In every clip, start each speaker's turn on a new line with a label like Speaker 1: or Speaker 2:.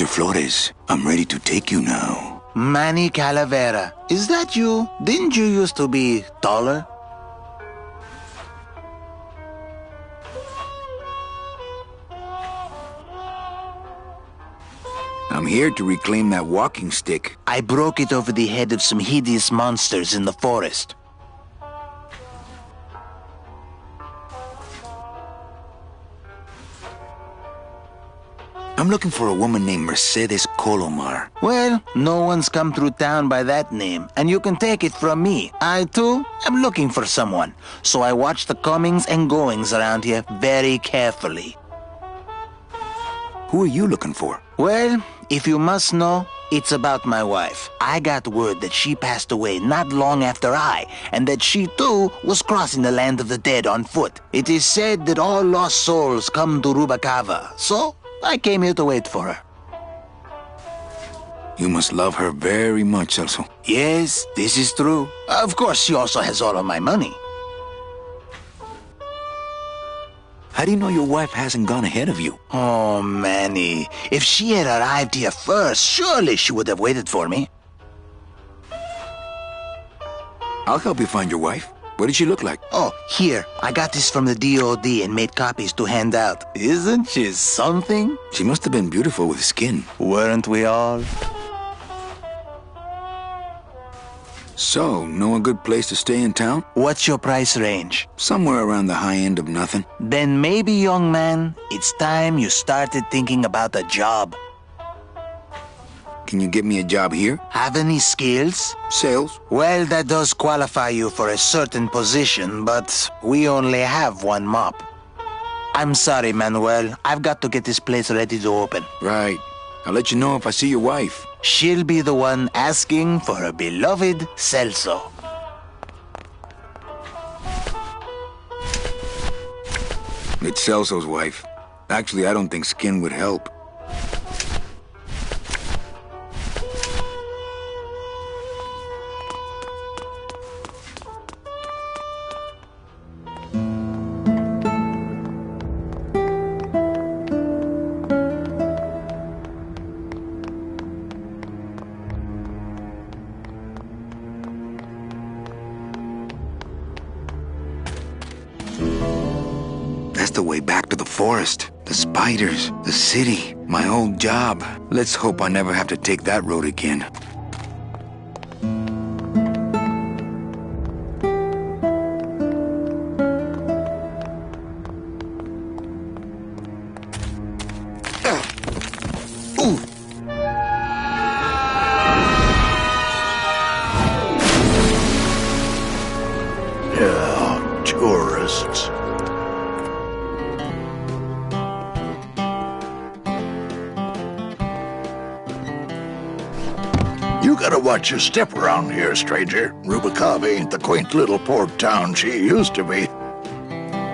Speaker 1: Mr. Flores, I'm ready to take you now.
Speaker 2: Manny Calavera, is that you? Didn't you used to be taller?
Speaker 1: I'm here to reclaim that walking stick.
Speaker 2: I broke it over the head of some hideous monsters in the forest.
Speaker 1: I'm looking for a woman named Mercedes Colomar.
Speaker 2: Well, no one's come through town by that name, and you can take it from me. I, too, am looking for someone, so I watch the comings and goings around here very carefully.
Speaker 1: Who are you looking for?
Speaker 2: Well, if you must know, it's about my wife. I got word that she passed away not long after and that she, too, was crossing the land of the dead on foot. It is said that all lost souls come to Rubacava, so I came here to wait for her.
Speaker 1: You must love her very much, Celso.
Speaker 2: Yes, this is true. Of course, she also has all of my money.
Speaker 1: How do you know your wife hasn't gone ahead of you?
Speaker 2: Oh, Manny. If she had arrived here first, surely she would have waited for me.
Speaker 1: I'll help you find your wife. What did she look like?
Speaker 2: Oh, here. I got this from the DOD and made copies to hand out. Isn't she something?
Speaker 1: She must have been beautiful with skin.
Speaker 2: Weren't we all?
Speaker 1: So, know a good place to stay in town?
Speaker 2: What's your price range?
Speaker 1: Somewhere around the high end of nothing.
Speaker 2: Then maybe, young man, it's time you started thinking about a job.
Speaker 1: Can you get me a job here?
Speaker 2: Have any skills?
Speaker 1: Sales?
Speaker 2: Well, that does qualify you for a certain position, but we only have one mop. I'm sorry, Manuel. I've got to get this place ready to open.
Speaker 1: Right. I'll let you know if I see your wife.
Speaker 2: She'll be the one asking for her beloved Celso.
Speaker 1: It's Celso's wife. Actually, I don't think skin would help. That's the way back to the forest. The spiders, the city, my old job. Let's hope I never have to take that road again.
Speaker 3: Yeah, tourists. You gotta watch your step around here, stranger. Rubacava ain't the quaint little port town she used to be.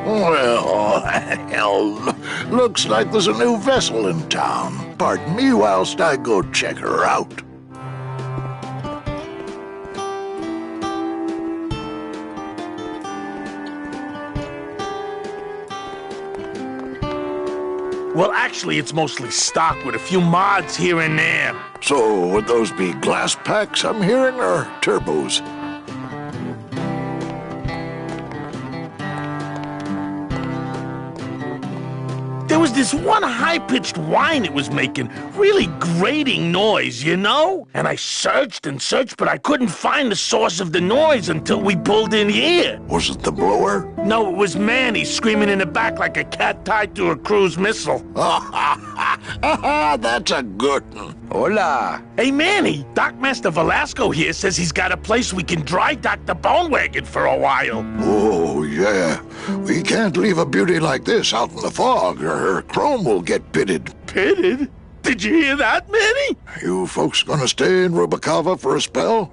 Speaker 3: Well, hell, looks like there's a new vessel in town. Pardon me whilst I go check her out.
Speaker 4: Well, actually, it's mostly stock with a few mods here and there.
Speaker 3: So, would those be glass packs I'm hearing, or turbos?
Speaker 4: There was this one high-pitched whine it was making, really grating noise, you know? And I searched and searched, but I couldn't find the source of the noise until we pulled in here.
Speaker 3: Was it the blower?
Speaker 4: No, it was Manny screaming in the back like a cat tied to a cruise missile.
Speaker 3: That's a good one.
Speaker 1: Hola.
Speaker 4: Hey, Manny, Dockmaster Velasco here says he's got a place we can dry dock the bone wagon for a while.
Speaker 3: Oh, yeah. We can't leave a beauty like this out in the fog, or her chrome will get pitted.
Speaker 4: Pitted? Did you hear that, Manny?
Speaker 3: You folks gonna stay in Rubacava for a spell?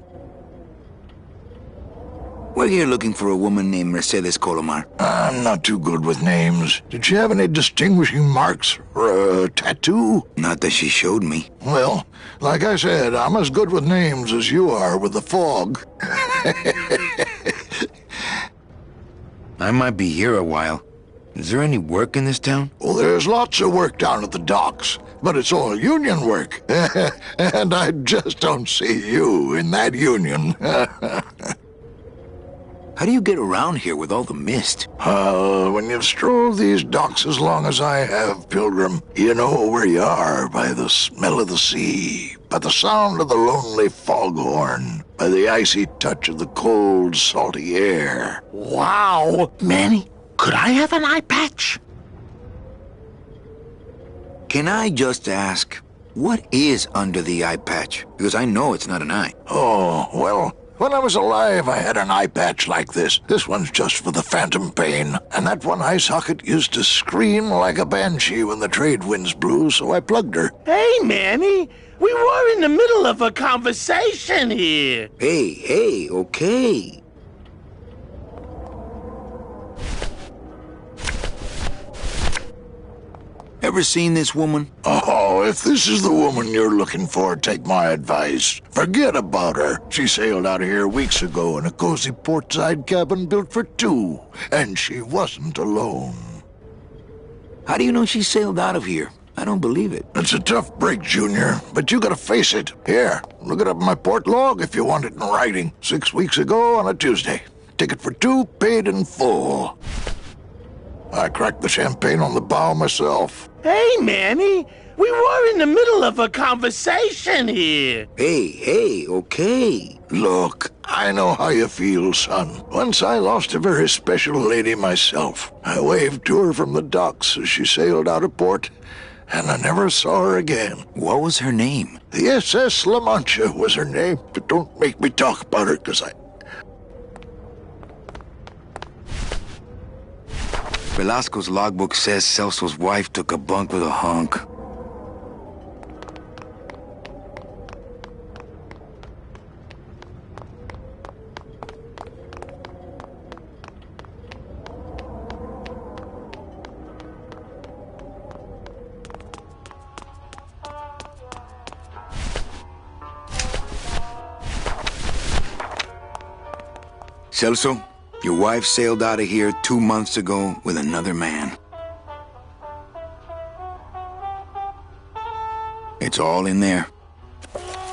Speaker 1: We're here looking for a woman named Mercedes Colomar.
Speaker 3: I'm not too good with names. Did she have any distinguishing marks or a tattoo?
Speaker 1: Not that she showed me.
Speaker 3: Well, like I said, I'm as good with names as you are with the fog.
Speaker 1: I might be here a while. Is there any work in this town?
Speaker 3: Well, there's lots of work down at the docks, but it's all union work. And I just don't see you in that union.
Speaker 1: How do you get around here with all the mist?
Speaker 3: When you've strolled these docks as long as I have, Pilgrim, you know where you are by the smell of the sea, by the sound of the lonely foghorn, by the icy touch of the cold, salty air.
Speaker 4: Wow! Manny, could I have an eye patch?
Speaker 1: Can I just ask, what is under the eye patch? Because I know it's not an eye.
Speaker 3: Oh, well, when I was alive, I had an eye patch like this. This one's just for the phantom pain. And that one eye socket used to scream like a banshee when the trade winds blew, so I plugged her.
Speaker 4: Hey, Manny, we were in the middle of a conversation here.
Speaker 1: Hey, okay. Ever seen this woman?
Speaker 3: Oh, if this is the woman you're looking for, take my advice. Forget about her. She sailed out of here weeks ago in a cozy portside cabin built for two, and she wasn't alone.
Speaker 1: How do you know she sailed out of here? I don't believe it.
Speaker 3: It's a tough break, Junior, but you gotta face it. Here, look it up in my port log if you want it in writing. 6 weeks ago on a Tuesday. Ticket for two, paid in full. I cracked the champagne on the bow myself.
Speaker 4: Hey, Manny, we were in the middle of a conversation here.
Speaker 1: Hey, okay.
Speaker 3: Look, I know how you feel, son. Once I lost a very special lady myself. I waved to her from the docks as she sailed out of port, and I never saw her again.
Speaker 1: What was her name?
Speaker 3: The SS La Mancha was her name, but don't make me talk about her, 'cause
Speaker 1: Velasco's logbook says Celso's wife took a bunk with a hunk. Celso? Your wife sailed out of here 2 months ago with another man. It's all in there.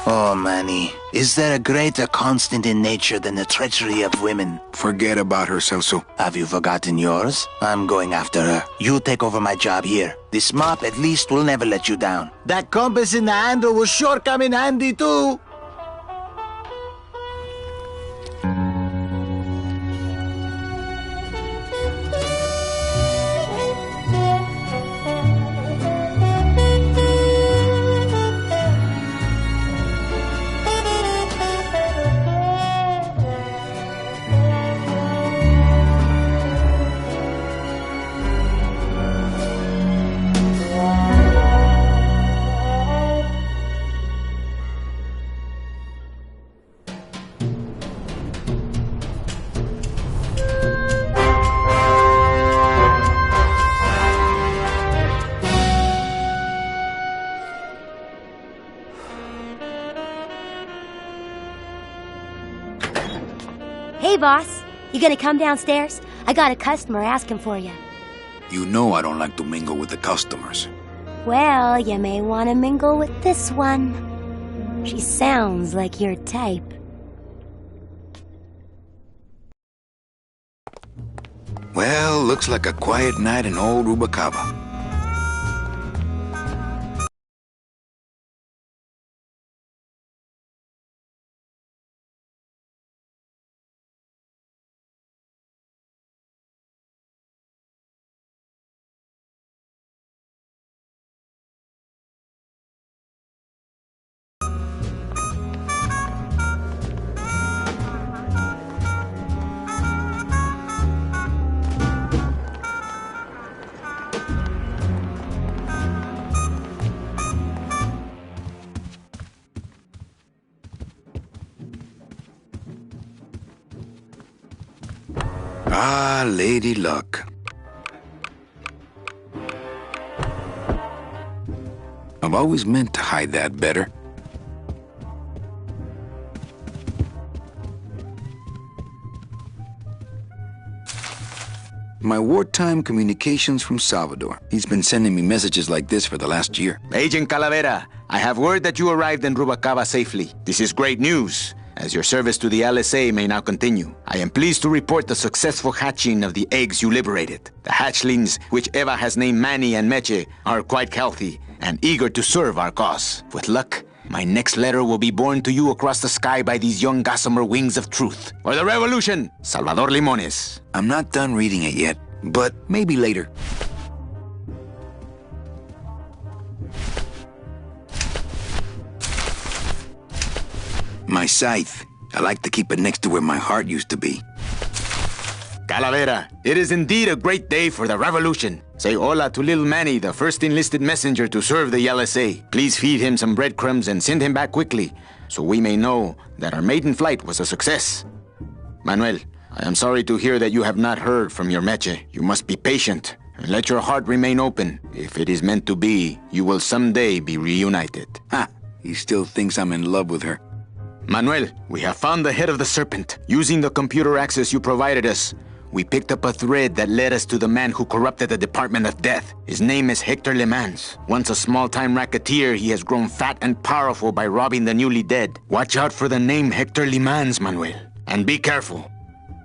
Speaker 2: Oh, Manny, is there a greater constant in nature than the treachery of women?
Speaker 1: Forget about her, Celso.
Speaker 2: Have you forgotten yours? I'm going after her. You take over my job here. This mop at least will never let you down. That compass in the handle will sure come in handy too.
Speaker 5: Hey, boss. You gonna come downstairs? I got a customer asking for you.
Speaker 1: You know I don't like to mingle with the customers.
Speaker 5: Well, you may want to mingle with this one. She sounds like your type.
Speaker 1: Well, looks like a quiet night in old Rubacava. Ah, Lady Luck. I've always meant to hide that better. My wartime communications from Salvador. He's been sending me messages like this for the last year.
Speaker 6: Agent Calavera, I have word that you arrived in Rubalcaba safely. This is great news, as your service to the LSA may now continue. I am pleased to report the successful hatching of the eggs you liberated. The hatchlings, which Eva has named Manny and Meche, are quite healthy and eager to serve our cause. With luck, my next letter will be borne to you across the sky by these young gossamer wings of truth. For the revolution, Salvador Limones.
Speaker 1: I'm not done reading it yet, but maybe later. My scythe. I like to keep it next to where my heart used to be.
Speaker 6: Calavera, it is indeed a great day for the revolution. Say hola to little Manny, the first enlisted messenger to serve the LSA. Please feed him some breadcrumbs and send him back quickly, so we may know that our maiden flight was a success. Manuel, I am sorry to hear that you have not heard from your Meche. You must be patient, and let your heart remain open. If it is meant to be, you will someday be reunited.
Speaker 1: Ha! He still thinks I'm in love with her.
Speaker 6: Manuel, we have found the head of the serpent. Using the computer access you provided us, we picked up a thread that led us to the man who corrupted the Department of Death. His name is Hector Le Mans. Once a small-time racketeer, he has grown fat and powerful by robbing the newly dead. Watch out for the name Hector Le Mans, Manuel. And be careful.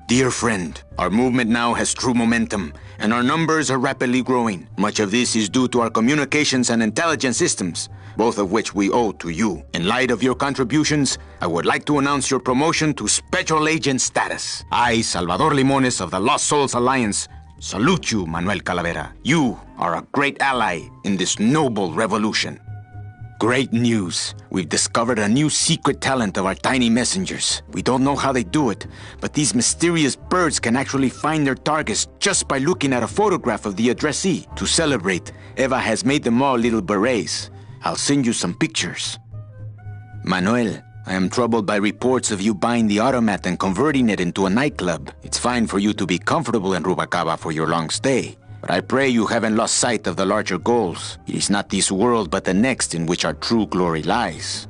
Speaker 6: Dear friend, our movement now has true momentum, and our numbers are rapidly growing. Much of this is due to our communications and intelligence systems, both of which we owe to you. In light of your contributions, I would like to announce your promotion to Special Agent status. I, Salvador Limones of the Lost Souls Alliance, salute you, Manuel Calavera. You are a great ally in this noble revolution. Great news. We've discovered a new secret talent of our tiny messengers. We don't know how they do it, but these mysterious birds can actually find their targets just by looking at a photograph of the addressee. To celebrate, Eva has made them all little berets. I'll send you some pictures. Manuel, I am troubled by reports of you buying the automat and converting it into a nightclub. It's fine for you to be comfortable in Rubalcaba for your long stay, but I pray you haven't lost sight of the larger goals. It is not this world but the next in which our true glory lies.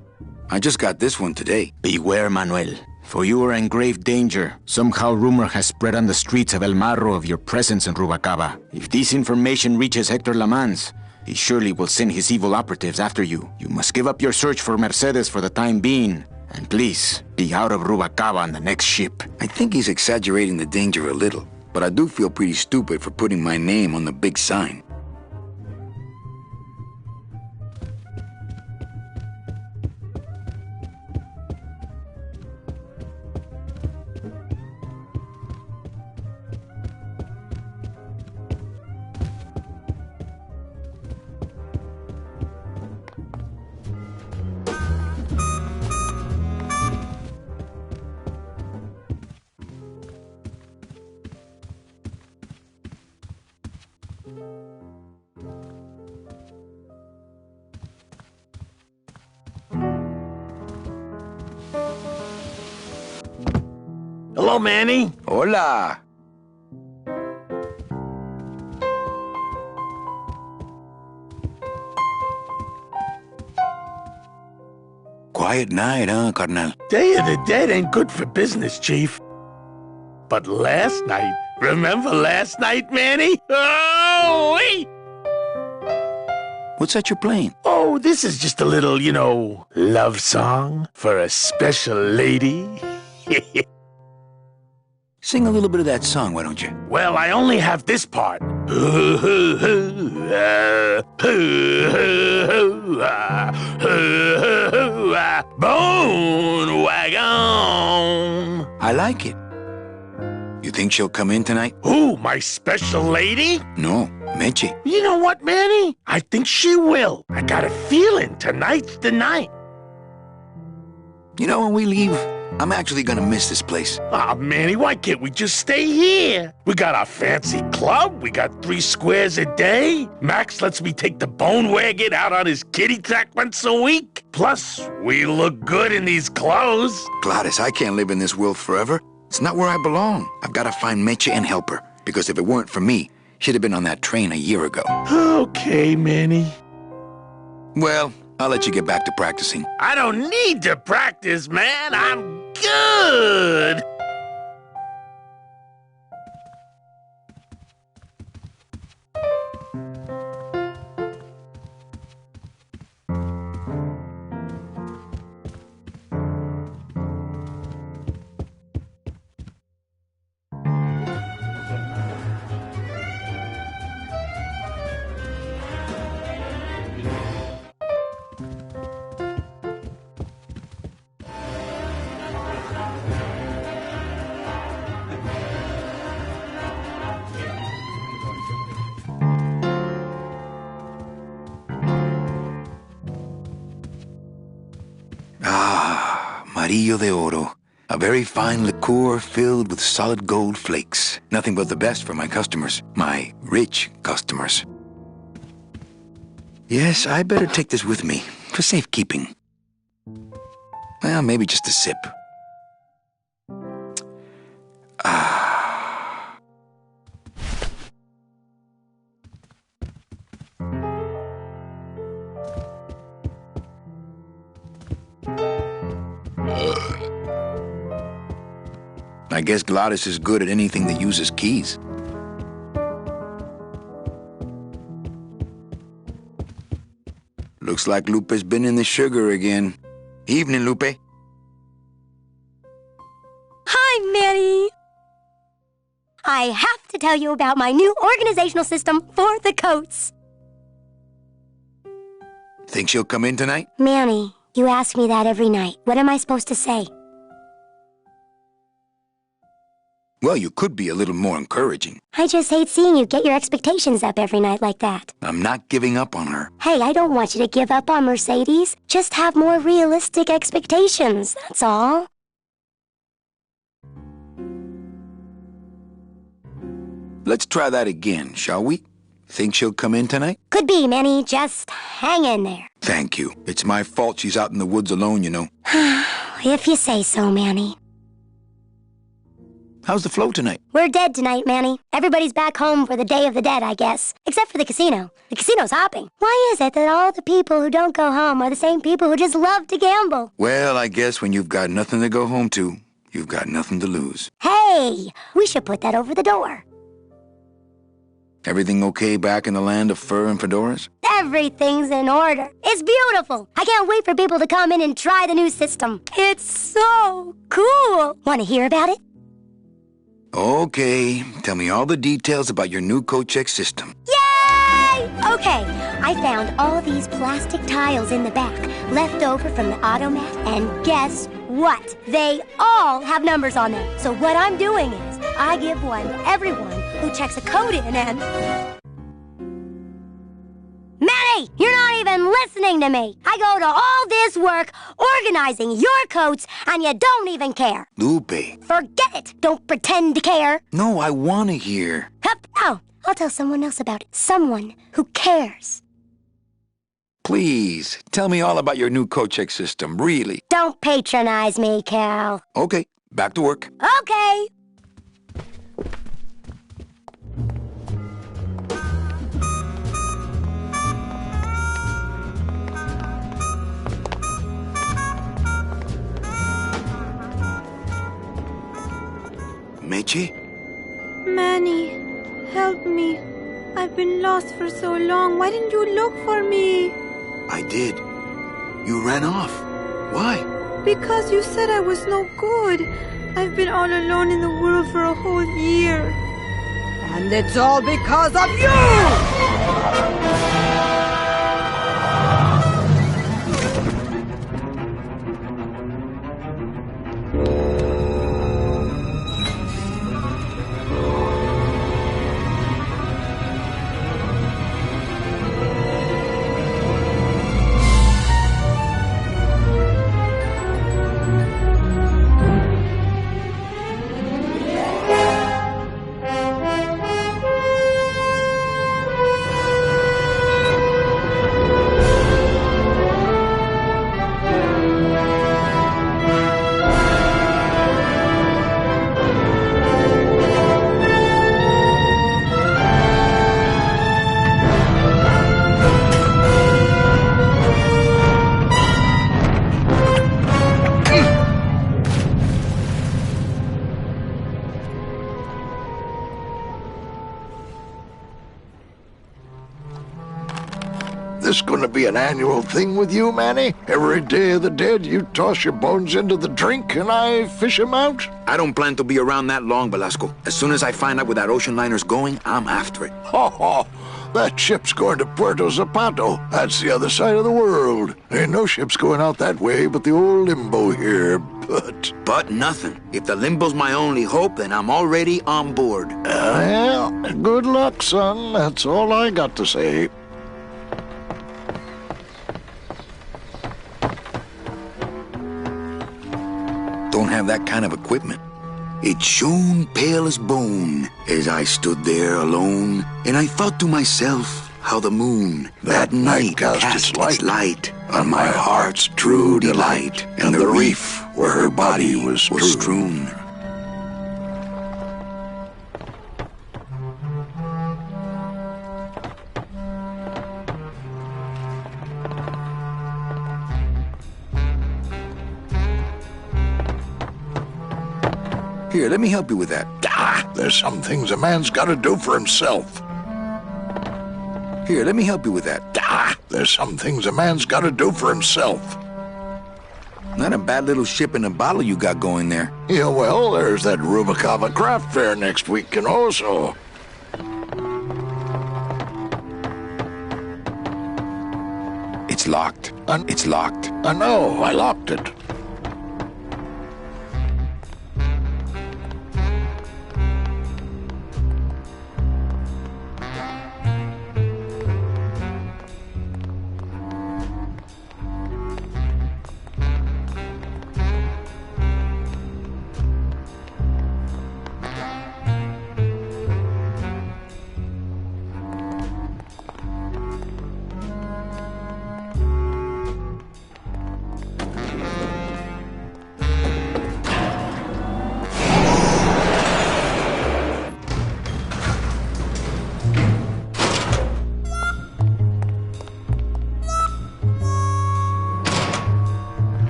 Speaker 1: I just got this one today.
Speaker 6: Beware, Manuel, for you are in grave danger. Somehow rumor has spread on the streets of El Marro of your presence in Rubalcaba. If this information reaches Hector Le Mans, he surely will send his evil operatives after you. You must give up your search for Mercedes for the time being, and please, be out of Rubalcaba on the next ship.
Speaker 1: I think he's exaggerating the danger a little, but I do feel pretty stupid for putting my name on the big sign.
Speaker 4: Hello, Manny.
Speaker 1: Hola! Quiet night, huh, carnal?
Speaker 4: Day of the Dead ain't good for business, Chief. But last night, remember last night, Manny? Oh, wait!
Speaker 1: What's that you're playing?
Speaker 4: Oh, this is just a little, love song for a special lady.
Speaker 1: Sing a little bit of that song, why don't you?
Speaker 4: Well, I only have this part. Bone wagon.
Speaker 1: I like it. You think she'll come in tonight?
Speaker 4: Who, my special lady?
Speaker 1: No, Meche.
Speaker 4: You know what, Manny? I think she will. I got a feeling tonight's the night.
Speaker 1: You know, when we leave, I'm actually gonna miss this place.
Speaker 4: Aw, Manny, why can't we just stay here? We got our fancy club, we got 3 squares a day. Max lets me take the bone wagon out on his kitty track once a week. Plus, we look good in these clothes.
Speaker 1: Gladys, I can't live in this world forever. It's not where I belong. I've gotta find Meche and help her, because if it weren't for me, she'd have been on that train a year ago.
Speaker 4: Okay, Manny.
Speaker 1: Well, I'll let you get back to practicing.
Speaker 4: I don't need to practice, man. I'm good.
Speaker 1: Amarillo de Oro. A very fine liqueur filled with solid gold flakes. Nothing but the best for my customers. My rich customers. Yes, I better take this with me for safekeeping. Well, maybe just a sip. I guess Gladys is good at anything that uses keys. Looks like Lupe's been in the sugar again. Evening, Lupe.
Speaker 5: Hi, Manny. I have to tell you about my new organizational system for the coats.
Speaker 1: Think she'll come in tonight?
Speaker 5: Manny, you ask me that every night. What am I supposed to say?
Speaker 1: Well, you could be a little more encouraging.
Speaker 5: I just hate seeing you get your expectations up every night like that.
Speaker 1: I'm not giving up on her.
Speaker 5: Hey, I don't want you to give up on Mercedes. Just have more realistic expectations, that's all.
Speaker 1: Let's try that again, shall we? Think she'll come in tonight?
Speaker 5: Could be, Manny. Just hang in there.
Speaker 1: Thank you. It's my fault she's out in the woods alone, you know.
Speaker 5: If you say so, Manny.
Speaker 1: How's the flow tonight?
Speaker 5: We're dead tonight, Manny. Everybody's back home for the Day of the Dead, I guess. Except for the casino. The casino's hopping. Why is it that all the people who don't go home are the same people who just love to gamble?
Speaker 1: Well, I guess when you've got nothing to go home to, you've got nothing to lose.
Speaker 5: Hey, we should put that over the door.
Speaker 1: Everything okay back in the land of fur and fedoras?
Speaker 5: Everything's in order. It's beautiful. I can't wait for people to come in and try the new system. It's so cool. Want to hear about it?
Speaker 1: Okay, tell me all the details about your new coat check system.
Speaker 5: Yay! Okay, I found all these plastic tiles in the back, left over from the automat, and guess what? They all have numbers on them. So what I'm doing is, I give one to everyone who checks a code in and... Manny, you're not even listening to me. I go to all this work organizing your coats, and you don't even care.
Speaker 1: Lupe.
Speaker 5: Forget it. Don't pretend to care.
Speaker 1: No, I want to hear.
Speaker 5: Hup. Oh, I'll tell someone else about it. Someone who cares.
Speaker 1: Please, tell me all about your new coat check system, really.
Speaker 5: Don't patronize me, Cal.
Speaker 1: Okay, back to work.
Speaker 5: Okay.
Speaker 1: Meche?
Speaker 7: Manny, help me. I've been lost for so long. Why didn't you look for me?
Speaker 1: I did. You ran off. Why?
Speaker 7: Because you said I was no good. I've been all alone in the world for a whole year. And it's all because of you!
Speaker 3: This gonna be an annual thing with you, Manny? Every Day of the Dead, you toss your bones into the drink and I fish 'em out?
Speaker 1: I don't plan to be around that long, Velasco. As soon as I find out where that ocean liner's going, I'm after it.
Speaker 3: Ho ho! That ship's going to Puerto Zapato. That's the other side of the world. Ain't no ships going out that way but the old Limbo here, but...
Speaker 1: But nothing. If the Limbo's my only hope, then I'm already on board.
Speaker 3: Well, good luck, son. That's all I got to say.
Speaker 1: have that kind of equipment. It shone pale as bone as I stood there alone, and I thought to myself how the moon that night cast its light on my heart's true delight, and the reef where her body was strewn. Here, let me help you with that.
Speaker 3: There's some things a man's got to do for himself.
Speaker 1: Here, let me help you with that.
Speaker 3: There's some things a man's got to do for himself.
Speaker 1: Not a bad little ship in a bottle you got going there.
Speaker 3: Yeah, well, there's that Rubikava craft fair next week, and also...
Speaker 1: It's locked. It's locked.
Speaker 3: I know, I locked it.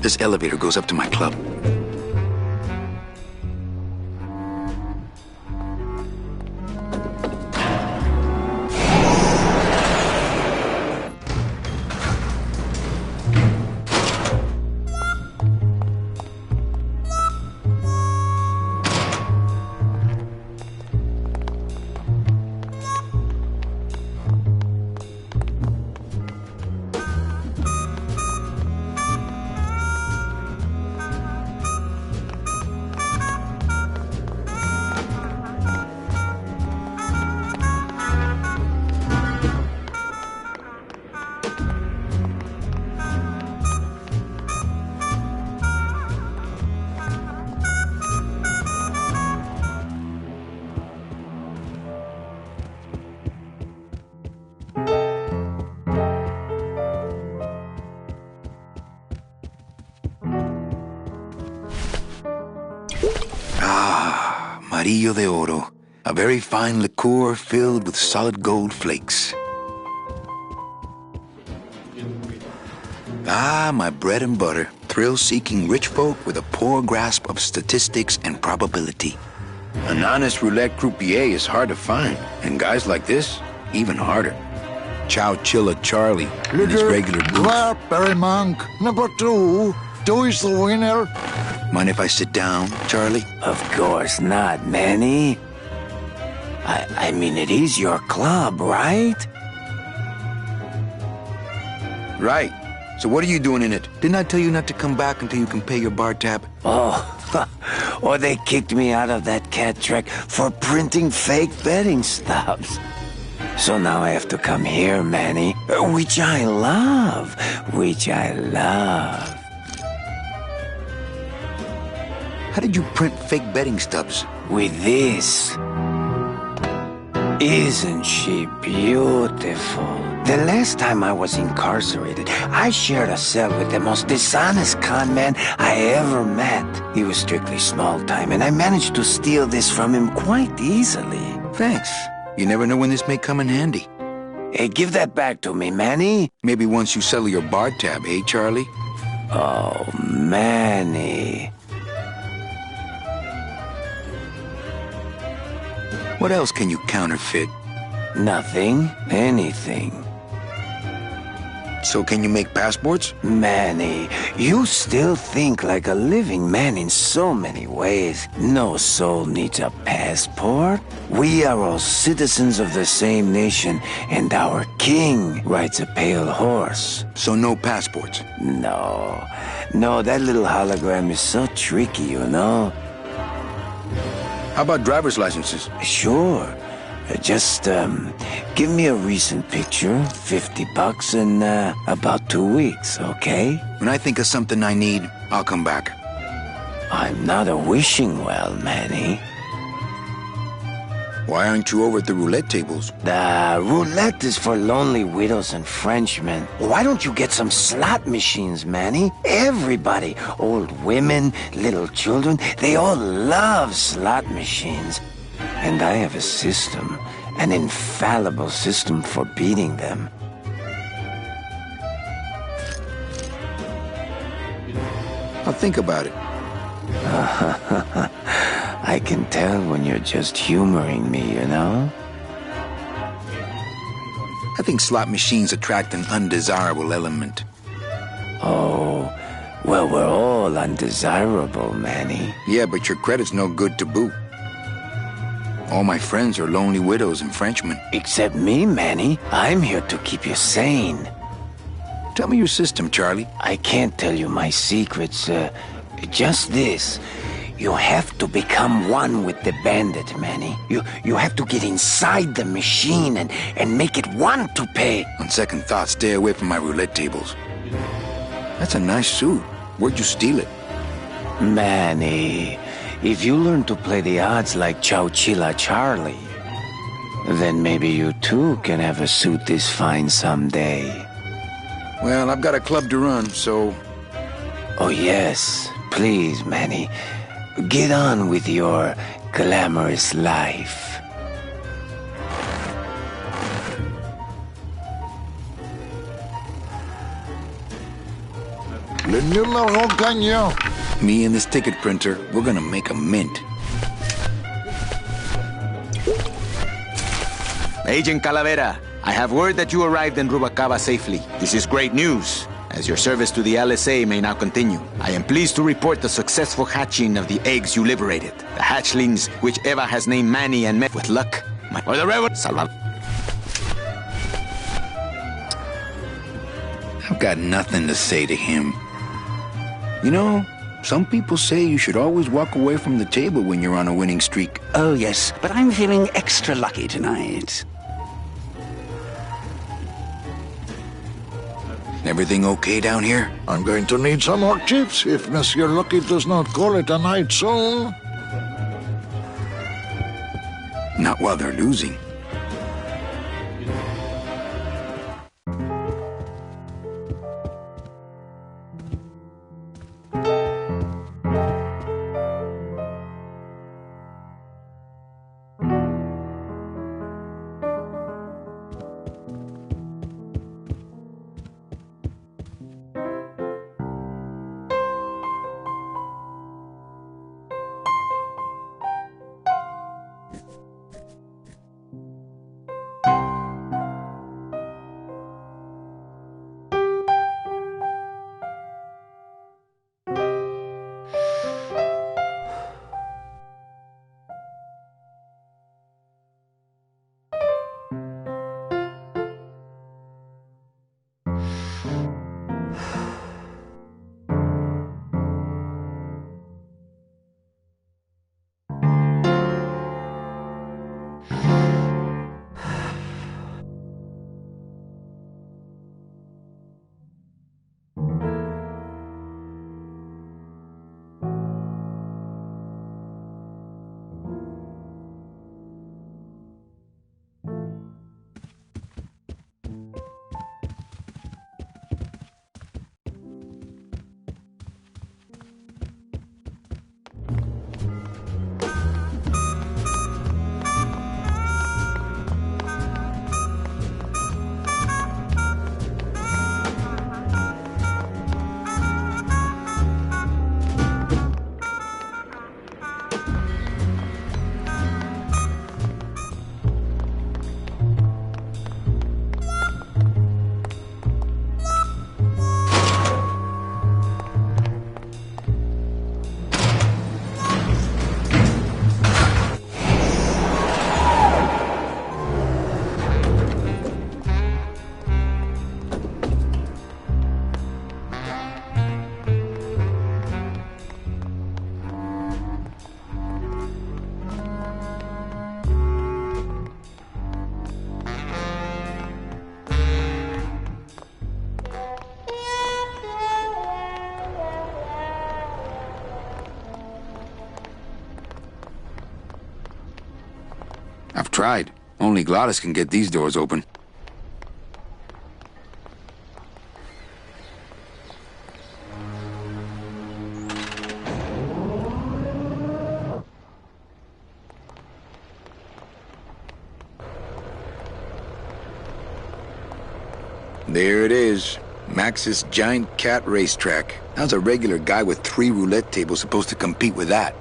Speaker 1: This elevator goes up to my club. Amarillo de Oro, a very fine liqueur filled with solid gold flakes. Ah, my bread and butter, thrill-seeking rich folk with a poor grasp of statistics and probability. An honest roulette croupier is hard to find, and guys like this, even harder. Chow Chilla Charlie in his regular boots.
Speaker 3: Barry Monk, number 2. Dewey's the winner.
Speaker 1: Mind if I sit down, Charlie?
Speaker 8: Of course not, Manny. I mean, it is your club, right?
Speaker 1: Right. So what are you doing in it? Didn't I tell you not to come back until you can pay your bar tab?
Speaker 8: Oh, or they kicked me out of that cat track for printing fake betting stubs. So now I have to come here, Manny, which I love.
Speaker 1: How did you print fake betting stubs?
Speaker 8: With this. Isn't she beautiful? The last time I was incarcerated, I shared a cell with the most dishonest con man I ever met. He was strictly small time, and I managed to steal this from him quite easily.
Speaker 1: Thanks. You never know when this may come in handy.
Speaker 8: Hey, give that back to me, Manny.
Speaker 1: Maybe once you settle your bar tab, eh, Charlie?
Speaker 8: Oh, Manny.
Speaker 1: What else can you counterfeit?
Speaker 8: Nothing. Anything.
Speaker 1: So can you make passports?
Speaker 8: Manny, you still think like a living man in so many ways. No soul needs a passport. We are all citizens of the same nation, and our king rides a pale horse.
Speaker 1: So no passports?
Speaker 8: No, that little hologram is so tricky, you know?
Speaker 1: How about driver's licenses?
Speaker 8: Sure. Just, give me a recent picture, $50 in, about 2 weeks, okay?
Speaker 1: When I think of something I need, I'll come back.
Speaker 8: I'm not a wishing well, Manny.
Speaker 1: Why aren't you over at the roulette tables?
Speaker 8: The roulette is for lonely widows and Frenchmen. Why don't you get some slot machines, Manny? Everybody, old women, little children, they all love slot machines. And I have a system, an infallible system for beating them.
Speaker 1: I'll think about it.
Speaker 8: I can tell when you're just humoring me, you know?
Speaker 1: I think slot machines attract an undesirable element.
Speaker 8: Oh, well, we're all undesirable, Manny.
Speaker 1: Yeah, but your credit's no good to boot. All my friends are lonely widows and Frenchmen.
Speaker 8: Except me, Manny. I'm here to keep you sane.
Speaker 1: Tell me your system, Charlie.
Speaker 8: I can't tell you my secrets. Just this. You have to become one with the bandit, Manny. You have to get inside the machine and make it want to pay.
Speaker 1: On second thought, stay away from my roulette tables. That's a nice suit. Where'd you steal it?
Speaker 8: Manny, if you learn to play the odds like Chowchilla Charlie, then maybe you too can have a suit this fine someday.
Speaker 1: Well, I've got a club to run, so...
Speaker 8: Oh yes, please, Manny. Get on with your glamorous life.
Speaker 3: Le numéro gagnant.
Speaker 1: Me and this ticket printer, we're gonna make a mint.
Speaker 6: Agent Calavera, I have word that you arrived in Rubalcaba safely. This is great news, as your service to the LSA may now continue. I am pleased to report the successful hatching of the eggs you liberated. The hatchlings, which Eva has named Manny and met with luck, or the Reverend Salva.
Speaker 1: I've got nothing to say to him. You know, some people say you should always walk away from the table when you're on a winning streak.
Speaker 9: Oh, yes, but I'm feeling extra lucky tonight.
Speaker 1: Everything okay down here?
Speaker 3: I'm going to need some more chips if Monsieur Lucky does not call it a night soon.
Speaker 1: Not while they're losing. tried. Only Gladys can get these doors open. There it is. Max's giant cat racetrack. How's a regular guy with 3 roulette tables supposed to compete with that?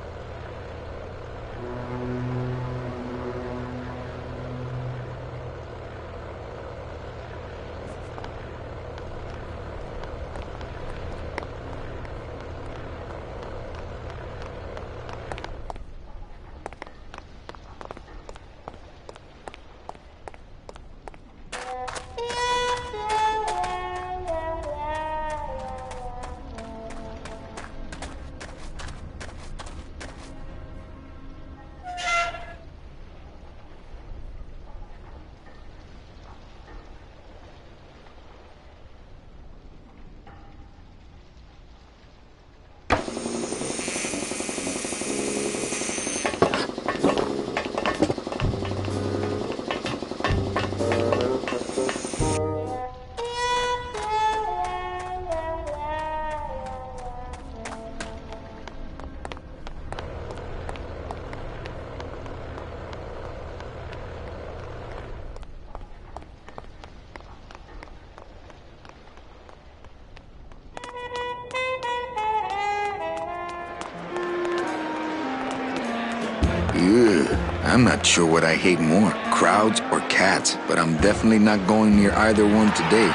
Speaker 1: I'm not sure what I hate more, crowds or cats, but I'm definitely not going near either one today.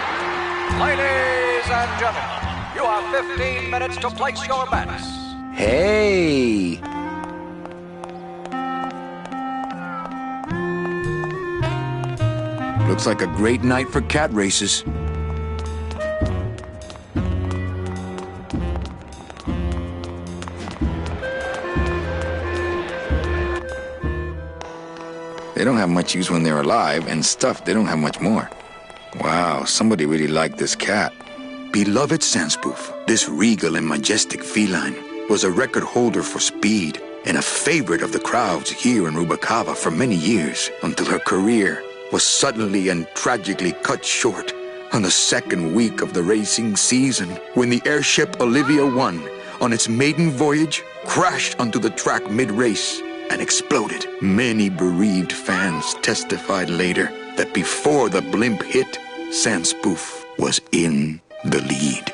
Speaker 10: Ladies and gentlemen, you have 15 minutes to place your bets.
Speaker 1: Hey! Looks like a great night for cat races. They don't have much use when they're alive, and stuffed, they don't have much more. Wow, somebody really liked this cat. Beloved Sandspoof, this regal and majestic feline, was a record holder for speed and a favorite of the crowds here in Rubacava for many years, until her career was suddenly and tragically cut short on the second week of the racing season, when the airship Olivia 1, on its maiden voyage, crashed onto the track mid-race and exploded. Many bereaved fans testified later that before the blimp hit, Sandspoof was in the lead.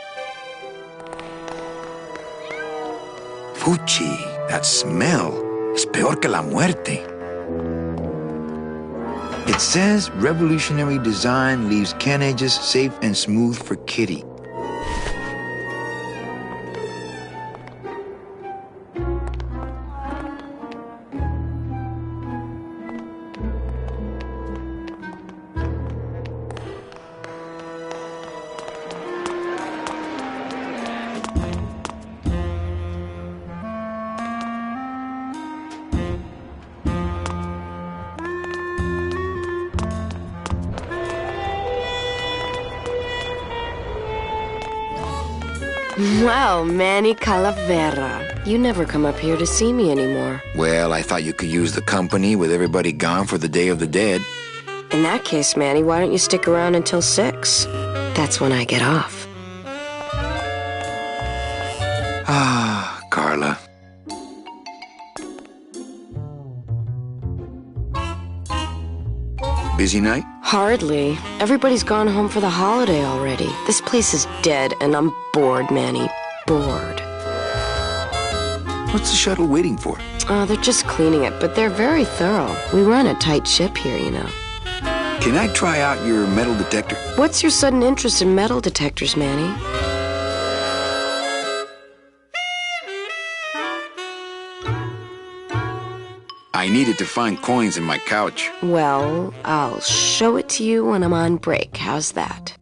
Speaker 1: Fuchi, that smell is peor que la muerte. It says revolutionary design leaves can edges safe and smooth for Kitty.
Speaker 11: Wow, Manny Calavera. You never come up here to see me anymore.
Speaker 1: Well, I thought you could use the company with everybody gone for the Day of the Dead.
Speaker 11: In that case, Manny, why don't you stick around until 6? That's when I get off.
Speaker 1: Ah, Carla. Busy night?
Speaker 11: Hardly. Everybody's gone home for the holiday already. This place is dead, and I'm bored, Manny. Bored.
Speaker 1: What's the shuttle waiting for?
Speaker 11: They're just cleaning it, but they're very thorough. We run a tight ship here, you know.
Speaker 1: Can I try out your metal detector?
Speaker 11: What's your sudden interest in metal detectors, Manny?
Speaker 1: I needed to find coins in my couch.
Speaker 11: Well, I'll show it to you when I'm on break. How's that?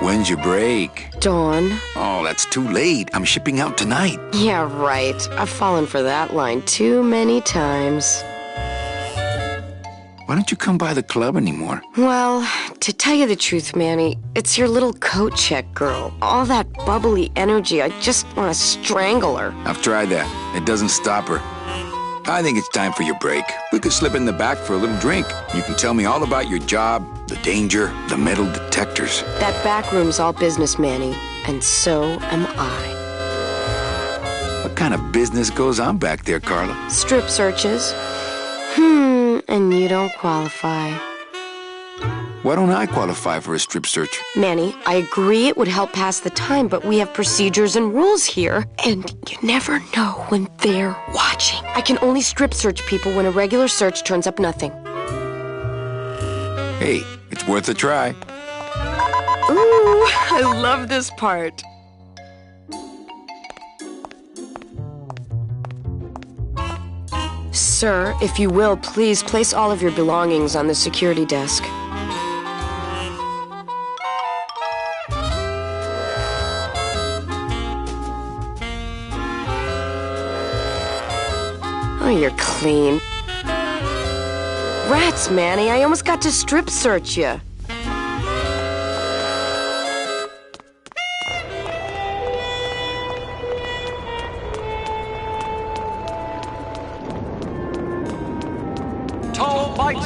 Speaker 1: When's your break?
Speaker 11: Dawn.
Speaker 1: Oh, that's too late. I'm shipping out tonight.
Speaker 11: Yeah, right. I've fallen for that line too many times.
Speaker 1: Why don't you come by the club anymore?
Speaker 11: Well, to tell you the truth, Manny, it's your little coat check girl. All that bubbly energy, I just want to strangle her.
Speaker 1: I've tried that. It doesn't stop her. I think it's time for your break. We could slip in the back for a little drink. You can tell me all about your job, the danger, the metal detectors.
Speaker 11: That back room's all business, Manny. And so am I.
Speaker 1: What kind of business goes on back there, Carla?
Speaker 11: Strip searches. And you don't qualify.
Speaker 1: Why don't I qualify for a strip search?
Speaker 11: Manny, I agree it would help pass the time, but we have procedures and rules here. And you never know when they're watching. I can only strip search people when a regular search turns up nothing.
Speaker 1: Hey, it's worth a try.
Speaker 11: Ooh, I love this part. Sir, if you will, please place all of your belongings on the security desk. Oh, you're clean. Rats, Manny, I almost got to strip search you.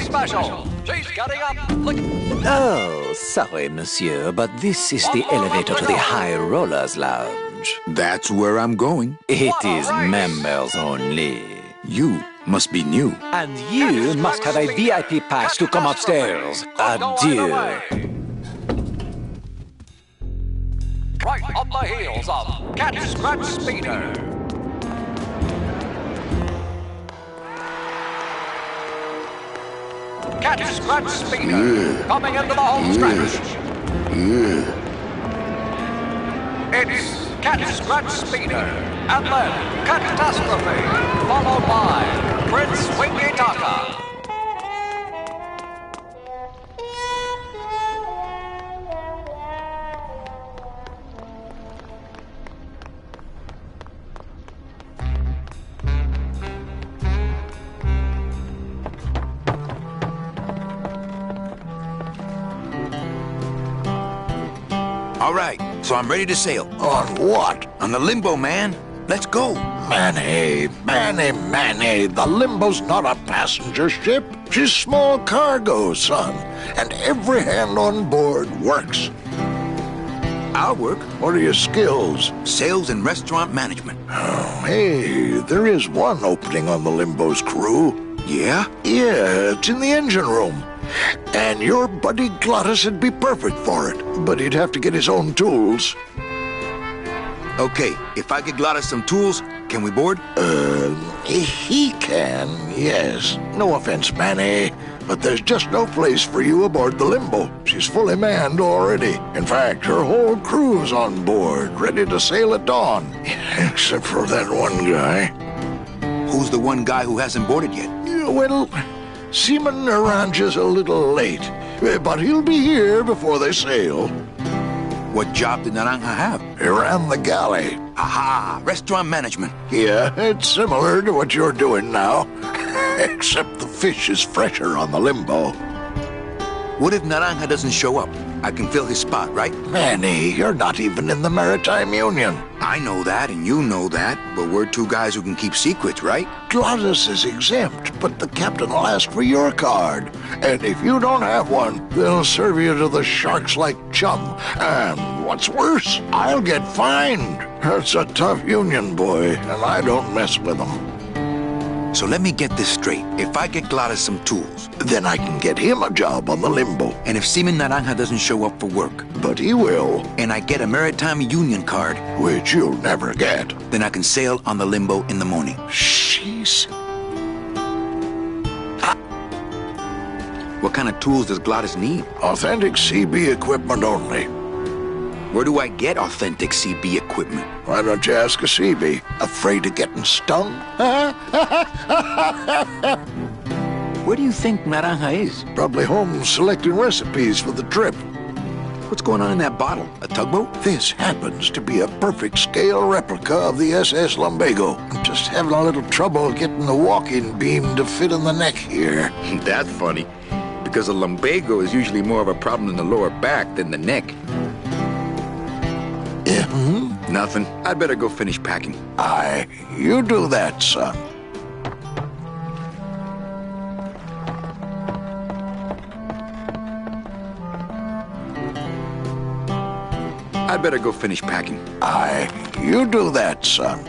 Speaker 10: Special. She's getting up. Look.
Speaker 9: Oh, sorry, monsieur, but this is the elevator to the High Rollers Lounge.
Speaker 1: That's where I'm going.
Speaker 9: It is members only.
Speaker 1: You must be new.
Speaker 9: And you must have a VIP pass to come upstairs. Adieu.
Speaker 10: Right on the heels of Cat Scratch Speeder. Cat Scratch Speeder coming into the home stretch. It's Cat Scratch Speeder, and then Catastrophe, followed by Prince Wingy Taka.
Speaker 1: All right, so I'm ready to sail.
Speaker 3: On what?
Speaker 1: On the Limbo, man. Let's go.
Speaker 3: Manny, the Limbo's not a passenger ship. She's small cargo, son. And every hand on board works.
Speaker 1: I'll work.
Speaker 3: What are your skills?
Speaker 1: Sales and restaurant management.
Speaker 3: Oh, hey, there is one opening on the Limbo's crew.
Speaker 1: Yeah?
Speaker 3: Yeah, it's in the engine room. And your buddy Glottis would be perfect for it, but he'd have to get his own tools.
Speaker 1: Okay, if I get Glottis some tools, can we board?
Speaker 3: He can, yes. No offense, Manny, but there's just no place for you aboard the Limbo. She's fully manned already. In fact, her whole crew's on board, ready to sail at dawn. Except for that one guy.
Speaker 1: Who's the one guy who hasn't boarded yet?
Speaker 3: Yeah, well, Seaman Naranja's a little late, but he'll be here before they sail.
Speaker 1: What job did Naranja have?
Speaker 3: He ran the galley.
Speaker 1: Aha, restaurant management.
Speaker 3: Yeah, it's similar to what you're doing now, except the fish is fresher on the Limbo.
Speaker 1: What if Naranja doesn't show up? I can fill his spot, right?
Speaker 3: Manny, you're not even in the Maritime Union.
Speaker 1: I know that, and you know that, but we're two guys who can keep secrets, right?
Speaker 3: Glottis is exempt, but the captain will ask for your card. And if you don't have one, they'll serve you to the sharks like chum. And what's worse, I'll get fined. It's a tough union, boy, and I don't mess with them.
Speaker 1: So let me get this straight. If I get Glottis some tools,
Speaker 3: then I can get him a job on the Limbo.
Speaker 1: And if Seaman Naranja doesn't show up for work,
Speaker 3: but he will,
Speaker 1: and I get a Maritime Union card,
Speaker 3: which you'll never get,
Speaker 1: then I can sail on the Limbo in the morning.
Speaker 3: Jeez.
Speaker 1: What kind of tools does Glottis need?
Speaker 3: Authentic CB equipment only.
Speaker 1: Where do I get authentic CB equipment?
Speaker 3: Why don't you ask a CB? Afraid of getting stung?
Speaker 1: Where do you think Naranja is?
Speaker 3: Probably home selecting recipes for the trip.
Speaker 1: What's going on in that bottle? A tugboat?
Speaker 3: This happens to be a perfect scale replica of the SS Lumbago. I'm just having a little trouble getting the walking beam to fit in the neck here.
Speaker 1: That's funny, because a lumbago is usually more of a problem in the lower back than the neck.
Speaker 3: Mm-hmm.
Speaker 1: Nothing. I'd better go finish packing.
Speaker 3: Aye, you do that, son.
Speaker 1: I better go finish packing.
Speaker 3: Aye, you do that, son.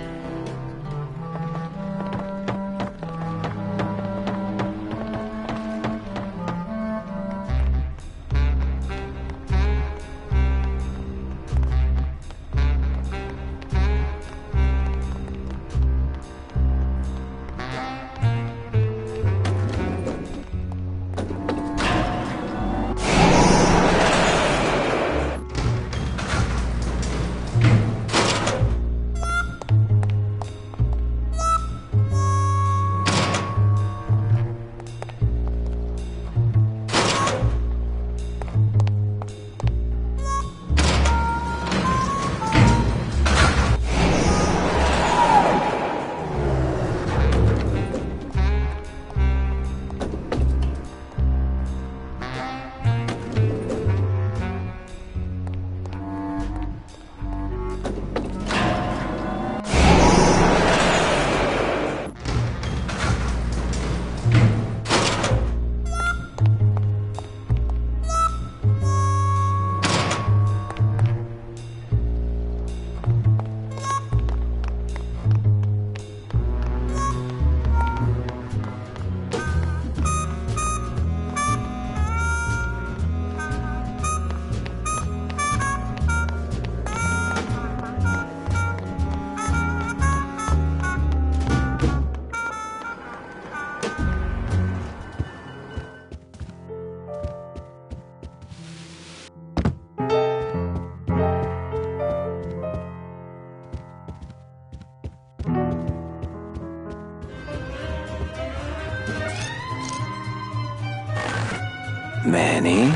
Speaker 8: Manny?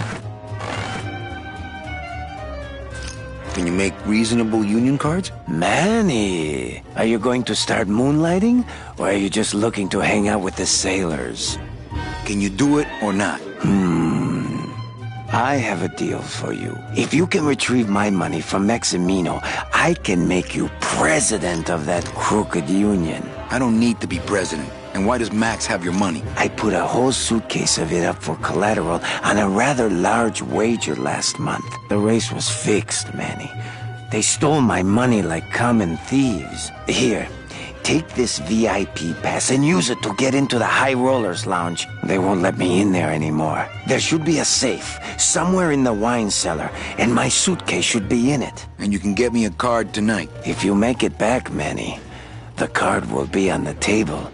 Speaker 1: Can you make reasonable union cards?
Speaker 8: Manny! Are you going to start moonlighting? Or are you just looking to hang out with the sailors?
Speaker 1: Can you do it or not?
Speaker 8: I have a deal for you. If you can retrieve my money from Maximino, I can make you president of that crooked union.
Speaker 1: I don't need to be president. And why does Max have your money?
Speaker 8: I put a whole suitcase of it up for collateral on a rather large wager last month. The race was fixed, Manny. They stole my money like common thieves. Here, take this VIP pass and use it to get into the High Rollers Lounge. They won't let me in there anymore. There should be a safe somewhere in the wine cellar, and my suitcase should be in it.
Speaker 1: And you can get me a card tonight.
Speaker 8: If you make it back, Manny, the card will be on the table.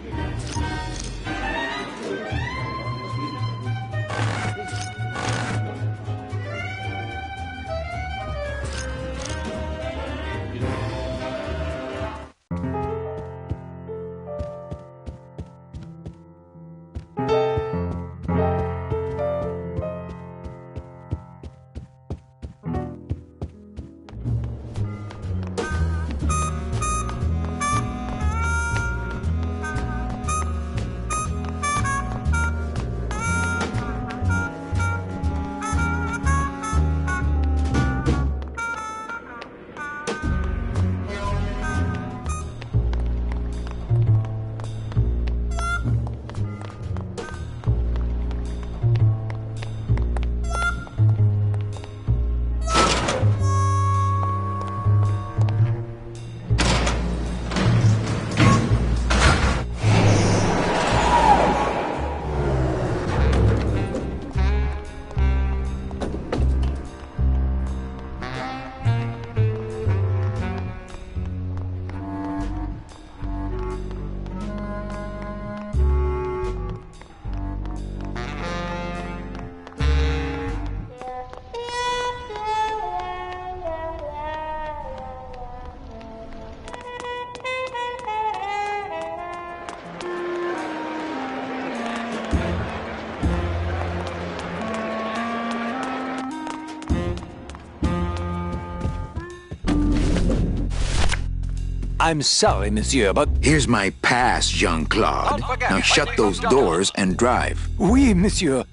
Speaker 9: I'm sorry, monsieur, but...
Speaker 1: Here's my pass, Jean-Claude. Now shut those doors and drive.
Speaker 9: Oui, monsieur.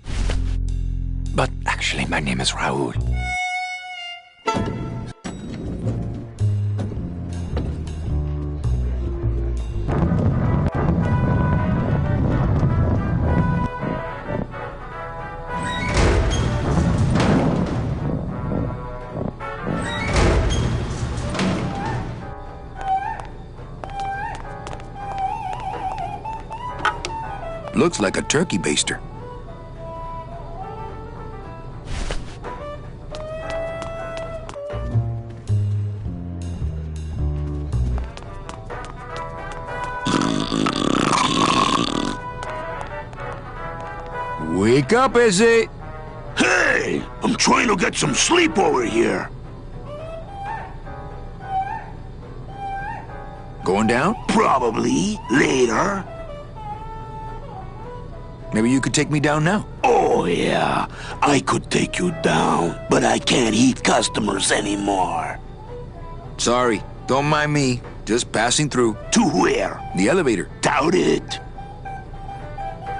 Speaker 9: But actually, my name is Raoul.
Speaker 1: Looks like a turkey baster. Wake up, Izzy!
Speaker 3: Hey! I'm trying to get some sleep over here.
Speaker 1: Going down?
Speaker 3: Probably later.
Speaker 1: Maybe you could take me down now.
Speaker 3: Oh, yeah. I could take you down, but I can't eat customers anymore.
Speaker 1: Sorry, don't mind me. Just passing through.
Speaker 3: To where?
Speaker 1: The elevator.
Speaker 3: Doubt it.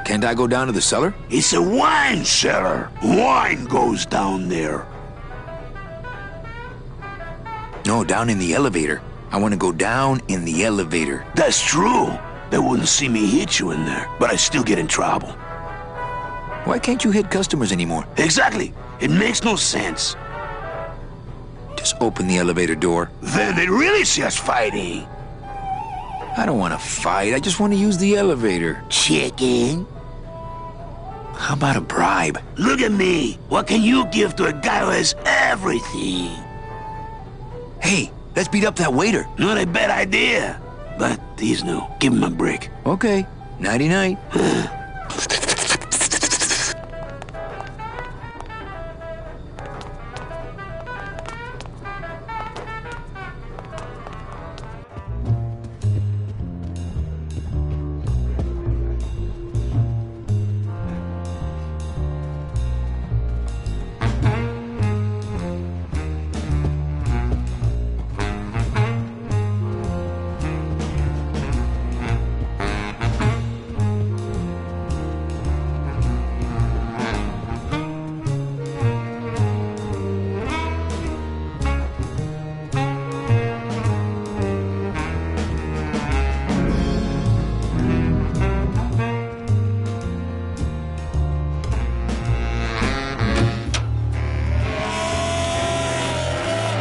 Speaker 1: Can't I go down to the cellar?
Speaker 3: It's a wine cellar. Wine goes down there.
Speaker 1: No, down in the elevator. I want to go down in the elevator.
Speaker 3: That's true. They wouldn't see me hit you in there, but I still get in trouble.
Speaker 1: Why can't you hit customers anymore?
Speaker 3: Exactly. It makes no sense.
Speaker 1: Just open the elevator door.
Speaker 3: Then they really see us fighting.
Speaker 1: I don't want to fight. I just want to use the elevator.
Speaker 3: Chicken.
Speaker 1: How about a bribe?
Speaker 3: Look at me. What can you give to a guy who has everything?
Speaker 1: Hey, let's beat up that waiter.
Speaker 3: Not a bad idea. But he's new. Give him a break.
Speaker 1: Okay. Nighty-night.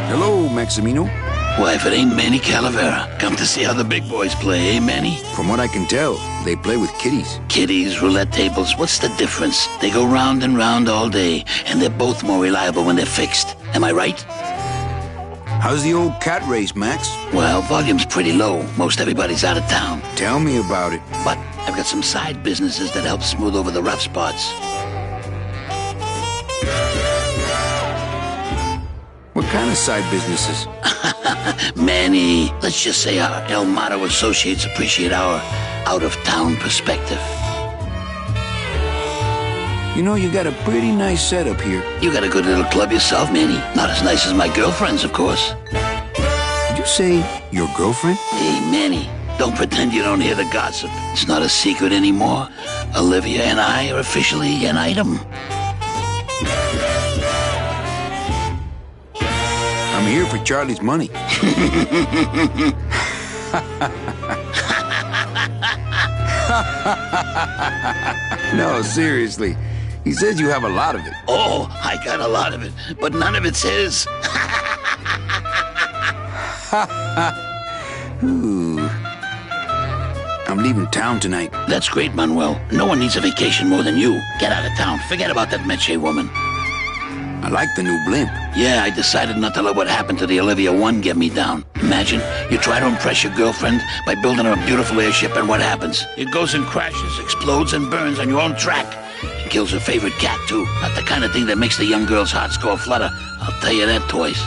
Speaker 1: Hello, Maximino.
Speaker 3: Why, if it ain't Manny Calavera, come to see how the big boys play, eh, Manny?
Speaker 1: From what I can tell, they play with kitties.
Speaker 3: Kitties, roulette tables, what's the difference? They go round and round all day, and they're both more reliable when they're fixed. Am I right?
Speaker 1: How's the old cat race, Max?
Speaker 3: Well, volume's pretty low. Most everybody's out of town.
Speaker 1: Tell me about it.
Speaker 3: But I've got some side businesses that help smooth over the rough spots.
Speaker 1: What kind of side businesses?
Speaker 3: Manny, let's just say our El Mato associates appreciate our out-of-town perspective.
Speaker 1: You know, you got a pretty nice setup here.
Speaker 3: You got a good little club yourself, Manny. Not as nice as my girlfriend's, of course.
Speaker 1: Did you say your girlfriend?
Speaker 3: Hey, Manny, don't pretend you don't hear the gossip. It's not a secret anymore. Olivia and I are officially an item.
Speaker 1: I'm here for Charlie's money. No, seriously. He says you have a lot of it.
Speaker 3: Oh, I got a lot of it, but none of it's his.
Speaker 1: Ooh. I'm leaving town tonight.
Speaker 3: That's great, Manuel. No one needs a vacation more than you. Get out of town. Forget about that Meche woman.
Speaker 1: I like the new blimp.
Speaker 3: Yeah, I decided not to let what happened to the Olivia 1 get me down. Imagine, you try to impress your girlfriend by building her a beautiful airship, and what happens? It goes and crashes, explodes, and burns on your own track. It kills her favorite cat, too. Not the kind of thing that makes the young girl's hearts go flutter. I'll tell you that twice.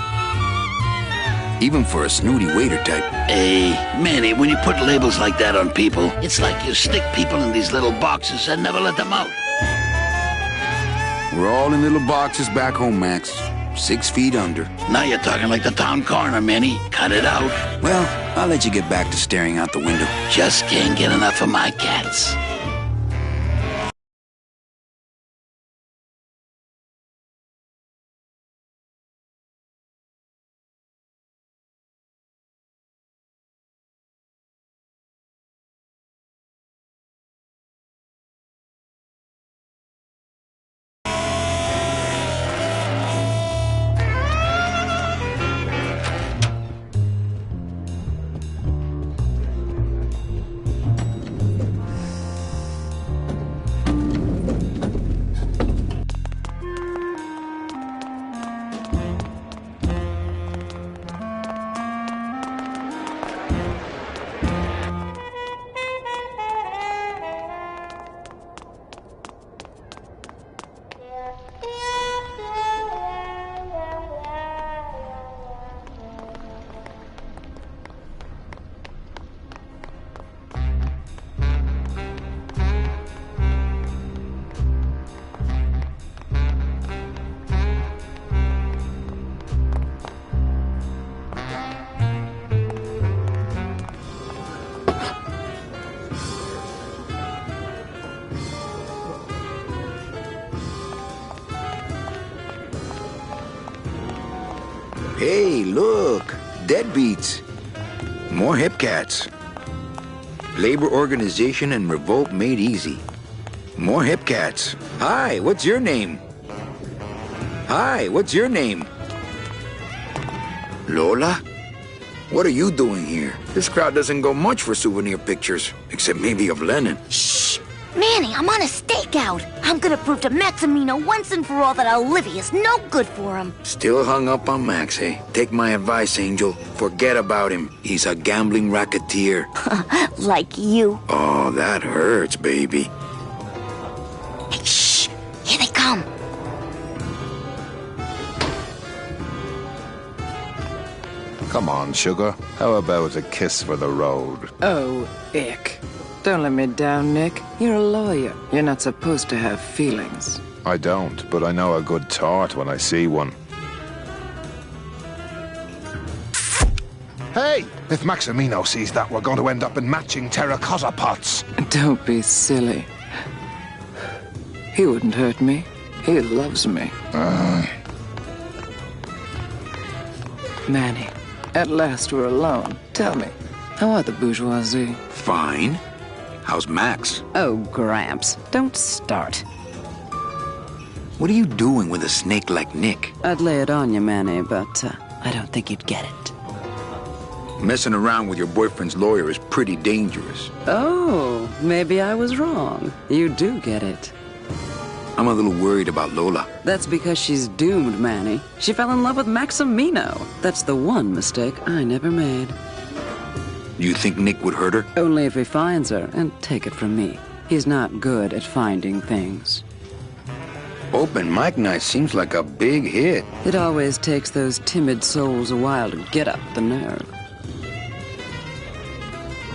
Speaker 1: Even for a snooty waiter type.
Speaker 3: Hey, Manny, when you put labels like that on people, it's like you stick people in these little boxes and never let them out.
Speaker 1: We're all in little boxes back home, Max. 6 feet under.
Speaker 3: Now you're talking like the town coroner, Manny. Cut it out.
Speaker 1: Well, I'll let you get back to staring out the window.
Speaker 3: Just can't get enough of my cats.
Speaker 1: Hey, look. Deadbeats. More hip cats. Labor organization and revolt made easy. More hip cats. Hi, what's your name? Hi, what's your name? Lola? What are you doing here? This crowd doesn't go much for souvenir pictures, except maybe of Lenin.
Speaker 5: Shh! Manny, I'm on a stakeout. I'm gonna prove to Maximino once and for all that Olivia's no good for him.
Speaker 1: Still hung up on Max, eh? Take my advice, Angel. Forget about him. He's a gambling racketeer.
Speaker 5: Like you.
Speaker 1: Oh, that hurts, baby.
Speaker 5: Hey, shh! Here they come.
Speaker 12: Come on, sugar. How about a kiss for the road?
Speaker 13: Oh, ick. Don't let me down, Nick. You're a lawyer. You're not supposed to have feelings.
Speaker 12: I don't, but I know a good tart when I see one. Hey! If Maximino sees that, we're going to end up in matching terracotta pots.
Speaker 13: Don't be silly. He wouldn't hurt me. He loves me. Manny, at last we're alone. Tell me, how are the bourgeoisie?
Speaker 1: Fine. How's Max?
Speaker 13: Oh, Gramps, don't start.
Speaker 1: What are you doing with a snake like Nick?
Speaker 13: I'd lay it on you, Manny, but I don't think you'd get it.
Speaker 1: Messing around with your boyfriend's lawyer is pretty dangerous.
Speaker 13: Oh, maybe I was wrong. You do get it.
Speaker 1: I'm a little worried about Lola.
Speaker 13: That's because she's doomed, Manny. She fell in love with Maximino. That's the one mistake I never made.
Speaker 1: You think Nick would hurt her?
Speaker 13: Only if he finds her, and take it from me. He's not good at finding things.
Speaker 1: Open mic night seems like a big hit.
Speaker 13: It always takes those timid souls a while to get up the nerve.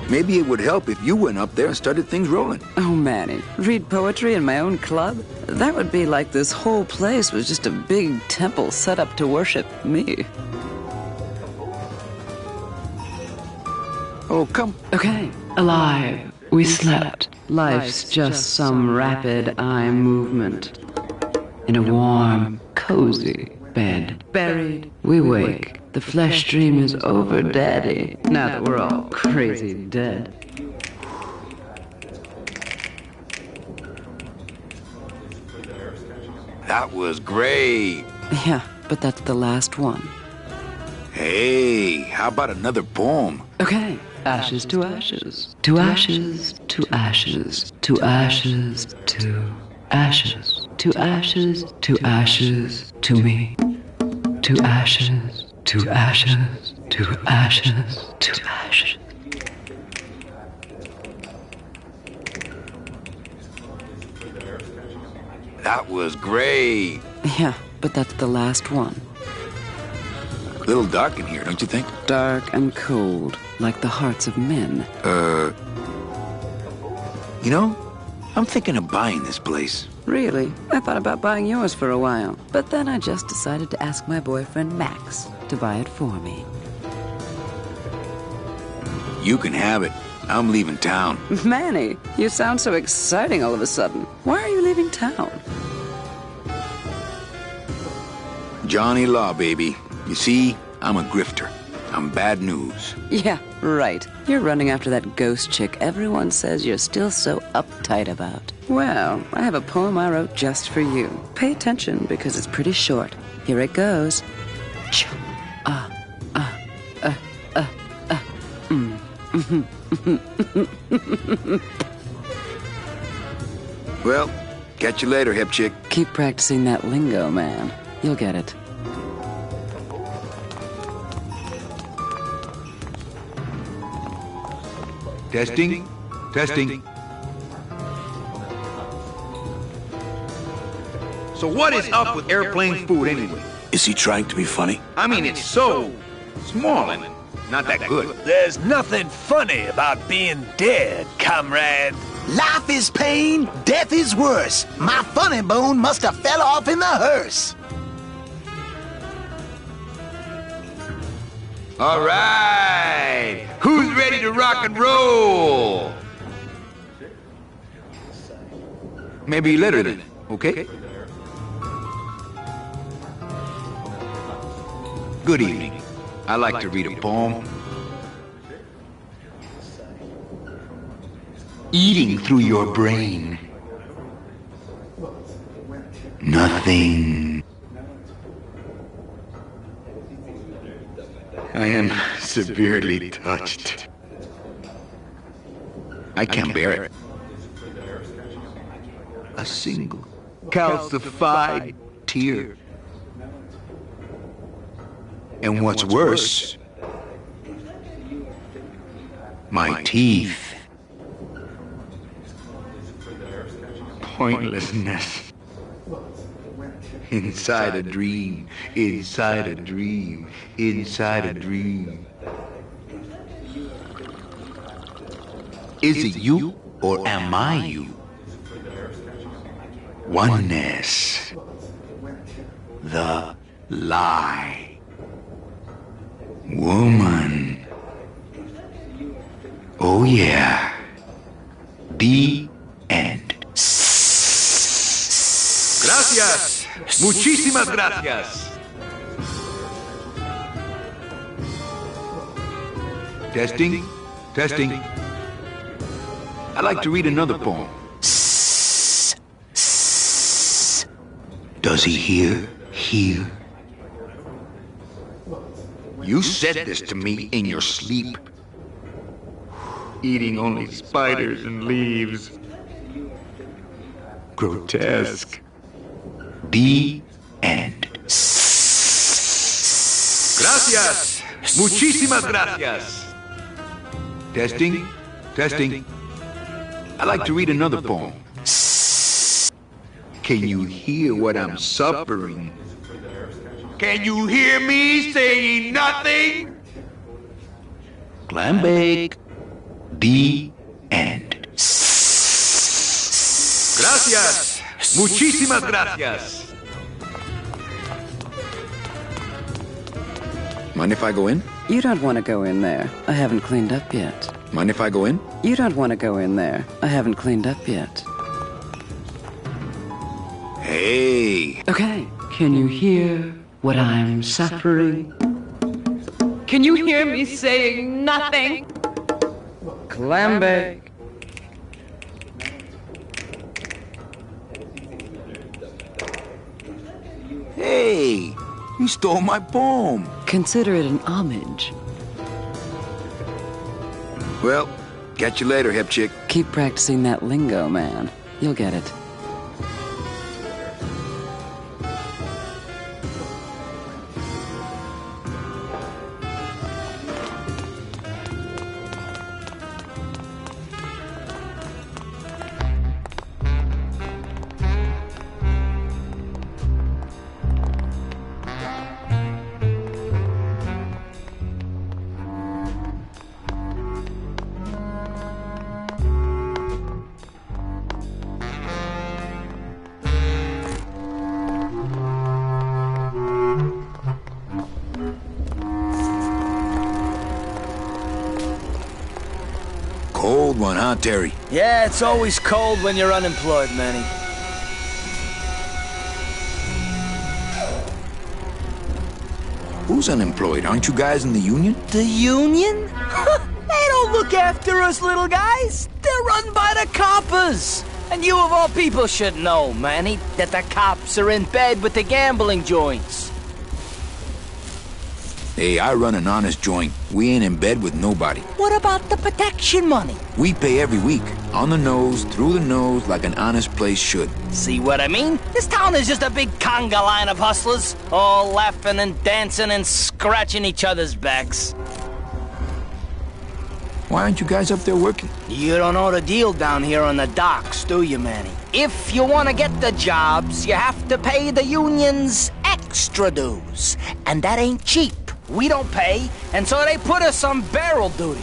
Speaker 1: Maybe it would help if you went up there and started things rolling.
Speaker 13: Oh, Manny, read poetry in my own club? That would be like this whole place was just a big temple set up to worship me.
Speaker 1: Oh, come.
Speaker 13: Okay. Alive. We slept. Life's just some rapid eye movement. In a warm, cozy bed. Buried. We wake. The flesh dream is over, Daddy. Now that we're all crazy dead.
Speaker 1: That was great.
Speaker 13: Yeah, but that's the last one.
Speaker 1: Hey, how about another poem?
Speaker 13: Okay. Ashes to ashes. To ashes, to ashes, to ashes, to ashes. To ashes, to ashes, to me. To ashes, to ashes, to ashes, to ashes.
Speaker 1: That was great.
Speaker 13: Yeah, but that's the last one.
Speaker 1: A little dark in here, don't you think?
Speaker 13: Dark and cold, like the hearts of men.
Speaker 1: You know, I'm thinking of buying this place.
Speaker 13: Really? I thought about buying yours for a while, but then I just decided to ask my boyfriend Max to buy it for me.
Speaker 1: You can have it. I'm leaving town.
Speaker 13: Manny, you sound so exciting all of a sudden. Why are you leaving town?
Speaker 1: Johnny Law, baby. You see, I'm a grifter. I'm bad news.
Speaker 13: Yeah, right. You're running after that ghost chick everyone says you're still so uptight about. Well, I have a poem I wrote just for you. Pay attention because it's pretty short. Here it goes.
Speaker 1: Well, catch you later, hip chick.
Speaker 13: Keep practicing that lingo, man. You'll get it.
Speaker 1: Testing? Testing. So what is up with airplane food anyway?
Speaker 4: Is he trying to be funny?
Speaker 1: I mean, it's so small and not that good.
Speaker 4: There's nothing funny about being dead, comrade.
Speaker 2: Life is pain, death is worse. My funny bone must have fell off in the hearse.
Speaker 1: All right. Who's ready to rock and roll? Maybe later then, okay? Good evening. I like to read a poem. Eating through your brain. Nothing. I am severely touched. I can't bear it. A single calcified tear. And what's worse, my teeth. Pointlessness. Inside a dream, inside a dream, inside a dream. Is it you or am I you? Oneness. The lie. Woman. Oh yeah. The end. Gracias. Muchísimas gracias. Testing. Testing. I'd like to read another poem. Does he hear? Hear? You said this to me in your sleep. Eating only spiders and leaves. Grotesque. The end. Gracias. Muchísimas gracias. Testing. Testing. I'd like to read another poem. Can you hear what I'm suffering? Can you hear me saying nothing? Clam bake. The end. Gracias. Muchísimas gracias.
Speaker 14: Mind if I go in?
Speaker 13: You don't want to go in there. I haven't cleaned up yet.
Speaker 14: Mind if I go in?
Speaker 13: You don't want to go in there. I haven't cleaned up yet.
Speaker 14: Hey.
Speaker 13: Okay. Can you hear what I'm suffering? Can you hear me saying nothing? Clam bake.
Speaker 1: Hey, you stole my poem.
Speaker 13: Consider it an homage.
Speaker 1: Well, catch you later, hip chick.
Speaker 13: Keep practicing that lingo, man. You'll get it.
Speaker 1: Cold one, huh, Terry?
Speaker 2: Yeah, it's always cold when you're unemployed, Manny.
Speaker 1: Who's unemployed? Aren't you guys in the union?
Speaker 2: The union? They don't look after us little guys. They're run by the coppers. And you of all people should know, Manny, that the cops are in bed with the gambling joints.
Speaker 1: Hey, I run an honest joint. We ain't in bed with nobody.
Speaker 2: What about the protection money?
Speaker 1: We pay every week. On the nose, through the nose, like an honest place should.
Speaker 2: See what I mean? This town is just a big conga line of hustlers, all laughing and dancing and scratching each other's backs.
Speaker 1: Why aren't you guys up there working?
Speaker 2: You don't know the deal down here on the docks, do you, Manny? If you want to get the jobs, you have to pay the unions extra dues. And that ain't cheap. We don't pay, and so they put us on barrel duty.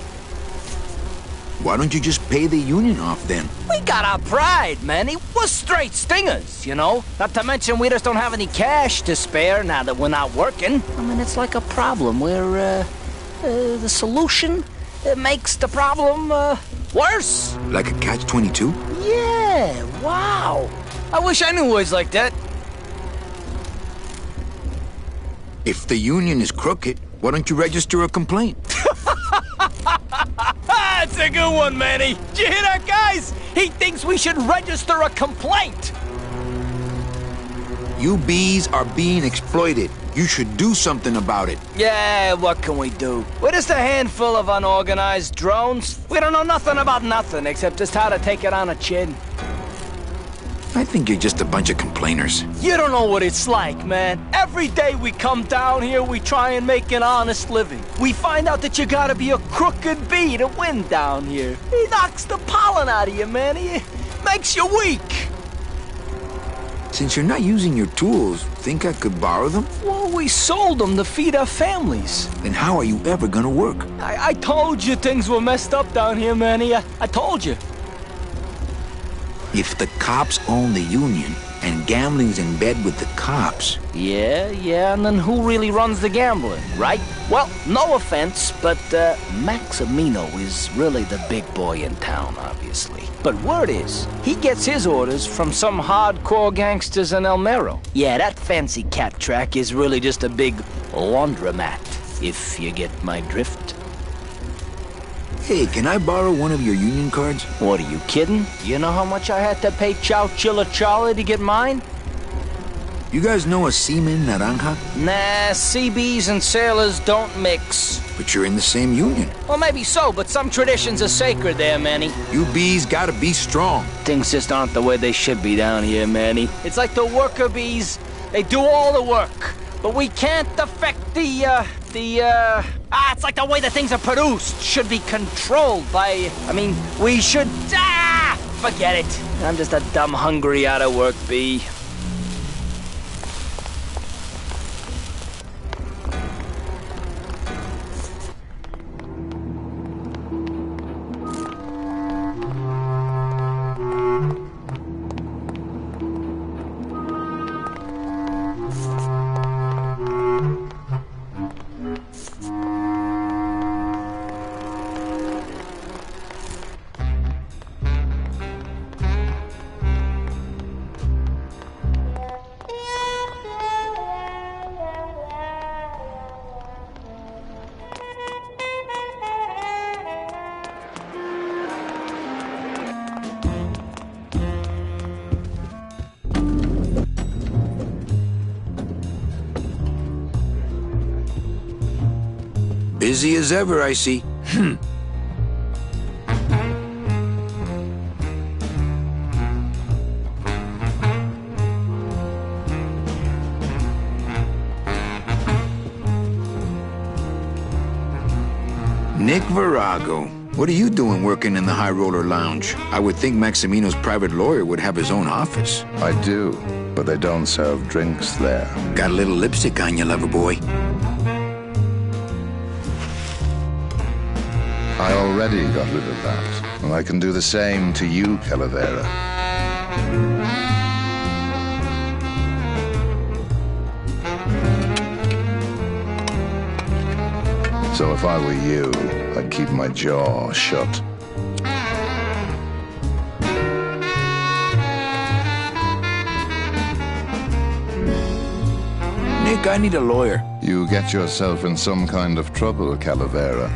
Speaker 1: Why don't you just pay the union off then?
Speaker 2: We got our pride, Manny. We're straight stingers, you know? Not to mention we just don't have any cash to spare now that we're not working. I mean, it's like a problem where, the solution makes the problem, worse.
Speaker 1: Like a catch-22?
Speaker 2: Yeah, wow. I wish I knew words like that.
Speaker 1: If the union is crooked, why don't you register a complaint?
Speaker 15: That's a good one, Manny. Did you hear that, guys? He thinks we should register a complaint.
Speaker 1: You bees are being exploited. You should do something about it.
Speaker 15: Yeah, what can we do? We're just a handful of unorganized drones. We don't know nothing about nothing except just how to take it on a chin.
Speaker 1: I think you're just a bunch of complainers.
Speaker 15: You don't know what it's like, man. Every day we come down here, we try and make an honest living. We find out that you gotta be a crooked bee to win down here. He knocks the pollen out of you, man. He makes you weak.
Speaker 1: Since you're not using your tools, think I could borrow them?
Speaker 15: Well, we sold them to feed our families.
Speaker 1: Then how are you ever gonna work?
Speaker 15: I told you things were messed up down here, Manny. I told you.
Speaker 1: If the cops own the union and gambling's in bed with the cops...
Speaker 15: Yeah, and then who really runs the gambling, right? Well, no offense, but Maximino is really the big boy in town, obviously. But word is, he gets his orders from some hardcore gangsters in El Mero. Yeah, that fancy cat track is really just a big laundromat, if you get my drift.
Speaker 1: Hey, can I borrow one of your union cards?
Speaker 15: What, are you kidding? You know how much I had to pay Chow Chilla Charlie to get mine?
Speaker 1: You guys know a seaman, Naranja?
Speaker 15: Nah, CBs and sailors don't mix.
Speaker 1: But you're in the same union.
Speaker 15: Well, maybe so, but some traditions are sacred there, Manny.
Speaker 1: You bees gotta be strong.
Speaker 15: Things just aren't the way they should be down here, Manny. It's like the worker bees. They do all the work. But we can't affect it's like the way that things are produced should be controlled by, we should, forget it. I'm just a dumb, hungry, out-of-work bee.
Speaker 1: Busy as ever, I see. Nick Virago. What are you doing working in the High Roller Lounge? I would think Maximino's private lawyer would have his own office.
Speaker 12: I do, but they don't serve drinks there.
Speaker 1: Got a little lipstick on you, lover boy.
Speaker 12: I already got rid of that, and I can do the same to you, Calavera. So if I were you, I'd keep my jaw shut.
Speaker 1: Nick, I need a lawyer.
Speaker 12: You get yourself in some kind of trouble, Calavera.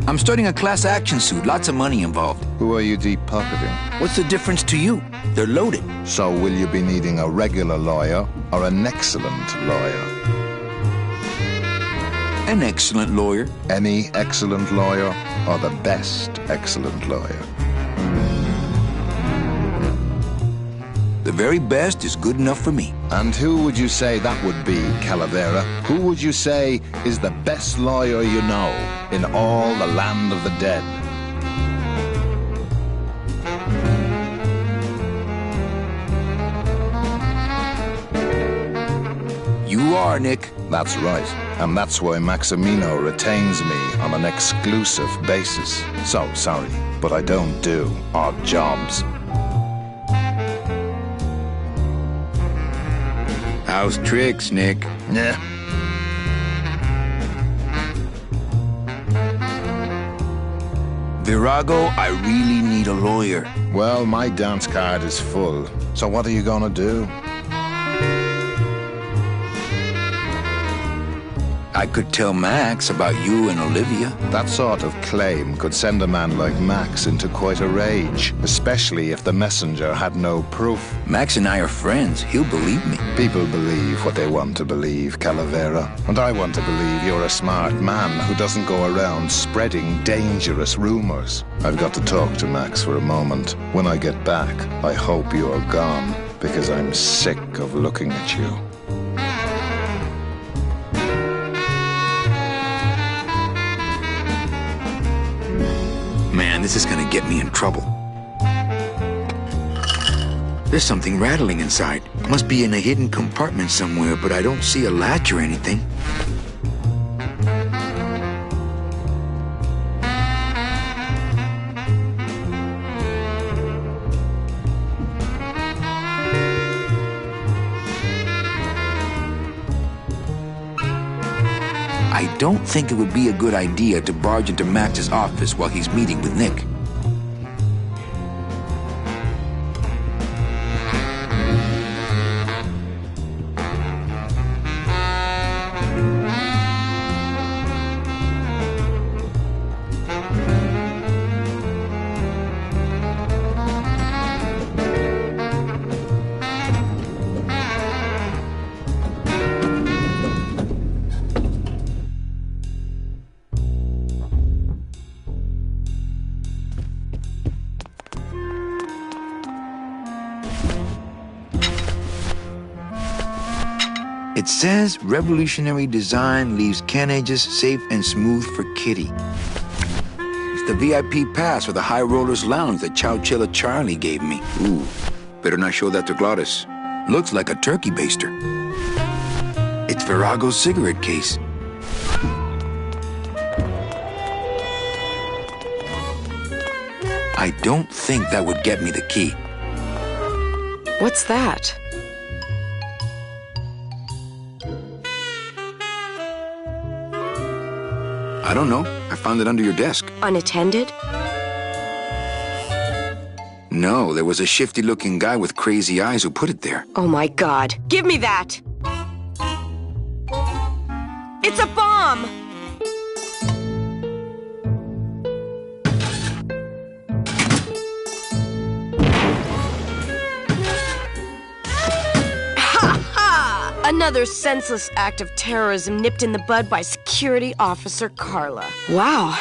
Speaker 1: I'm starting a class action suit. Lots of money involved.
Speaker 12: Who are you deep-pocketing?
Speaker 1: What's the difference to you? They're loaded.
Speaker 12: So will you be needing a regular lawyer or an excellent lawyer?
Speaker 1: An excellent lawyer.
Speaker 12: Any excellent lawyer or the best excellent lawyer?
Speaker 1: The very best is good enough for me.
Speaker 12: And who would you say that would be, Calavera? Who would you say is the best lawyer you know in all the land of the dead?
Speaker 1: You are, Nick.
Speaker 12: That's right. And that's why Maximino retains me on an exclusive basis. So, sorry, but I don't do odd jobs.
Speaker 1: How's tricks, Nick?
Speaker 12: Yeah.
Speaker 1: Virago, I really need a lawyer.
Speaker 12: Well, my dance card is full. So what are you gonna do?
Speaker 14: I could tell Max about you and Olivia.
Speaker 12: That sort of claim could send a man like Max into quite a rage, especially if the messenger had no proof.
Speaker 14: Max and I are friends. He'll believe me.
Speaker 12: People believe what they want to believe, Calavera. And I want to believe you're a smart man who doesn't go around spreading dangerous rumors. I've got to talk to Max for a moment. When I get back, I hope you're gone, because I'm sick of looking at you.
Speaker 14: Man, this is gonna get me in trouble. There's something rattling inside. Must be in a hidden compartment somewhere, but I don't see a latch or anything. I don't think it would be a good idea to barge into Max's office while he's meeting with Nick. It says revolutionary design leaves carnages safe and smooth for Kitty. It's the VIP pass for the High Rollers Lounge that Chowchilla Charlie gave me. Ooh, better not show that to Glottis. Looks like a turkey baster. It's Virago's cigarette case. I don't think that would get me the key.
Speaker 11: What's that?
Speaker 14: I don't know. I found it under your desk.
Speaker 11: Unattended?
Speaker 14: No, there was a shifty-looking guy with crazy eyes who put it there.
Speaker 11: Oh my God. Give me that! It's a bomb! Another senseless act of terrorism nipped in the bud by Security Officer Carla. Wow.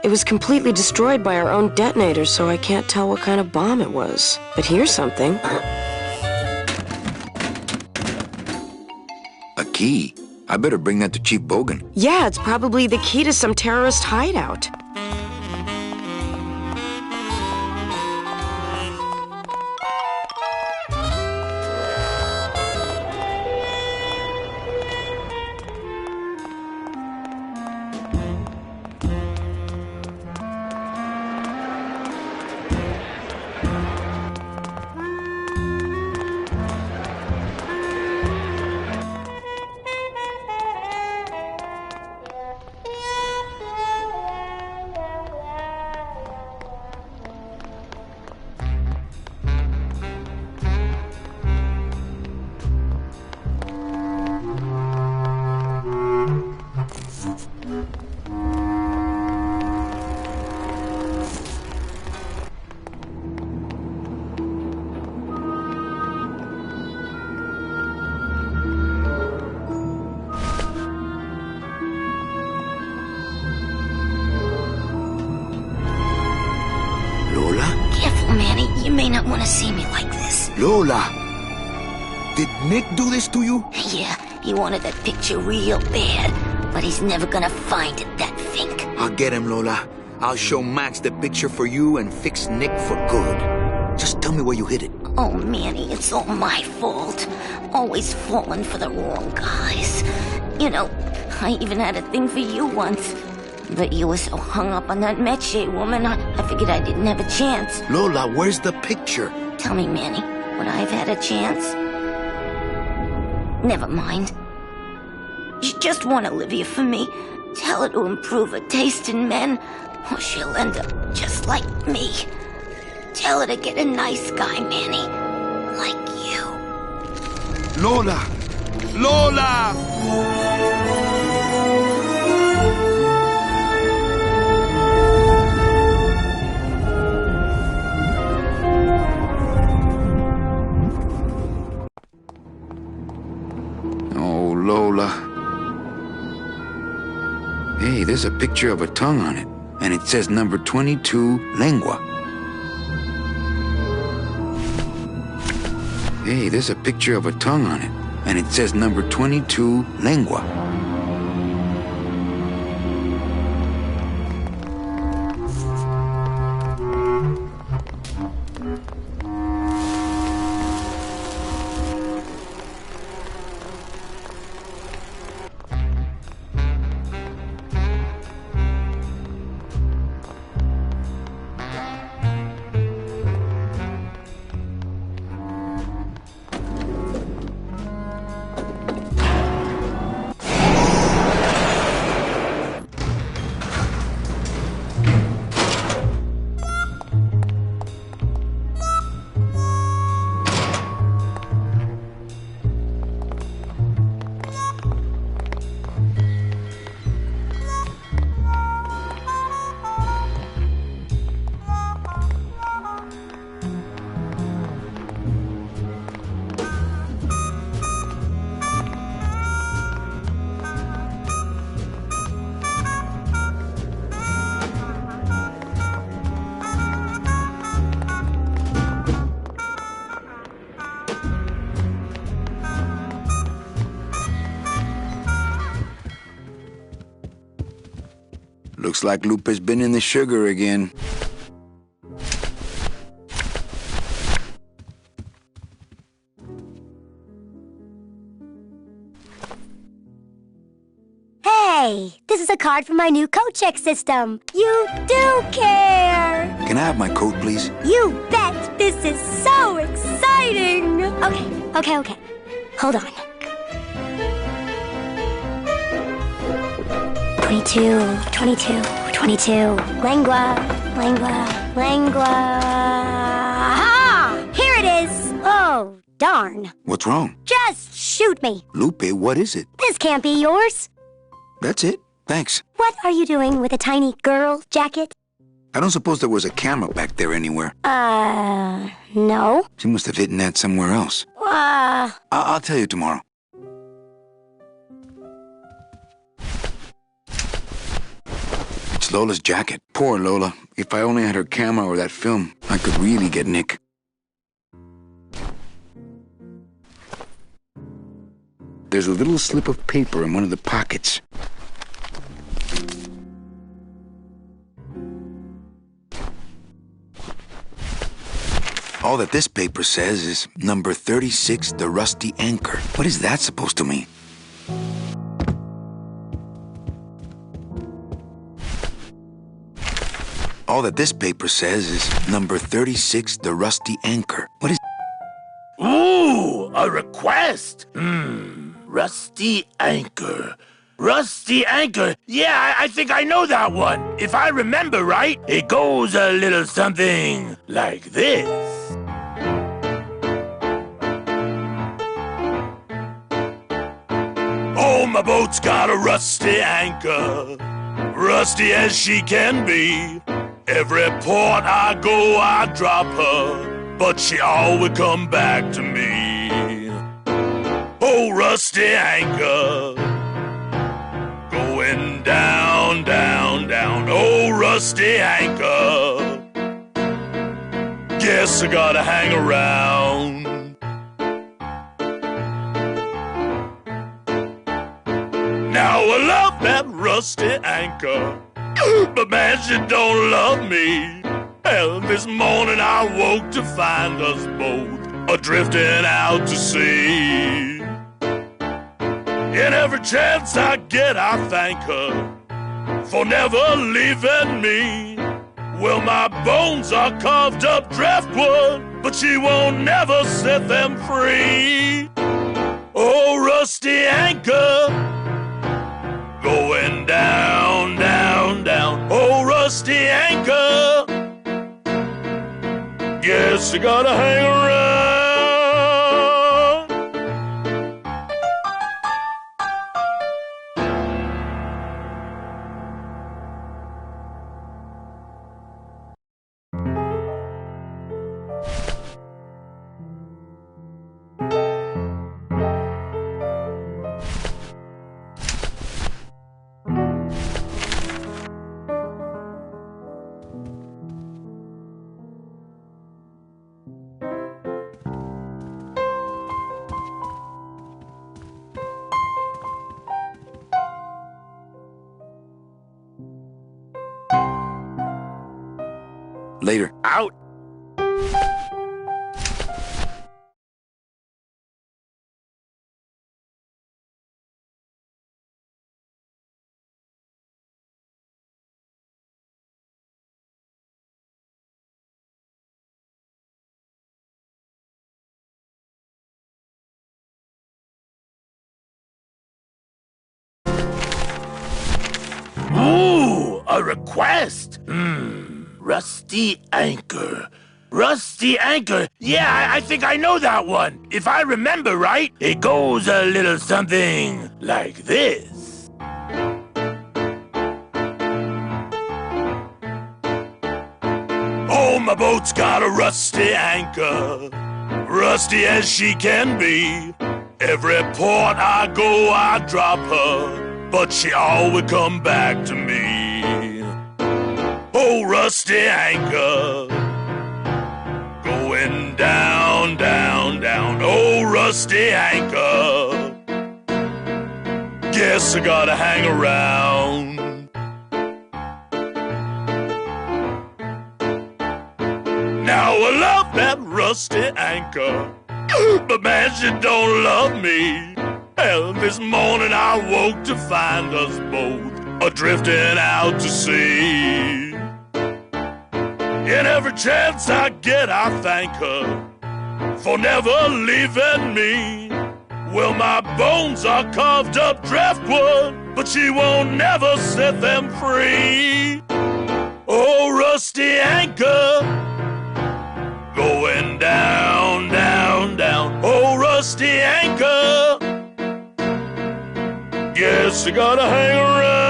Speaker 11: It was completely destroyed by our own detonator, so I can't tell what kind of bomb it was. But here's something.
Speaker 14: A key? I better bring that to Chief Bogan.
Speaker 11: Yeah, it's probably the key to some terrorist hideout.
Speaker 5: You may not want to see me like this.
Speaker 14: Lola! Did Nick do this to you?
Speaker 5: Yeah, he wanted that picture real bad, but he's never gonna find it, that fink.
Speaker 14: I'll get him, Lola. I'll show Max the picture for you and fix Nick for good. Just tell me where you hid it.
Speaker 5: Oh, Manny, it's all my fault. Always falling for the wrong guys. You know, I even had a thing for you once. But you were so hung up on that Meche woman, I figured I didn't have a chance.
Speaker 14: Lola, where's the picture?
Speaker 5: Tell me, Manny, would I have had a chance? Never mind. You just want Olivia for me. Tell her to improve her taste in men, or she'll end up just like me. Tell her to get a nice guy, Manny. like you.
Speaker 1: Lola! Lola! Oh, Lola. Hey, there's a picture of a tongue on it, and it says number 22, lengua. Hey, there's a picture of a tongue on it, and it says number 22, lengua. Looks like Lupe's been in the sugar again.
Speaker 5: Hey, this is a card from my new coat check system. You do care.
Speaker 1: Can I have my coat, please?
Speaker 5: You bet. This is so exciting. Okay. Hold on. 22. Lengua. Ah! Here it is. Oh, darn.
Speaker 1: What's wrong?
Speaker 5: Just shoot me.
Speaker 1: Lupe, what is it?
Speaker 5: This can't be yours.
Speaker 1: That's it. Thanks.
Speaker 5: What are you doing with a tiny girl jacket?
Speaker 1: I don't suppose there was a camera back there anywhere.
Speaker 5: No.
Speaker 1: She must have hidden that somewhere else. I'll tell you tomorrow. It's Lola's jacket. Poor Lola. If I only had her camera or that film, I could really get Nick. There's a little slip of paper in one of the pockets. All that this paper says is number 36, the rusty anchor. What is that supposed to mean? All that this paper says is number 36, the rusty anchor. What is...
Speaker 4: Ooh, a request. Rusty anchor. Rusty anchor. Yeah, I think I know that one. If I remember right, it goes a little something like this. Oh, my boat's got a rusty anchor, rusty as she can be. Every port I go, I drop her, but she always come back to me. Oh, rusty anchor, going down, down, down. Oh, rusty anchor, guess I gotta hang around. Now I love that rusty anchor, but man, she don't love me. Hell, this morning I woke to find us both a-drifting out to sea. And every chance I get, I thank her for never leaving me. Well, my bones are carved up driftwood, but she won't never set them free. Oh, rusty anchor, going down, down, down. Oh, rusty anchor, guess I gotta hang around.
Speaker 14: Later.
Speaker 4: Out. Ooh, a request. Rusty Anchor. Rusty Anchor. Yeah, I think I know that one. If I remember right, it goes a little something like this. Oh, my boat's got a rusty anchor, rusty as she can be. Every port I go, I drop her, but she always come back to me. Oh, rusty anchor, going down, down, down. Oh, rusty anchor, guess I gotta hang around. Now I love that rusty anchor, but man, she don't love me. Hell, this morning I woke to find us both a-drifting out to sea. And every chance I get, I thank her for never leaving me. Well, my bones are carved up driftwood, but she won't never set them free. Oh, rusty anchor, going down, down, down. Oh, rusty anchor, guess you gotta hang around.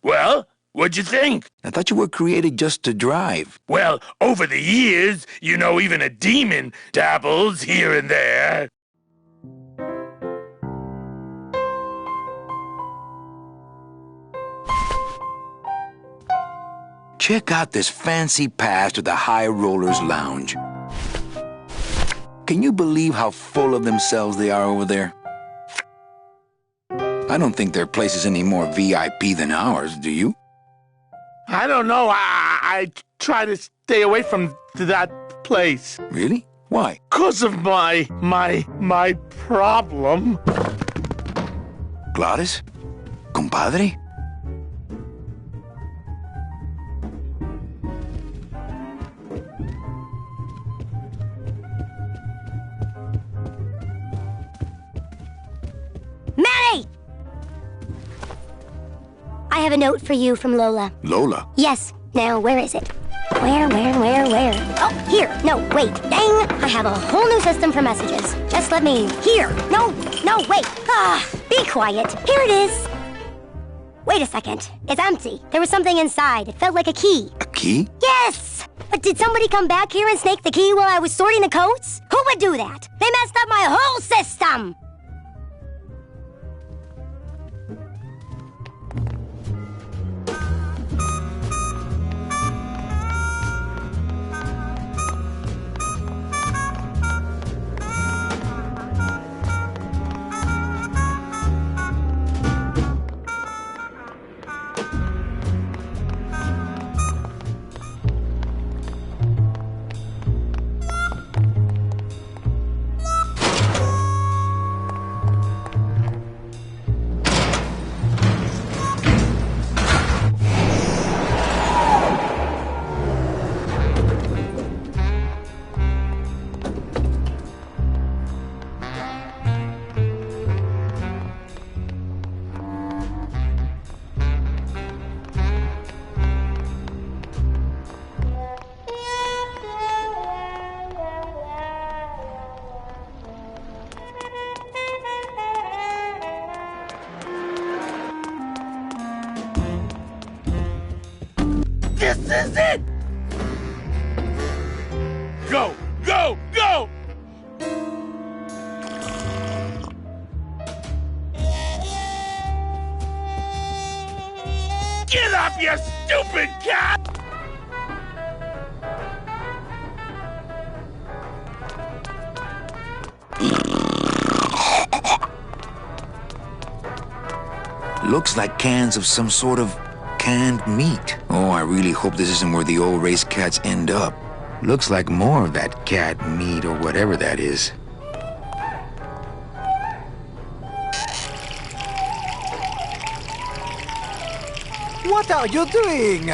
Speaker 4: Well, what'd you think?
Speaker 14: I thought you were created just to drive.
Speaker 4: Well, over the years, you know, even a demon dabbles here and there.
Speaker 14: Check out this fancy pass to the High Rollers Lounge. Can you believe how full of themselves they are over there? I don't think their place is any more VIP than ours, do you?
Speaker 4: I don't know. I try to stay away from that place.
Speaker 14: Really? Why?
Speaker 4: 'Cause of my problem.
Speaker 14: Gladys? Compadre?
Speaker 5: Manny! I have a note for you from Lola.
Speaker 14: Lola?
Speaker 5: Yes. Now, where is it? Where? Oh, here. No, wait. Dang! I have a whole new system for messages. Just let me... Here! No, wait! Be quiet. Here it is. Wait a second. It's empty. There was something inside. It felt like a key.
Speaker 14: A key?
Speaker 5: Yes! But did somebody come back here and snake the key while I was sorting the coats? Who would do that? They messed up my whole system!
Speaker 4: This is it! Go! Get up, you stupid cat!
Speaker 14: Looks like cans of some sort of canned meat. Oh, I really hope this isn't where the old race cats end up. Looks like more of that cat meat or whatever that is.
Speaker 8: What are you doing?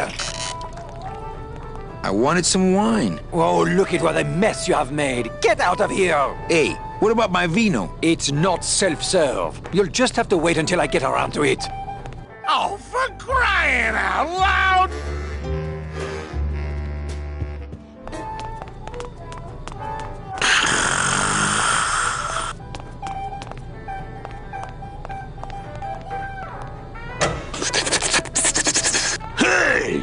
Speaker 14: I wanted some wine.
Speaker 8: Oh, look at what a mess you have made. Get out of here!
Speaker 14: Hey, what about my vino?
Speaker 8: It's not self-serve. You'll just have to wait until I get around to it.
Speaker 4: Oh, for crying out loud!
Speaker 3: Hey!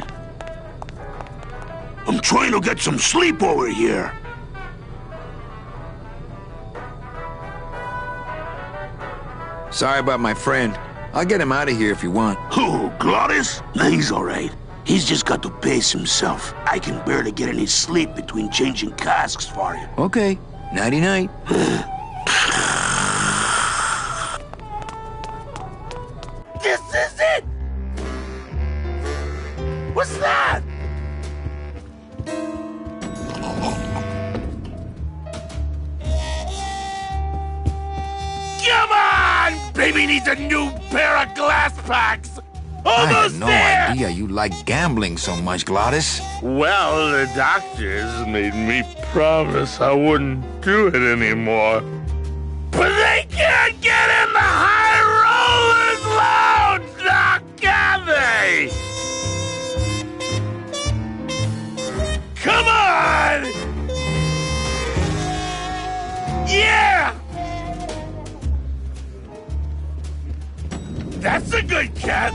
Speaker 3: I'm trying to get some sleep over here.
Speaker 14: Sorry about my friend. I'll get him out of here if you want.
Speaker 3: Who, Glottis? Nah, he's all right. He's just got to pace himself. I can barely get any sleep between changing casks for you.
Speaker 14: Okay. Nighty-night.
Speaker 4: This is it! What's that? Come on! Baby needs a new pair of glass packs!
Speaker 14: I had
Speaker 4: Almost
Speaker 14: no
Speaker 4: there!
Speaker 14: idea you like gambling so much, Glottis.
Speaker 4: Well, the doctors made me promise I wouldn't do it anymore. But they can't get in the high rollers lounge, now can they? Come on! Yeah! That's a good cat.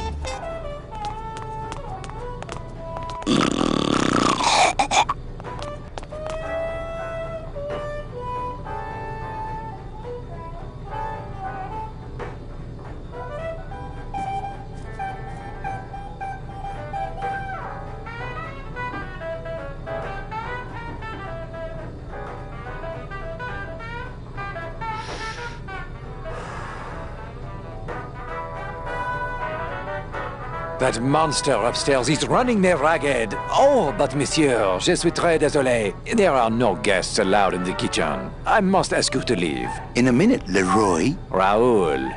Speaker 8: That monster upstairs is running me ragged. Oh, but monsieur, je suis très désolé. There are no guests allowed in the kitchen. I must ask you to leave.
Speaker 14: In a minute, Leroy.
Speaker 8: Raoul.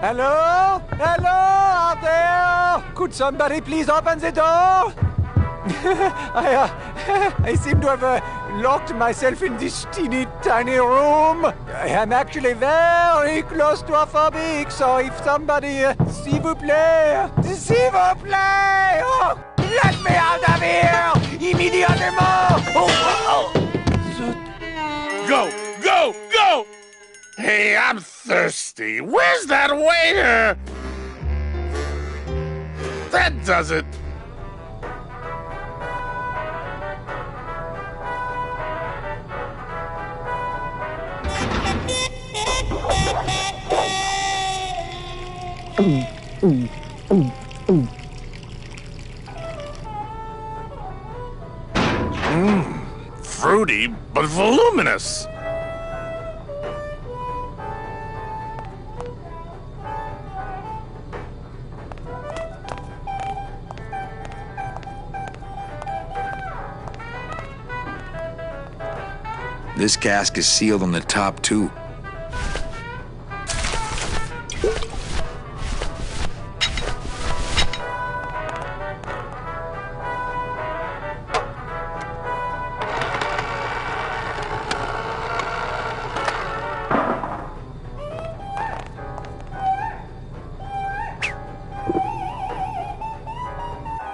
Speaker 8: Hello? Hello out there? Could somebody please open the door? I seem to have locked myself in this teeny tiny room. I am actually very claustrophobic, so if somebody, s'il vous plaît, oh, let me out of here, immédiatement! Oh.
Speaker 4: Go, go, go! Hey, I'm thirsty. Where's that waiter? That does it. Fruity, but voluminous.
Speaker 14: This cask is sealed on the top, too.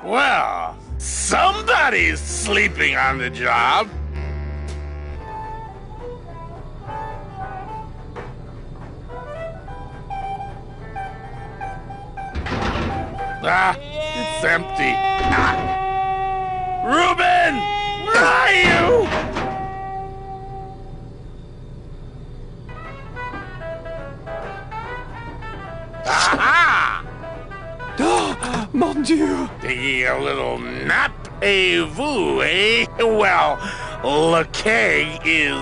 Speaker 4: Well, somebody's sleeping on the job. Ah, it's empty. Ah! Reuben! Where are you? Aha!
Speaker 9: Oh, mon Dieu!
Speaker 4: Taking a little nap, vous, eh? Well, le keg is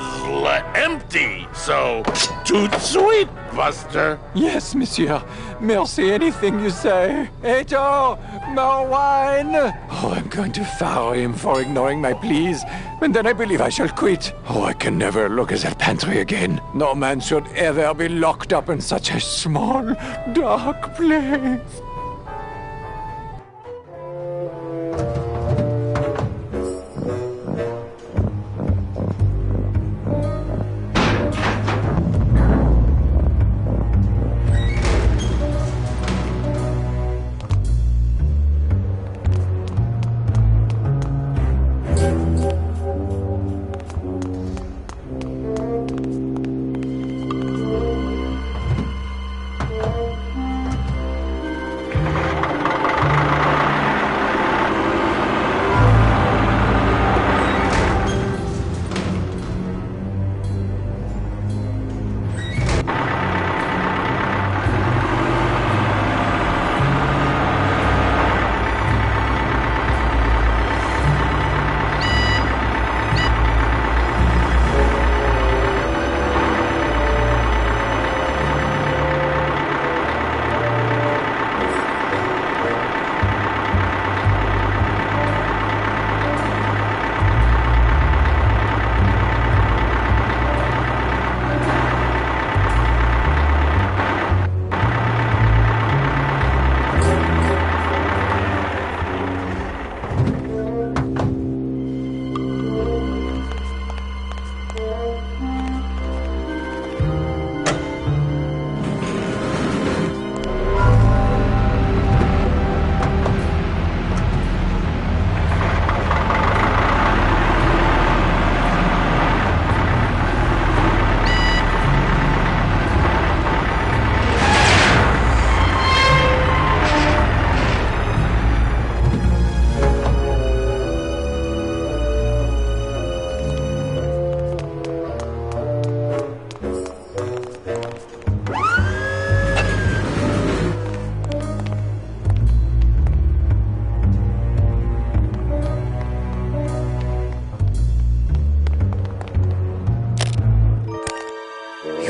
Speaker 4: empty, so toot sweet, Buster.
Speaker 9: Yes, monsieur. Merci, anything you say. Eto, more wine. Oh, I'm going to fire him for ignoring my pleas, and then I believe I shall quit. Oh, I can never look at that pantry again. No man should ever be locked up in such a small, dark place.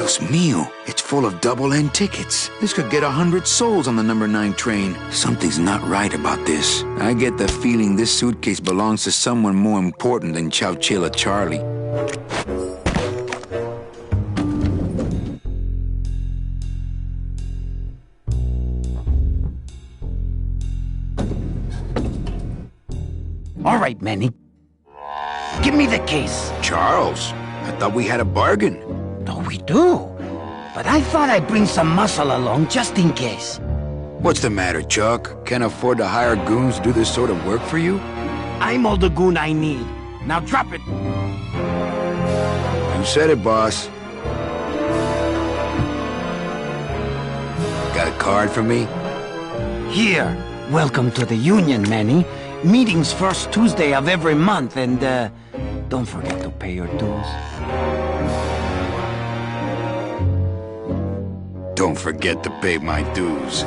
Speaker 1: Dios mío, it's full of double-end tickets. This could get 100 souls on the number 9 train. Something's not right about this. I get the feeling this suitcase belongs to someone more important than Chowchilla Charlie.
Speaker 2: All right, Manny. Give me the case.
Speaker 1: Charles, I thought we had a bargain.
Speaker 2: Oh, we do. But I thought I'd bring some muscle along just in case.
Speaker 1: What's the matter, Chuck? Can't afford to hire goons to do this sort of work for you?
Speaker 2: I'm all the goon I need. Now drop it.
Speaker 1: You said it, boss. Got a card for me?
Speaker 2: Here. Welcome to the Union, Manny. Meeting's first Tuesday of every month, and, don't forget to pay your dues.
Speaker 1: Don't forget to pay my dues.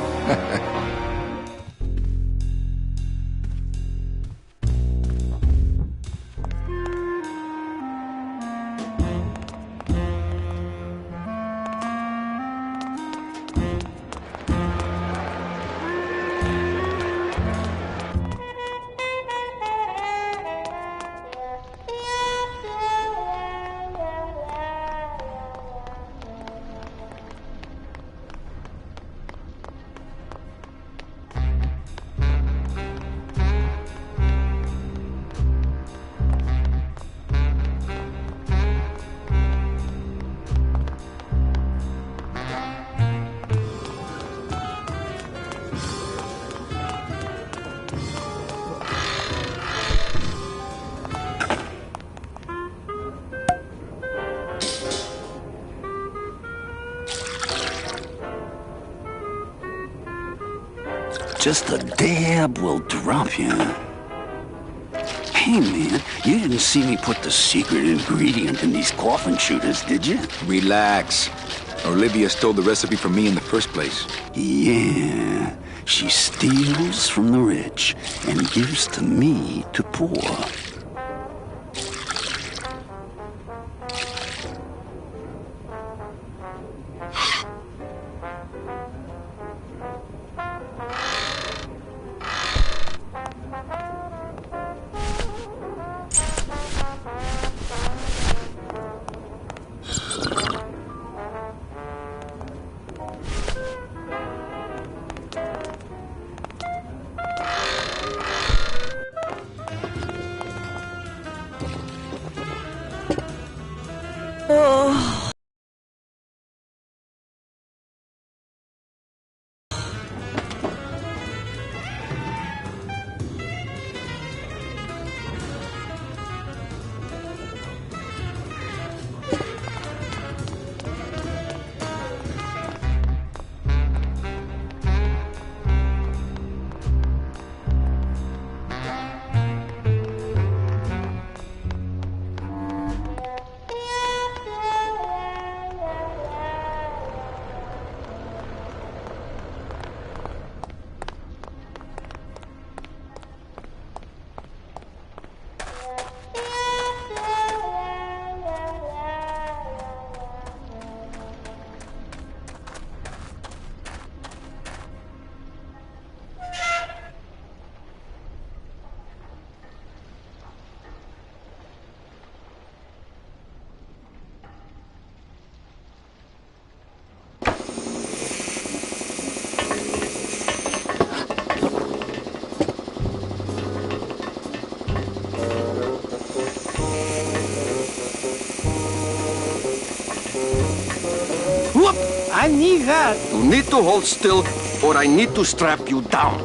Speaker 16: Just a dab will drop you. Hey, man, you didn't see me put the secret ingredient in these coffin shooters, did you?
Speaker 14: Relax. Olivia stole the recipe from me in the first place.
Speaker 16: Yeah, she steals from the rich and gives to me to poor.
Speaker 7: Oh.
Speaker 17: I need that.
Speaker 18: You need to hold still, or I need to strap you down.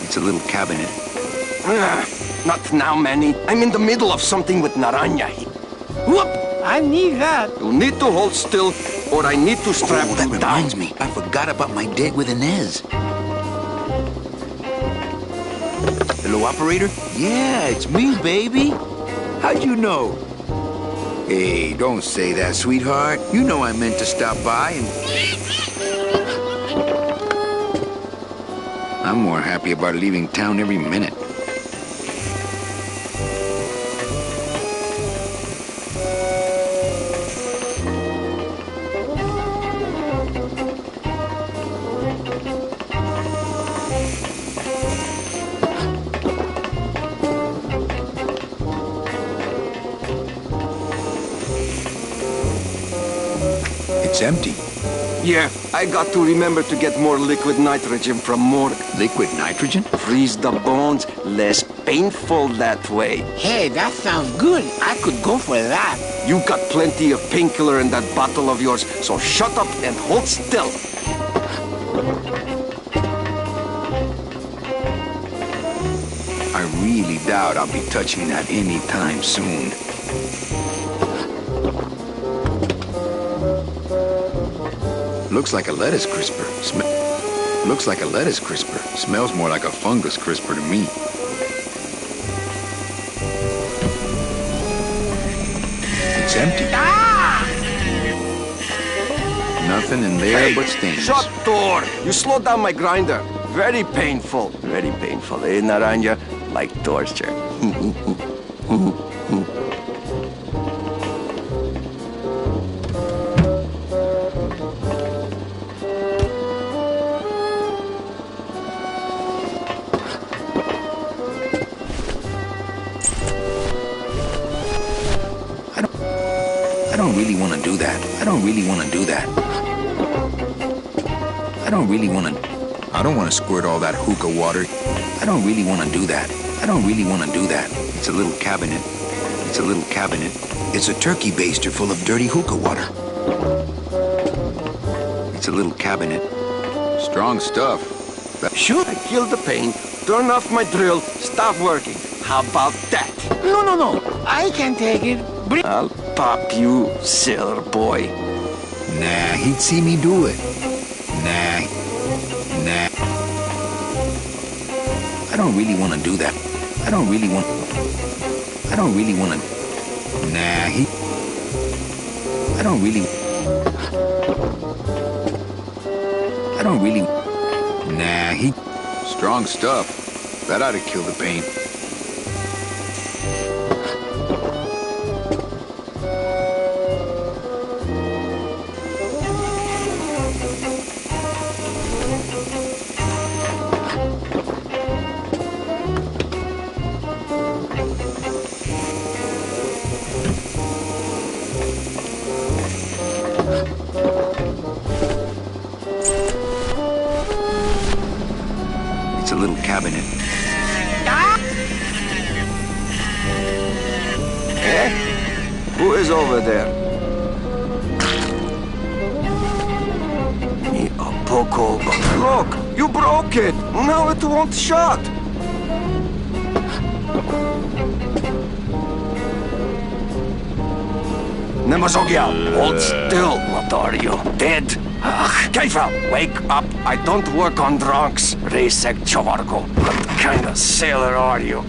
Speaker 14: It's a little cabinet.
Speaker 18: Not now, Manny. I'm in the middle of something with Naranja. Whoop!
Speaker 17: I need that.
Speaker 18: You need to hold still, or I need to strap you down.
Speaker 14: That reminds me. I forgot about my date with Inez. Hello, operator? Yeah, it's me, baby. How'd you know? Hey, don't say that, sweetheart. You know I meant to stop by and... I'm more happy about leaving town every minute. It's empty.
Speaker 18: Yeah, I got to remember to get more liquid nitrogen from morgue.
Speaker 14: Liquid nitrogen?
Speaker 18: Freeze the bones, less painful that way.
Speaker 17: Hey, that sounds good. I could go for that.
Speaker 18: You got plenty of painkiller in that bottle of yours, so shut up and hold still.
Speaker 14: I really doubt I'll be touching that anytime soon. Looks like a lettuce crisper. Looks like a lettuce crisper. Smells more like a fungus crisper to me. It's empty.
Speaker 17: Ah!
Speaker 14: Nothing in there but stains.
Speaker 18: Shut door! You slowed down my grinder. Very painful. Very painful, eh, Naranja? Like torture.
Speaker 14: I don't really want to do that. I don't really want to do that. I don't really want to... I don't want to squirt all that hookah water. I don't really want to do that. I don't really want to do that. It's a little cabinet. It's a little cabinet. It's a turkey baster full of dirty hookah water. It's a little cabinet. Strong stuff.
Speaker 18: Shoot! I killed the pain, turn off my drill, stop working. How about that?
Speaker 17: No. I can take it.
Speaker 18: I'll pop you, sailor boy.
Speaker 14: Nah, he'd see me do it. Nah. I don't really want to do that. I don't really want to. Nah, I don't really. Nah, strong stuff. That ought to kill the pain. It's a little cabinet.
Speaker 18: Eh? Who is over there? Poco. Look, you broke it. Now it won't shut. Nemazogia, hold still. What are you, dead? Keifa, wake up. I don't work on drunks. Resek Chovargo. What kind of sailor are you?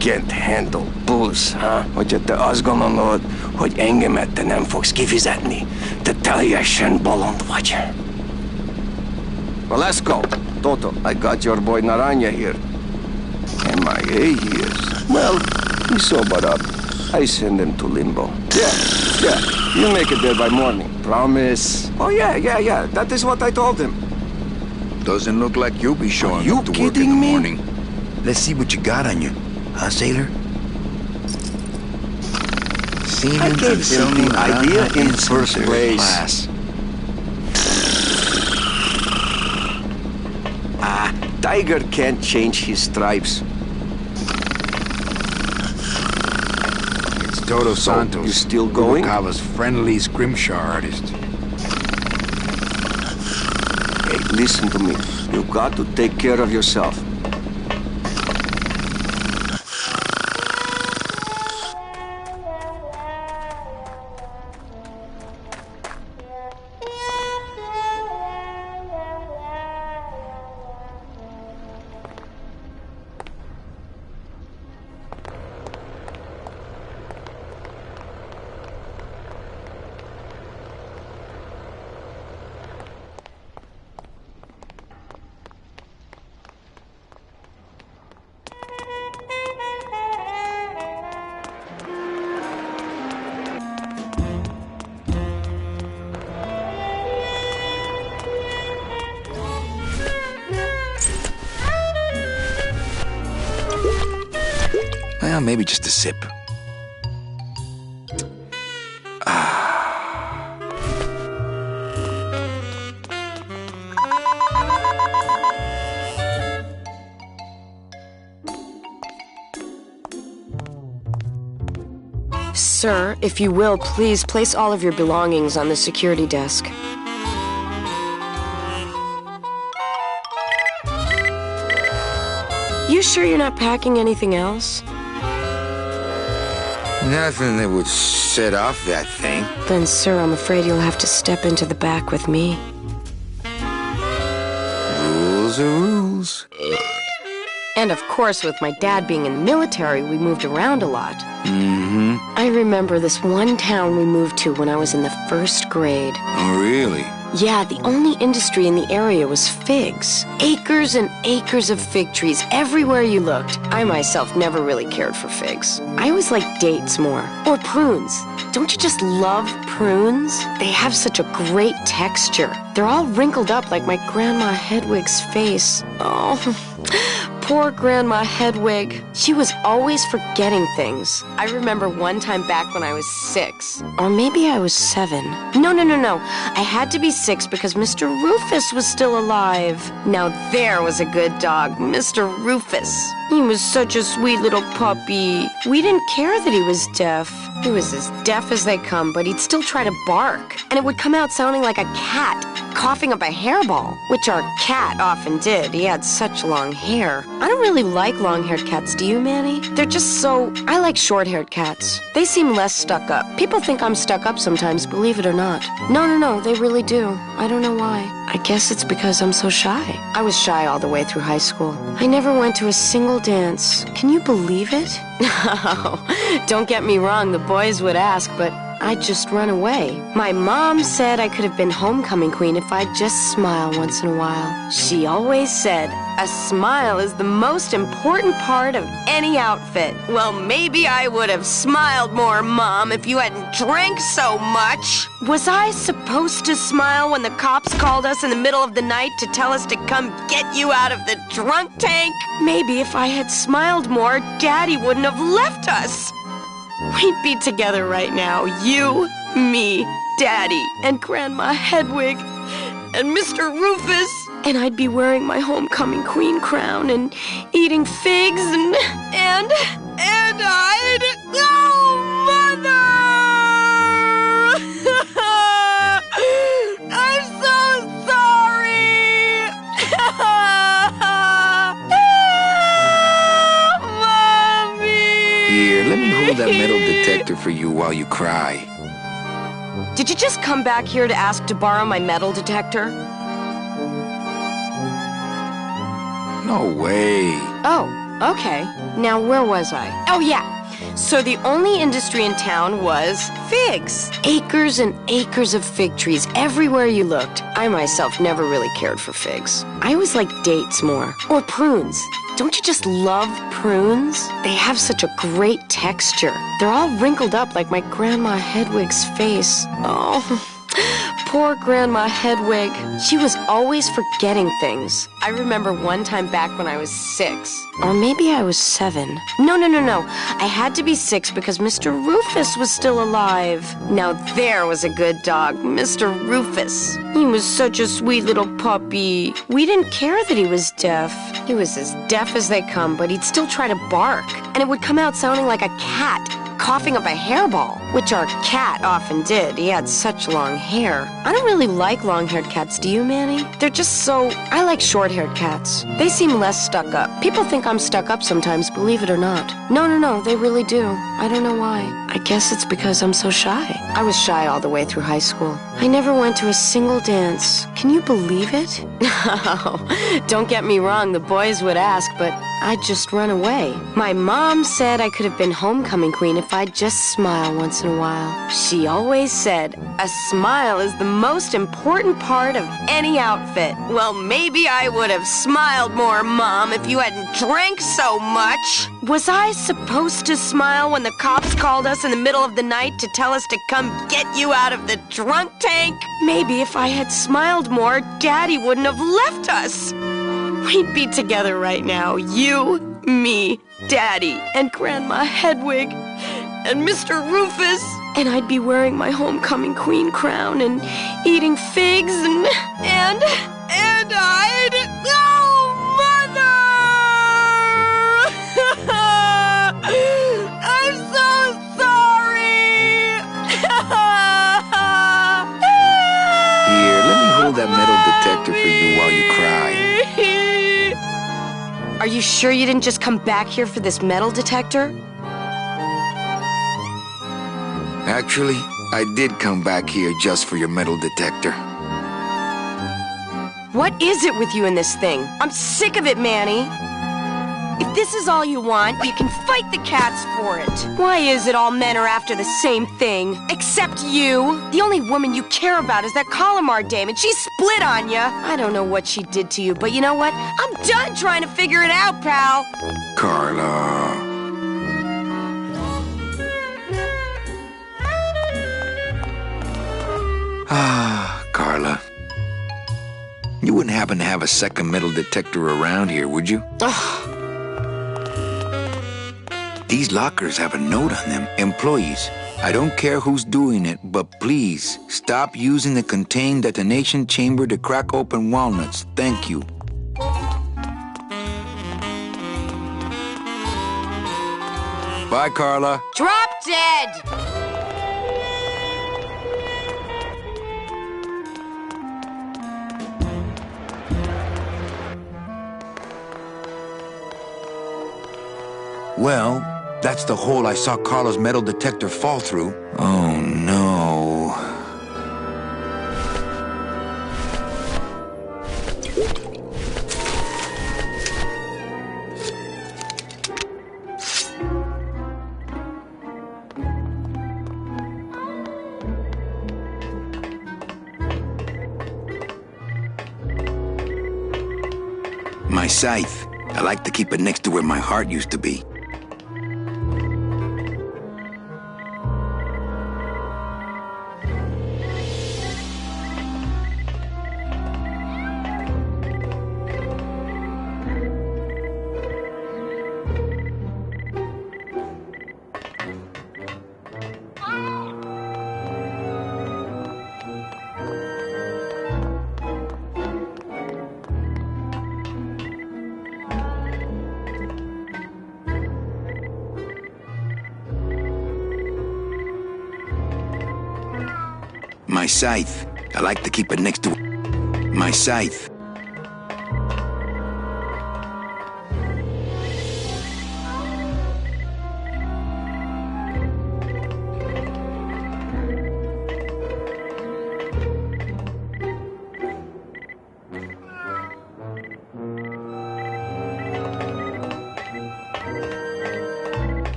Speaker 18: Can't handle booze, huh? Hogy te azt gondolod, hogy engemet te nem fogsz kifizetni? Te teljesen bolond vagy. Well, let's go. Toto, I got your boy Naranja here. MIA he is. Well, he sobered up. I send him to limbo. Yeah. You make it there by morning. Promise. Oh, yeah. That is what I told him.
Speaker 14: Doesn't look like you'll be showing up to work in the morning. Let's see what you got on you. Huh, sailor?
Speaker 18: I gave him the idea in first place.
Speaker 14: Class.
Speaker 18: Tiger can't change his stripes.
Speaker 14: It's Toto Santos.
Speaker 18: You still going?
Speaker 14: Rubalcava's friendly scrimshaw artist.
Speaker 18: Hey, listen to me. You got to take care of yourself.
Speaker 14: Well, maybe just a sip.
Speaker 11: Sir, if you will, please place all of your belongings on the security desk. You sure you're not packing anything else?
Speaker 14: Nothing that would set off that thing.
Speaker 11: Then, sir, I'm afraid you'll have to step into the back with me.
Speaker 14: Rules are rules.
Speaker 11: And of course, with my dad being in the military, we moved around a lot.
Speaker 14: Mm-hmm.
Speaker 11: I remember this one town we moved to when I was in the 1st grade.
Speaker 14: Oh, really?
Speaker 11: Yeah, the only industry in the area was figs. Acres and acres of fig trees everywhere you looked. I myself never really cared for figs. I always liked dates more. Or prunes. Don't you just love prunes? They have such a great texture. They're all wrinkled up like my Grandma Hedwig's face. Oh, poor Grandma Hedwig. She was always forgetting things. I remember one time back when I was 6. Or maybe I was 7. No. I had to be 6 because Mr. Rufus was still alive. Now there was a good dog, Mr. Rufus. He was such a sweet little puppy. We didn't care that he was deaf. He was as deaf as they come, but he'd still try to bark. And it would come out sounding like a cat. coughing up a hairball, which our cat often did. He had such long hair. I don't really like long-haired cats, do you, Manny? They're just so... I like short-haired cats. They seem less stuck up. People think I'm stuck up sometimes, believe it or not. No, they really do. I don't know why. I guess it's because I'm so shy. I was shy all the way through high school. I never went to a single dance. Can you believe it? No, don't get me wrong, the boys would ask, but I'd just run away. My mom said I could have been homecoming queen if I'd just smile once in a while. She always said, a smile is the most important part of any outfit. Well, maybe I would have smiled more, Mom, if you hadn't drank so much. Was I supposed to smile when the cops called us in the middle of the night to tell us to come get you out of the drunk tank? Maybe if I had smiled more, Daddy wouldn't have left us. We'd be together right now, you, me, Daddy, and Grandma Hedwig, and Mr. Rufus. And I'd be wearing my homecoming queen crown and eating figs and I'd... Oh, Mother! I'm so sorry! Mommy!
Speaker 14: Here, let me hold that metal detector for you while you cry.
Speaker 11: Did you just come back here to ask to borrow my metal detector?
Speaker 14: No way.
Speaker 11: Oh, okay. Now, where was I? Oh, yeah. So the only industry in town was figs. Acres and acres of fig trees everywhere you looked. I myself never really cared for figs. I always liked dates more. Or prunes. Don't you just love prunes? They have such a great texture. They're all wrinkled up like my Grandma Hedwig's face. Oh... Poor Grandma Hedwig. She was always forgetting things. I remember one time back when I was 6. Or maybe I was 7. No. I had to be 6 because Mr. Rufus was still alive. Now there was a good dog, Mr. Rufus. He was such a sweet little puppy. We didn't care that he was deaf. He was as deaf as they come, but he'd still try to bark. And it would come out sounding like a cat coughing up a hairball, which our cat often did. He had such long hair. I don't really like long-haired cats, do you, Manny? They're just so... I like short-haired cats. They seem less stuck up. People think I'm stuck up sometimes, believe it or not. No, they really do. I don't know why. I guess it's because I'm so shy. I was shy all the way through high school. I never went to a single dance. Can you believe it? No, don't get me wrong, the boys would ask, but I'd just run away. My mom said I could have been homecoming queen if I'd just smile once in a while. She always said, a smile is the most important part of any outfit. Well, maybe I would have smiled more, Mom, if you hadn't drank so much. Was I supposed to smile when the cops called us in the middle of the night to tell us to come get you out of the drunk tank? Maybe if I had smiled more, Daddy wouldn't have left us. We'd be together right now, you, me, Daddy, and Grandma Hedwig, and Mr. Rufus. And I'd be wearing my homecoming queen crown and eating figs and I'd... Oh, Mother! I'm so sorry!
Speaker 14: Here, let me hold that metal detector for you while you cry.
Speaker 11: Are you sure you didn't just come back here for this metal detector?
Speaker 14: Actually, I did come back here just for your metal detector.
Speaker 11: What is it with you in this thing? I'm sick of it, Manny. If this is all you want, you can fight the cats for it. Why is it all men are after the same thing? Except you. The only woman you care about is that Calamar dame, and she split on you. I don't know what she did to you, but you know what? I'm done trying to figure it out, pal.
Speaker 14: Carla. Ah, Carla. You wouldn't happen to have a second metal detector around here, would you?
Speaker 11: Ugh.
Speaker 14: These lockers have a note on them. Employees, I don't care who's doing it, but please stop using the contained detonation chamber to crack open walnuts. Thank you. Bye, Carla.
Speaker 11: Drop dead!
Speaker 14: Well, that's the hole I saw Carla's metal detector fall through. Oh, no. My scythe. I like to keep it next to where my heart used to be. My scythe. I like to keep it next to... My scythe.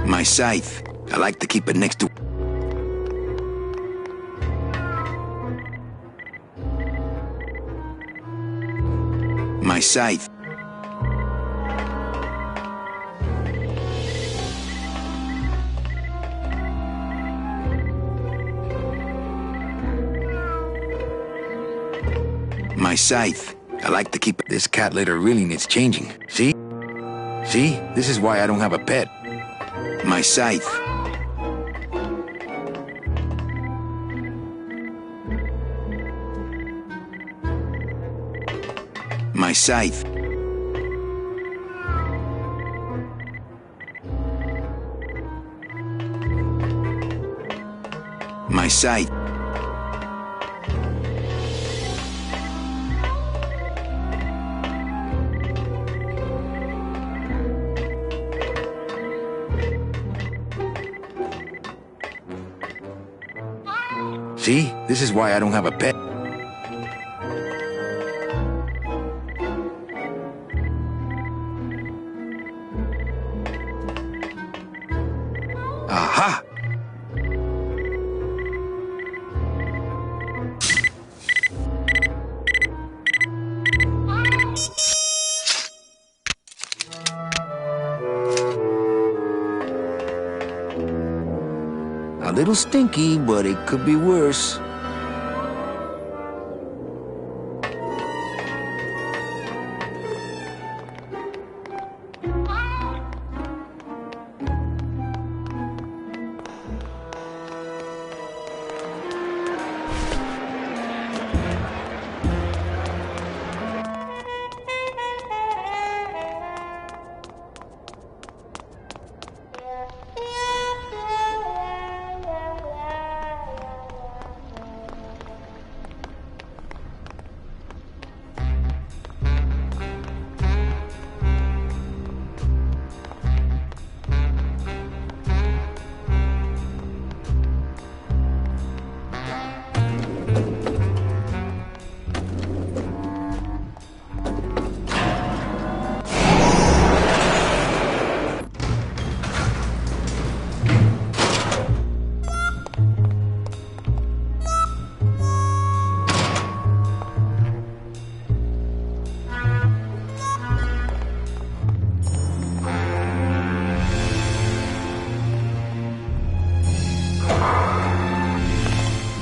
Speaker 14: My scythe. I like to keep it next to... My scythe. My scythe. I like to keep... This cat litter really needs changing. See? See? This is why I don't have a pet. My scythe. My scythe. My scythe. See? This is why I don't have a pet. Aha! A little stinky, but it could be worse.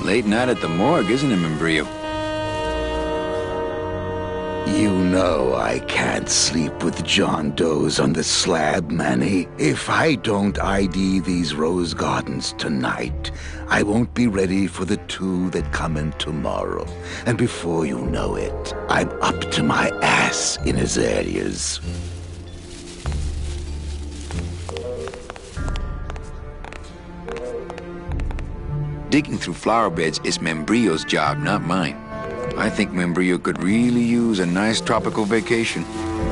Speaker 14: Late night at the morgue, isn't it, Membrillo?
Speaker 1: You know I can't sleep with John Doe's on the slab, Manny. If I don't ID these rose gardens tonight, I won't be ready for the two that come in tomorrow. And before you know it, I'm up to my ass in azaleas.
Speaker 14: Digging through flower beds is Membrillo's job, not mine. I think Membrillo could really use a nice tropical vacation.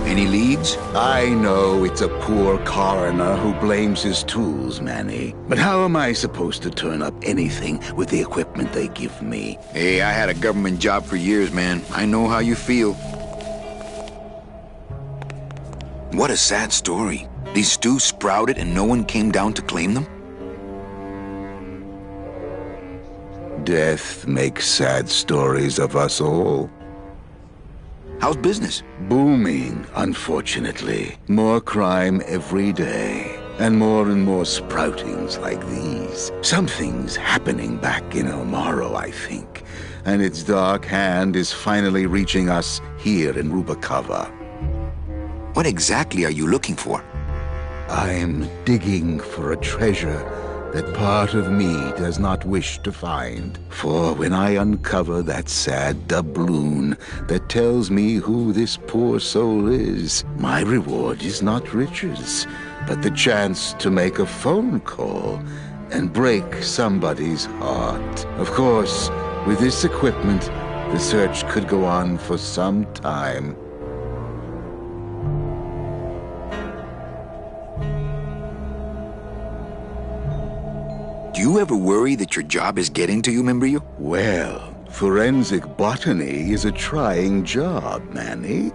Speaker 14: Any leads?
Speaker 19: I know it's a poor coroner who blames his tools, Manny. But how am I supposed to turn up anything with the equipment they give me?
Speaker 14: Hey, I had a government job for years, man. I know how you feel. What a sad story. These stews sprouted and no one came down to claim them?
Speaker 19: Death makes sad stories of us all.
Speaker 14: How's business?
Speaker 19: Booming, unfortunately. More crime every day. And more sproutings like these. Something's happening back in El Morro, I think. And its dark hand is finally reaching us here in Rubacava.
Speaker 14: What exactly are you looking for?
Speaker 19: I'm digging for a treasure that part of me does not wish to find. For when I uncover that sad doubloon that tells me who this poor soul is, my reward is not riches, but the chance to make a phone call and break somebody's heart. Of course, with this equipment, the search could go on for some time.
Speaker 14: Do you ever worry that your job is getting to you, Membrillo?
Speaker 19: Well, forensic botany is a trying job, Manny.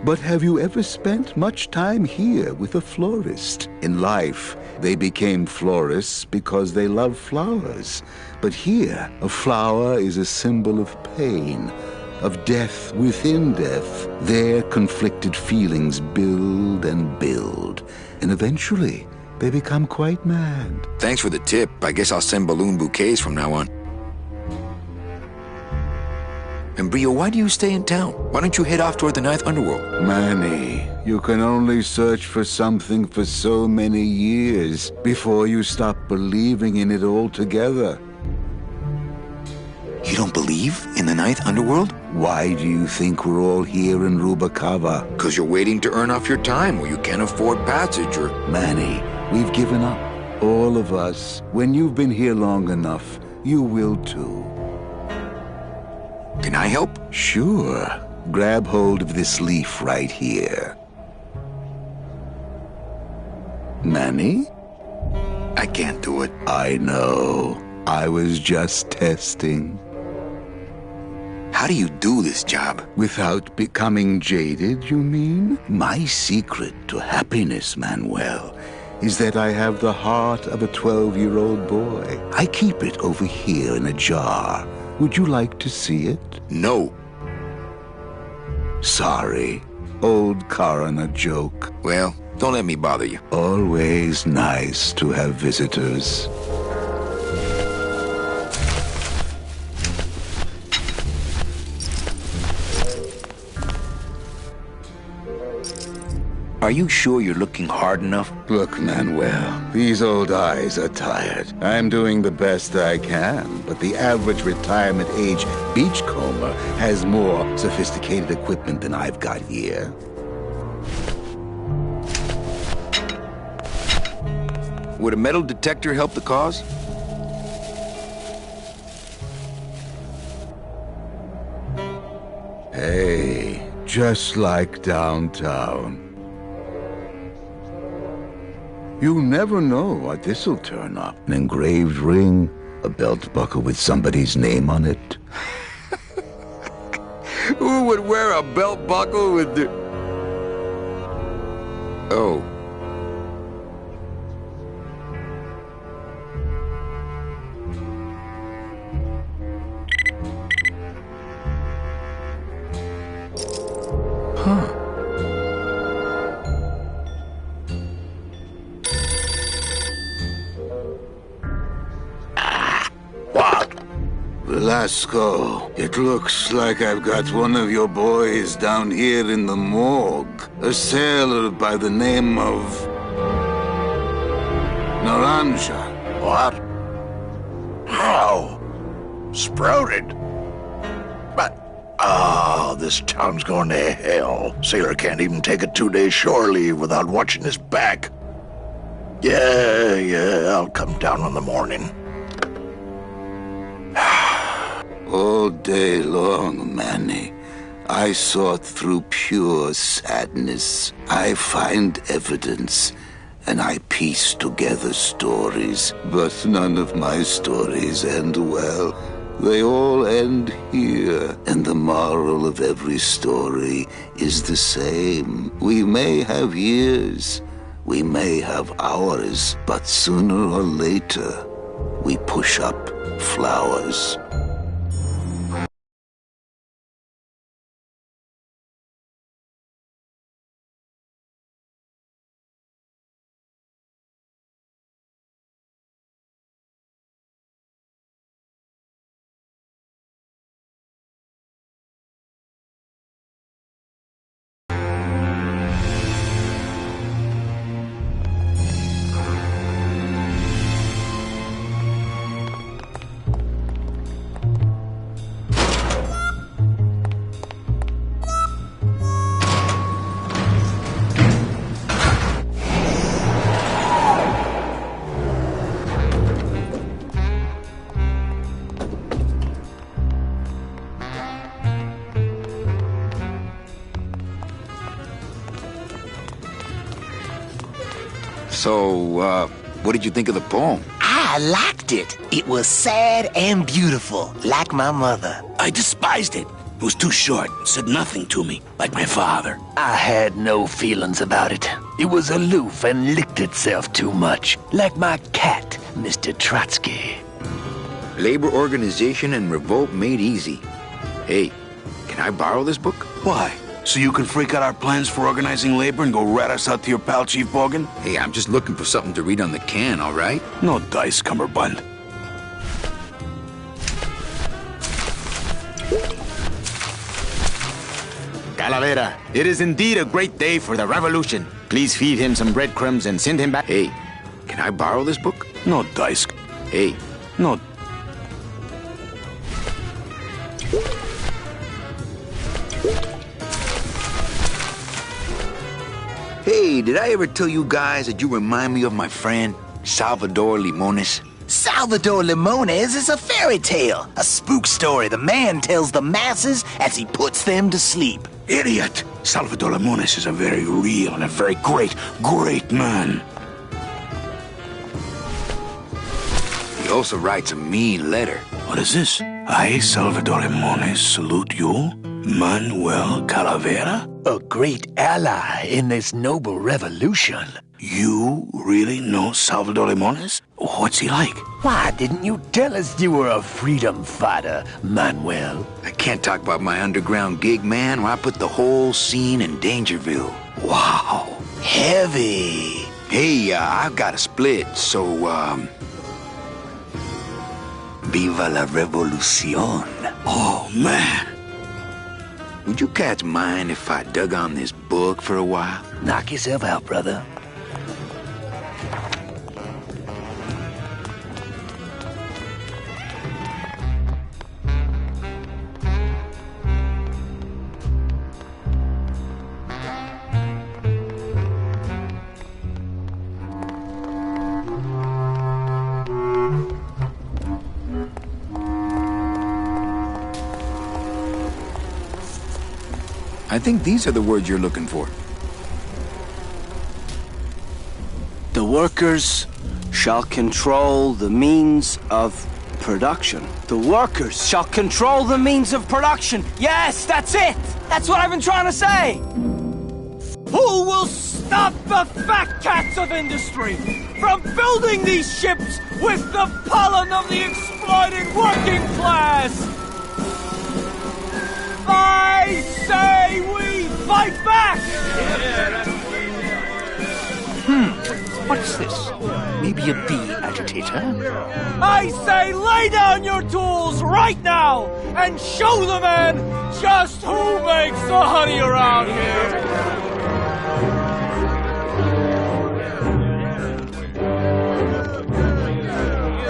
Speaker 19: But have you ever spent much time here with a florist? In life, they became florists because they love flowers. But here, a flower is a symbol of pain, of death within death. Their conflicted feelings build and build, and eventually, they become quite mad.
Speaker 14: Thanks for the tip. I guess I'll send balloon bouquets from now on. Membrillo, why do you stay in town? Why don't you head off toward the Ninth Underworld?
Speaker 19: Manny, you can only search for something for so many years before you stop believing in it altogether.
Speaker 14: You don't believe in the Ninth Underworld?
Speaker 19: Why do you think we're all here in Rubacava?
Speaker 14: Because you're waiting to earn off your time or you can't afford passage or...
Speaker 19: Manny, we've given up. All of us. When you've been here long enough, you will too.
Speaker 14: Can I help?
Speaker 19: Sure. Grab hold of this leaf right here. Manny?
Speaker 14: I can't do it.
Speaker 19: I know. I was just testing.
Speaker 14: How do you do this job?
Speaker 19: Without becoming jaded, you mean? My secret to happiness, Manuel, is that I have the heart of a 12-year-old boy. I keep it over here in a jar. Would you like to see it?
Speaker 14: No.
Speaker 19: Sorry. Old coroner joke.
Speaker 14: Well, don't let me bother you.
Speaker 19: Always nice to have visitors.
Speaker 14: Are you sure you're looking hard enough?
Speaker 19: Look, Manuel, these old eyes are tired. I'm doing the best I can, but the average retirement age beachcomber has more sophisticated equipment than I've got here.
Speaker 14: Would a metal detector help the cause?
Speaker 19: Hey, just like downtown. You never know what this'll turn up. An engraved ring, a belt buckle with somebody's name on it.
Speaker 14: Who would wear a belt buckle with the... Oh. Huh.
Speaker 19: Velasco, it looks like I've got one of your boys down here in the morgue. A sailor by the name of... Naranja.
Speaker 3: What? How? Sprouted? But, this town's going to hell. Sailor can't even take a 2-day shore leave without watching his back. Yeah, I'll come down in the morning.
Speaker 19: All day long, Manny, I sought through pure sadness. I find evidence, and I piece together stories. But none of my stories end well. They all end here, and the moral of every story is the same. We may have years, we may have hours, but sooner or later, we push up flowers.
Speaker 14: So, what did you think of the poem?
Speaker 2: I liked it. It was sad and beautiful, like my mother.
Speaker 17: I despised it. It was too short, said nothing to me, like my father.
Speaker 20: I had no feelings about it. It was aloof and licked itself too much, like my cat, Mr. Trotsky.
Speaker 14: Labor organization and revolt made easy. Hey, can I borrow this book?
Speaker 17: Why? So you can freak out our plans for organizing labor and go rat us out to your pal, Chief Bogan?
Speaker 14: Hey, I'm just looking for something to read on the can, all right?
Speaker 17: No dice, Cummerbund.
Speaker 6: Calavera, it is indeed a great day for the revolution. Please feed him some breadcrumbs and send him back.
Speaker 14: Hey, can I borrow this book?
Speaker 17: No dice.
Speaker 14: Hey.
Speaker 17: No.
Speaker 14: Hey, did I ever tell you guys that you remind me of my friend, Salvador Limones?
Speaker 2: Salvador Limones is a fairy tale, a spook story the man tells the masses as he puts them to sleep.
Speaker 17: Idiot! Salvador Limones is a very real and a very great man.
Speaker 14: He also writes a mean letter.
Speaker 17: What is this? I, Salvador Limones, salute you, Manuel Calavera?
Speaker 20: A great ally in this noble revolution.
Speaker 17: You really know Salvador Limones? What's he like?
Speaker 20: Why didn't you tell us you were a freedom fighter, Manuel?
Speaker 14: I can't talk about my underground gig, man, where I put the whole scene in Dangerville.
Speaker 20: Wow. Heavy.
Speaker 14: Hey, I've got a split, so, Viva la revolución.
Speaker 17: Oh, man.
Speaker 14: Would you cats mind if I dug on this book for a while?
Speaker 20: Knock yourself out, brother.
Speaker 14: I think these are the words you're looking for.
Speaker 15: The workers shall control the means of production. The workers shall control the means of production. Yes, that's it! That's what I've been trying to say!
Speaker 21: Who will stop the fat cats of industry from building these ships with the pollen of the exploited working class? I say we fight back!
Speaker 20: What's this? Maybe a bee agitator?
Speaker 21: I say lay down your tools right now and show the men just who makes the honey around here!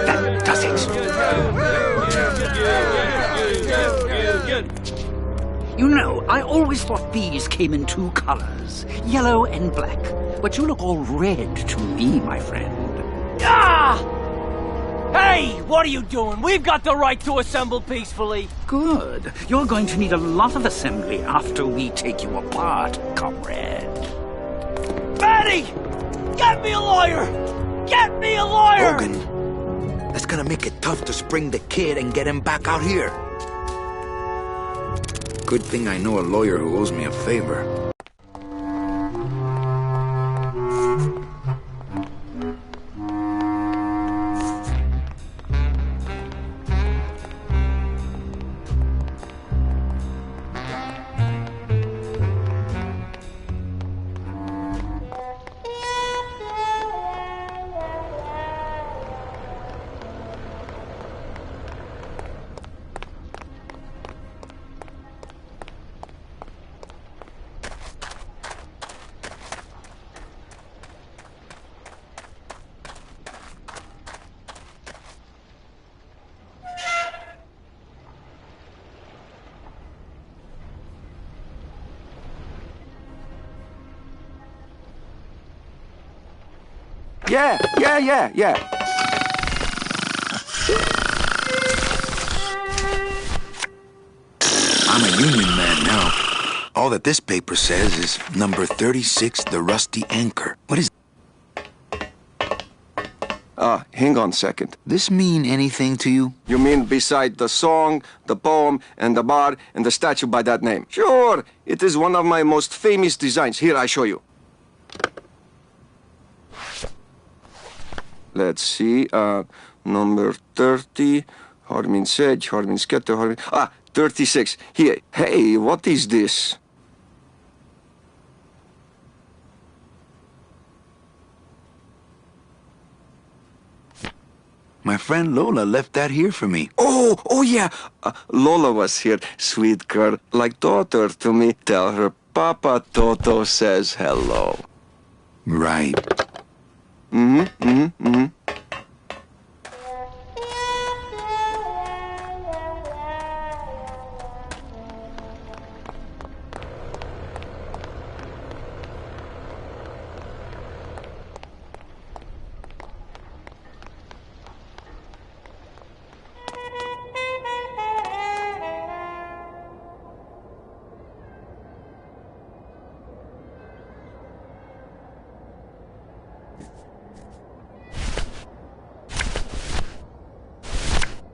Speaker 20: That does it.
Speaker 22: You know, I always thought bees came in two colors, yellow and black. But you look all red to me, my friend.
Speaker 21: Ah! Hey, what are you doing? We've got the right to assemble peacefully.
Speaker 22: Good. You're going to need a lot of assembly after we take you apart, comrade.
Speaker 21: Manny! Get me a lawyer! Get me a lawyer!
Speaker 14: Logan, that's gonna make it tough to spring the kid and get him back out here. Good thing I know a lawyer who owes me a favor.
Speaker 18: Yeah.
Speaker 14: I'm a union man now. All that this paper says is number 36, the Rusty Anchor. What is...
Speaker 18: Hang on a second.
Speaker 14: This mean anything to you?
Speaker 18: You mean beside the song, the poem, and the bar, and the statue by that name? Sure, it is one of my most famous designs. Here, I show you. Let's see, number 30, Harmin Sedge, Harmin Sketter, Harmin... 36. Here, hey, what is this?
Speaker 14: My friend Lola left that here for me.
Speaker 18: Oh yeah, Lola was here, sweet girl, like daughter to me. Tell her Papa Toto says hello.
Speaker 14: Right.
Speaker 18: Mm-hmm.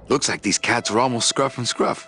Speaker 14: Looks like these cats are almost scruff and scruff.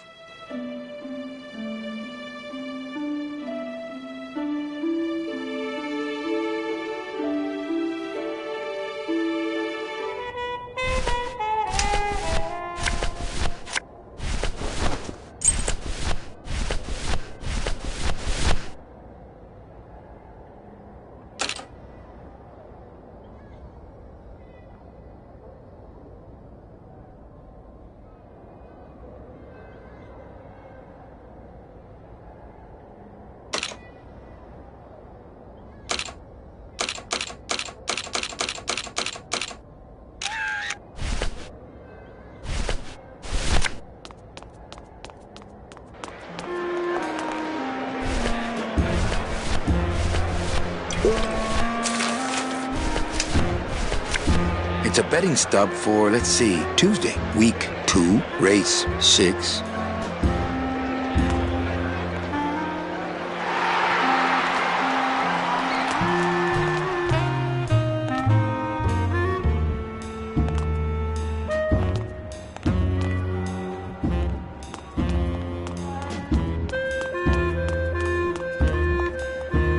Speaker 14: It's a betting stub for, let's see, Tuesday. Week 2, race 6.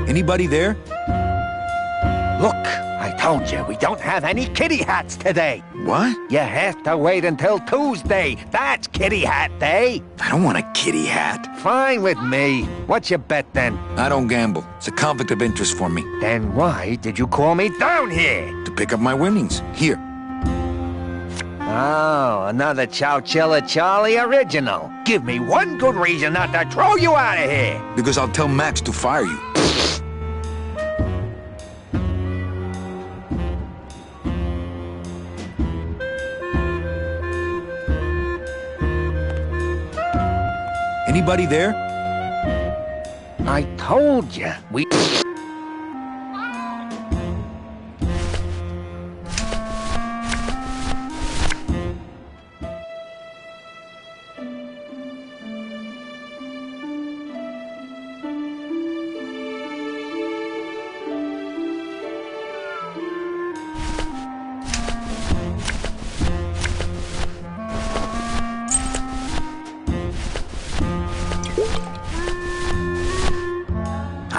Speaker 14: Anybody there?
Speaker 10: Look, I told you, we don't have any kitty hats today.
Speaker 14: What?
Speaker 10: You have to wait until Tuesday. That's kitty hat day.
Speaker 14: I don't want a kitty hat.
Speaker 10: Fine with me. What's your bet then?
Speaker 14: I don't gamble. It's a conflict of interest for me.
Speaker 10: Then why did you call me down here?
Speaker 14: To pick up my winnings. Here.
Speaker 10: Oh, another Chowchilla Charlie original. Give me one good reason not to throw you out of here.
Speaker 14: Because I'll tell Max to fire you. Anybody there?
Speaker 10: I told you, we...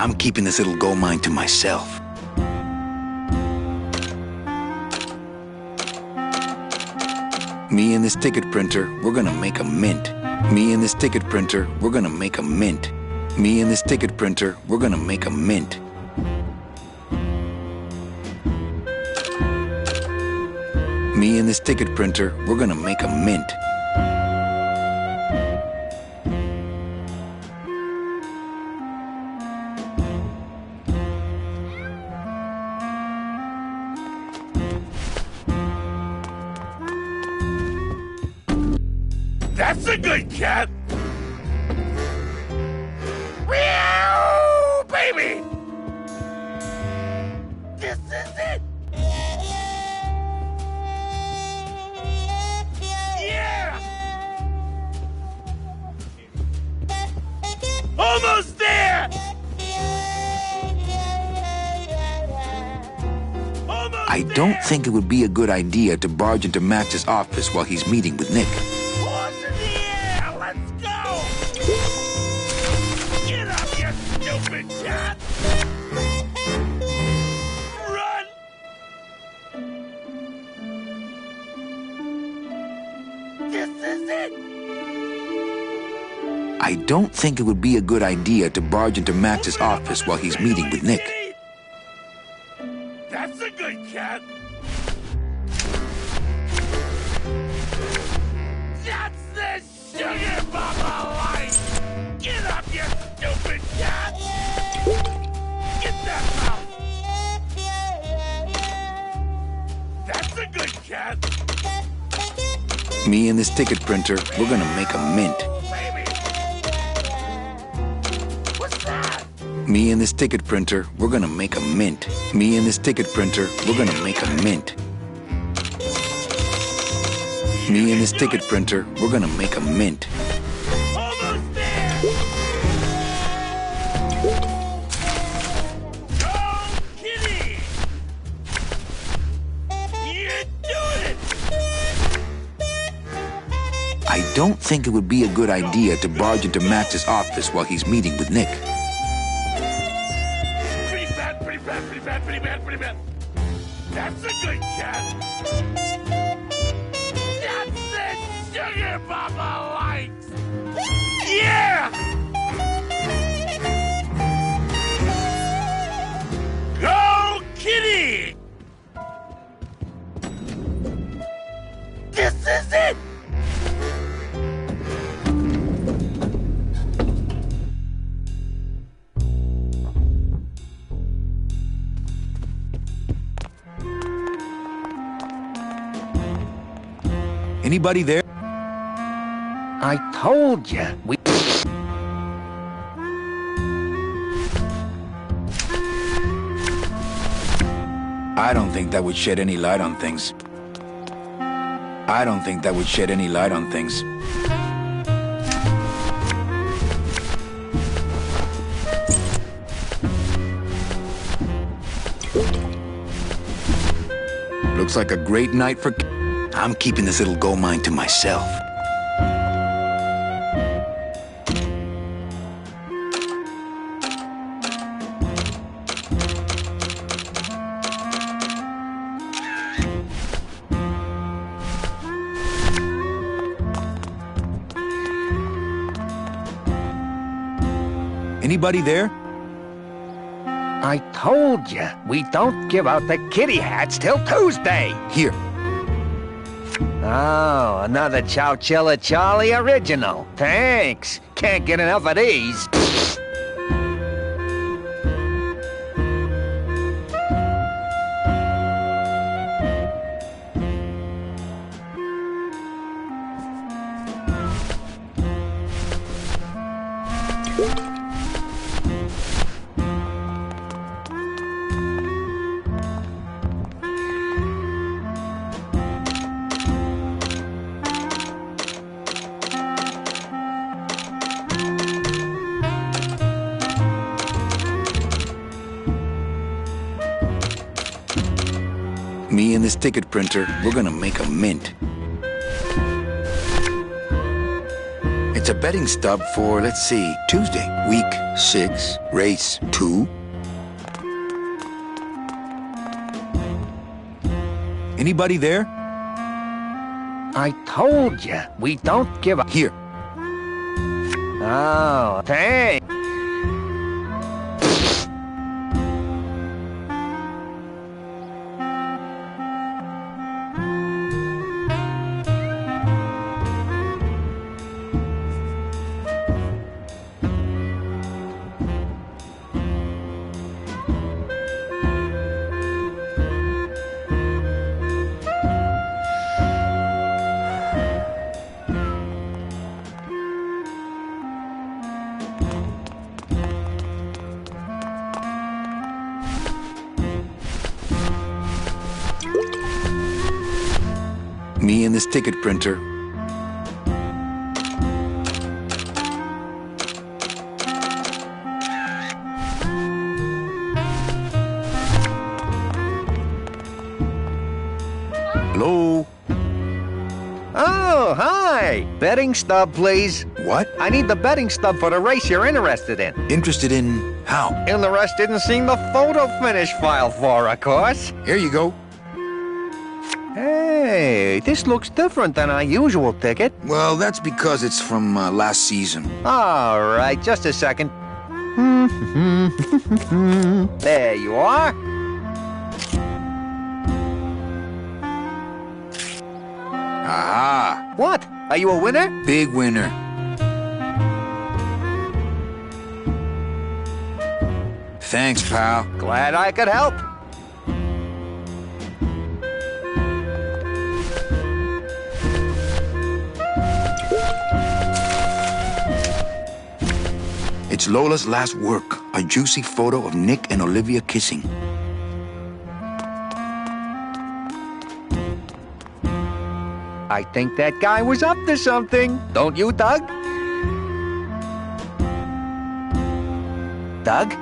Speaker 14: I'm keeping this little gold mine to myself. Me and this ticket printer, we're gonna make a mint. Me and this ticket printer, we're gonna make a mint. Me and this ticket printer, we're gonna make a mint. Me and this ticket printer, we're gonna make a mint.
Speaker 4: That's a good cat! Meow, baby! This is it! Yeah! Almost there!
Speaker 14: I don't think it would be a good idea to barge into Max's office while he's meeting with Nick.
Speaker 4: Horse in the air! Let's go! Get up, you stupid cat! Run! This is it!
Speaker 14: I don't think it would be a good idea to barge into Max's office while he's meeting with Nick.
Speaker 4: That's a good cat! That's the sugar bubble light! Get up, you stupid cat! Get that mouse! That's a good cat!
Speaker 14: Me and this ticket printer, we're gonna make a mint.
Speaker 4: What's that?
Speaker 14: Me and this ticket printer, we're gonna make a mint. Me and this ticket printer, we're gonna make a mint. Me and this ticket printer, we're gonna make a mint.
Speaker 4: Almost there! Go, kitty! You're doing it!
Speaker 14: I don't think it would be a good idea to barge into Max's office while he's meeting with Nick.
Speaker 4: Pretty bad, pretty bad, pretty bad, pretty bad, pretty bad. That's a good cat. That's the sugar bubble light. Yeah! Go, kitty! This is it!
Speaker 14: Anybody there?
Speaker 10: I told you.
Speaker 14: I don't think that would shed any light on things. I don't think that would shed any light on things. Looks like a great night for... I'm keeping this little gold mine to myself. Anybody there?
Speaker 10: I told you, we don't give out the kitty hats till Tuesday.
Speaker 14: Here.
Speaker 10: Oh, another Chowchilla Charlie original. Thanks. Can't get enough of these.
Speaker 14: Me and this ticket printer, we're gonna make a mint. It's It's a betting stub for, let's see, Tuesday. Week 6, race 2. Anybody there?
Speaker 10: I told you, we don't give a...
Speaker 14: Here.
Speaker 10: Oh, thanks.
Speaker 14: Me and this ticket printer. Hello?
Speaker 10: Oh, hi! Betting stub, please.
Speaker 14: What?
Speaker 10: I need the betting stub for the race you're interested in.
Speaker 14: Interested in how?
Speaker 10: Interested in seeing the photo finish file for, of course.
Speaker 14: Here you go.
Speaker 10: Hey, this looks different than our usual ticket.
Speaker 14: Well, that's because it's from last season.
Speaker 10: All right, just a second. There you are.
Speaker 14: Aha!
Speaker 10: What? Are you a winner?
Speaker 14: Big winner. Thanks, pal.
Speaker 10: Glad I could help.
Speaker 14: It's Lola's last work, a juicy photo of Nick and Olivia kissing.
Speaker 10: I think that guy was up to something. Don't you, Doug? Doug?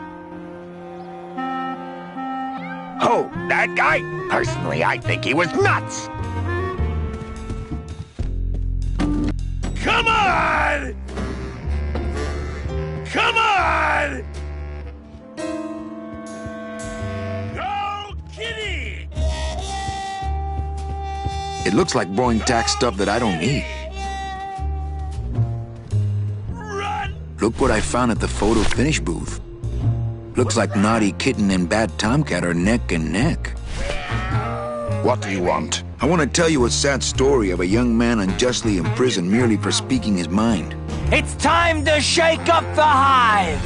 Speaker 10: Oh, that guy? Personally, I think he was nuts.
Speaker 4: Come on! Come on! No kitty!
Speaker 14: It looks like boring tax stuff that I don't need.
Speaker 4: Run!
Speaker 14: Look what I found at the photo finish booth. Looks like Naughty Kitten and Bad Tomcat are neck and neck.
Speaker 3: What do you want?
Speaker 14: I want to tell you a sad story of a young man unjustly imprisoned merely for speaking his mind.
Speaker 21: It's time to shake up the hive!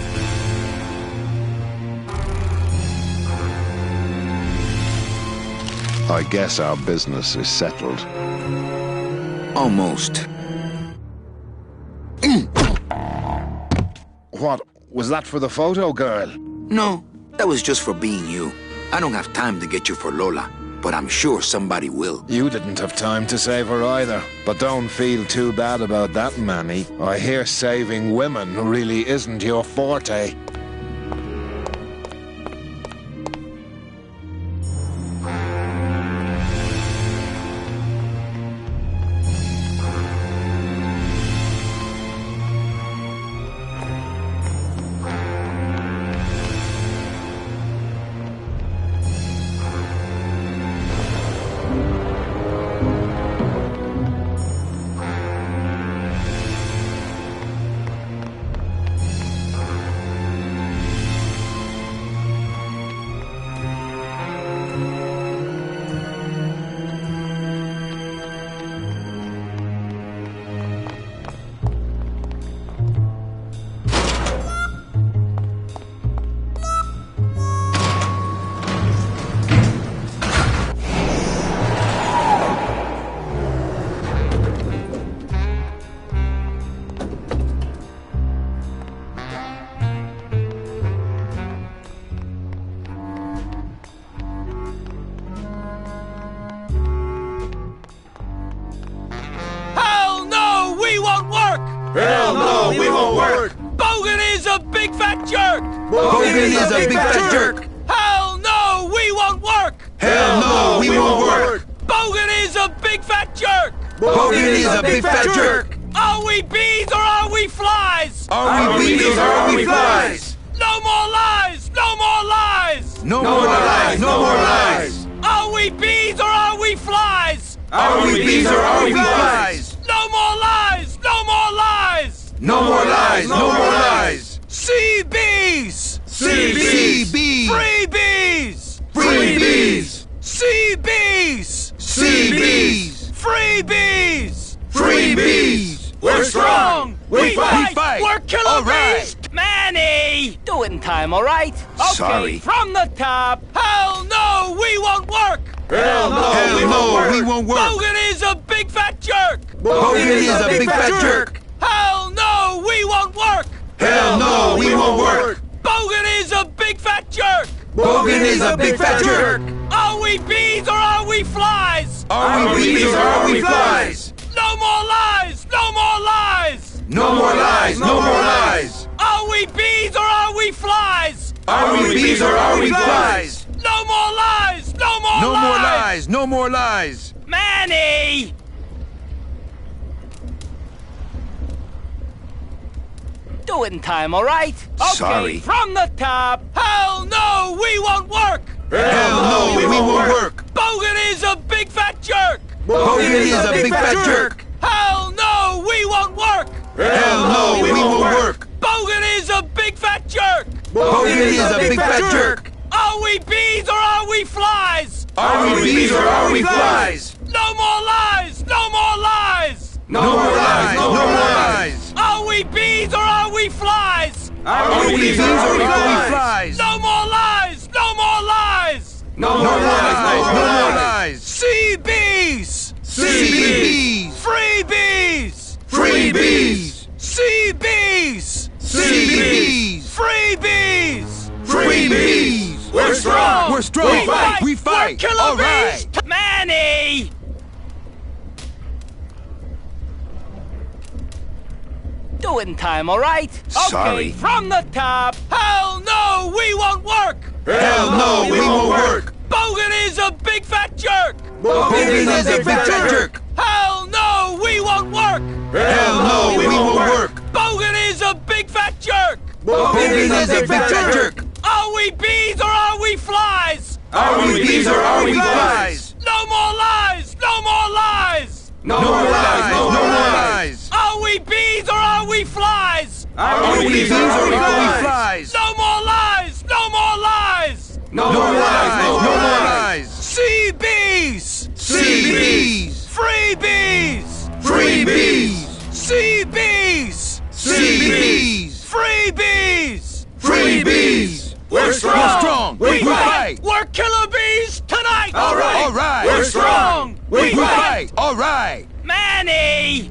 Speaker 3: I guess our business is settled.
Speaker 14: Almost.
Speaker 3: What? Was that for the photo girl?
Speaker 14: No, that was just for being you. I don't have time to get you for Lola, but I'm sure somebody will.
Speaker 3: You didn't have time to save her either. But don't feel too bad about that, Manny. I hear saving women really isn't your forte.
Speaker 21: Hell no, we won't work! Bogan is a big fat jerk!
Speaker 14: Bogan is a big fat jerk!
Speaker 21: Hell no, we won't work!
Speaker 14: Hell no, we won't work!
Speaker 21: Bogan is a big fat jerk!
Speaker 14: Bogan is a big fat jerk!
Speaker 21: Are we bees or are we
Speaker 14: Are we bees or are we flies?
Speaker 21: No more lies! No more lies!
Speaker 14: No more lies! No more lies!
Speaker 21: Are we bees or are we flies?
Speaker 14: Are we bees or are we flies?
Speaker 21: No more lies! No more lies!
Speaker 14: No more lies! No more lies!
Speaker 21: Sea bees!
Speaker 14: Sea bees!
Speaker 21: Free bees!
Speaker 14: Free bees!
Speaker 21: Sea bees!
Speaker 14: Sea bees!
Speaker 21: Free bees!
Speaker 14: Free bees!
Speaker 21: We're strong!
Speaker 14: We fight!
Speaker 21: We're killer
Speaker 14: All right.
Speaker 21: bees! Manny!
Speaker 15: Do it in time, all right?
Speaker 21: Okay,
Speaker 14: Sorry.
Speaker 21: from the top. Hell no, we won't work!
Speaker 14: Hell no, we won't work!
Speaker 21: Bogan is a big fat jerk!
Speaker 14: Bogan is a big fat jerk!
Speaker 21: Hell no, we won't work!
Speaker 14: Hell no, we won't work!
Speaker 21: Bogan is a big fat jerk!
Speaker 14: Bogan is a big fat jerk!
Speaker 21: Are we bees or are we flies?
Speaker 14: Are we bees or are we flies?
Speaker 21: No more lies! No more lies!
Speaker 14: No more lies! No more lies!
Speaker 21: Are we bees or are we flies?
Speaker 14: Are we bees or are we flies?
Speaker 21: No more lies! No more
Speaker 14: No
Speaker 21: lies!
Speaker 14: more lies! No more lies!
Speaker 21: Manny!
Speaker 15: Do it in time, all right?
Speaker 21: Okay,
Speaker 14: Sorry.
Speaker 21: from the top. Hell no, we won't work!
Speaker 14: Hell no, we won't work!
Speaker 21: Bogan is a big fat jerk!
Speaker 14: Bogan is a big fat jerk!
Speaker 21: Hell no, we won't work!
Speaker 14: Hell no, we won't work!
Speaker 21: Bogan is a big fat jerk!
Speaker 14: Bogan is a big fat jerk!
Speaker 21: Are we bees or are we flies?
Speaker 14: Are we bees or are we flies?
Speaker 21: No more lies! No more lies!
Speaker 14: No more lies! No more lies!
Speaker 21: Are we bees or are we flies?
Speaker 14: Are we bees or are we flies?
Speaker 21: No more lies! No more lies!
Speaker 14: No more lies! No more lies!
Speaker 21: Sea bees!
Speaker 14: Sea bees!
Speaker 21: Free bees!
Speaker 14: Free bees!
Speaker 21: Sea bees!
Speaker 14: Sea bees!
Speaker 21: Free bees!
Speaker 14: Free bees!
Speaker 21: We're strong!
Speaker 14: We're strong! We fight!
Speaker 21: We're killer
Speaker 14: All right!
Speaker 21: bees! Manny!
Speaker 15: Do it in time, all right?
Speaker 14: Sorry.
Speaker 21: Okay, from the top. Hell no, we won't work!
Speaker 14: Hell no, we won't work!
Speaker 21: Bogan is a big fat jerk!
Speaker 14: Bogan is a big fat jerk!
Speaker 21: Hell no, we won't work!
Speaker 14: Hell no, we won't work!
Speaker 21: Bogan is a big fat jerk!
Speaker 14: Bogan is a big fat jerk!
Speaker 21: Are we bees or are we flies?
Speaker 14: Are we bees or are we flies?
Speaker 21: No more lies! No more lies!
Speaker 14: No more lies! No more lies!
Speaker 21: Are we bees or are we flies?
Speaker 14: Are we bees or are we flies?
Speaker 21: No more lies! No more lies!
Speaker 14: No more lies! No more lies!
Speaker 21: Sea bees!
Speaker 14: Sea bees!
Speaker 21: Free bees!
Speaker 14: Free bees!
Speaker 21: Sea bees!
Speaker 14: Sea bees!
Speaker 21: Free bees!
Speaker 14: Free bees!
Speaker 21: We're strong!
Speaker 14: We fight!
Speaker 21: We're killer bees tonight!
Speaker 14: All right! All right!
Speaker 21: We're strong!
Speaker 14: We fight! All right!
Speaker 21: Manny!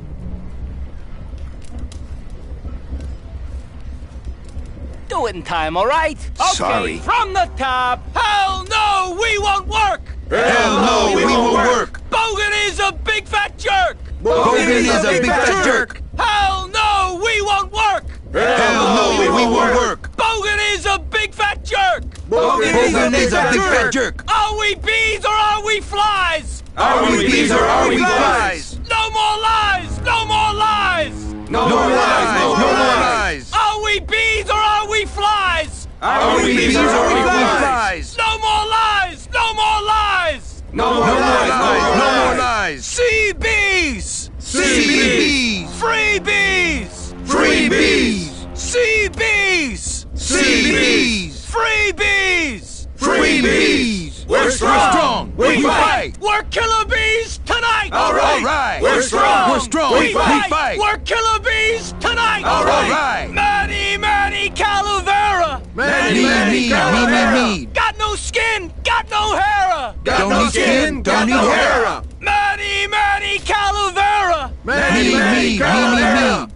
Speaker 15: Do it in time, all right?
Speaker 14: Sorry.
Speaker 21: From the top. Hell no, we won't work!
Speaker 14: Hell no, we won't work!
Speaker 21: Bogan is a big fat jerk!
Speaker 14: Bogan is a big fat jerk!
Speaker 21: Hell no, we won't work!
Speaker 14: Hell no, we won't work!
Speaker 21: Bogan is a big fat jerk!
Speaker 14: Bogan is a big fat jerk!
Speaker 21: Are we bees or are we flies?
Speaker 14: Are we bees or are we flies?
Speaker 21: No more lies! No more lies!
Speaker 14: No more lies! No more lies!
Speaker 21: Are we bees or are we flies?
Speaker 14: Are we bees or are we flies?
Speaker 21: No more lies! No more lies!
Speaker 14: No more lies! No more lies!
Speaker 21: Sea bees!
Speaker 14: Sea bees!
Speaker 21: Free bees!
Speaker 14: Free bees!
Speaker 21: Sea bees!
Speaker 14: Sea bees!
Speaker 21: Free bees!
Speaker 14: Free bees!
Speaker 21: We're strong!
Speaker 14: We fight!
Speaker 21: We're killer bees tonight!
Speaker 14: All right!
Speaker 21: We're strong!
Speaker 14: We're strong!
Speaker 21: We fight!
Speaker 14: fight!
Speaker 21: We're killer bees tonight!
Speaker 14: All right!
Speaker 21: Manny Calavera!
Speaker 14: Me!
Speaker 21: Got no skin! Got no hair!
Speaker 14: Don't need skin, don't need hair!
Speaker 21: Manny Calavera!
Speaker 14: Me!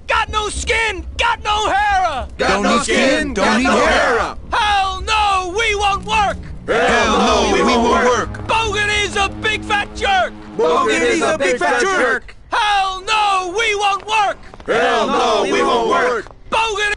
Speaker 21: Got no skin! Got no hair!
Speaker 14: Don't need skin, don't need hair!
Speaker 21: Hell no, we won't work!
Speaker 14: Hell no, we won't work!
Speaker 21: Bogan is a big fat jerk!
Speaker 14: Bogan is a big fat jerk!
Speaker 21: Hell no, we won't work!
Speaker 14: Hell no, we won't work!
Speaker 21: Bogan!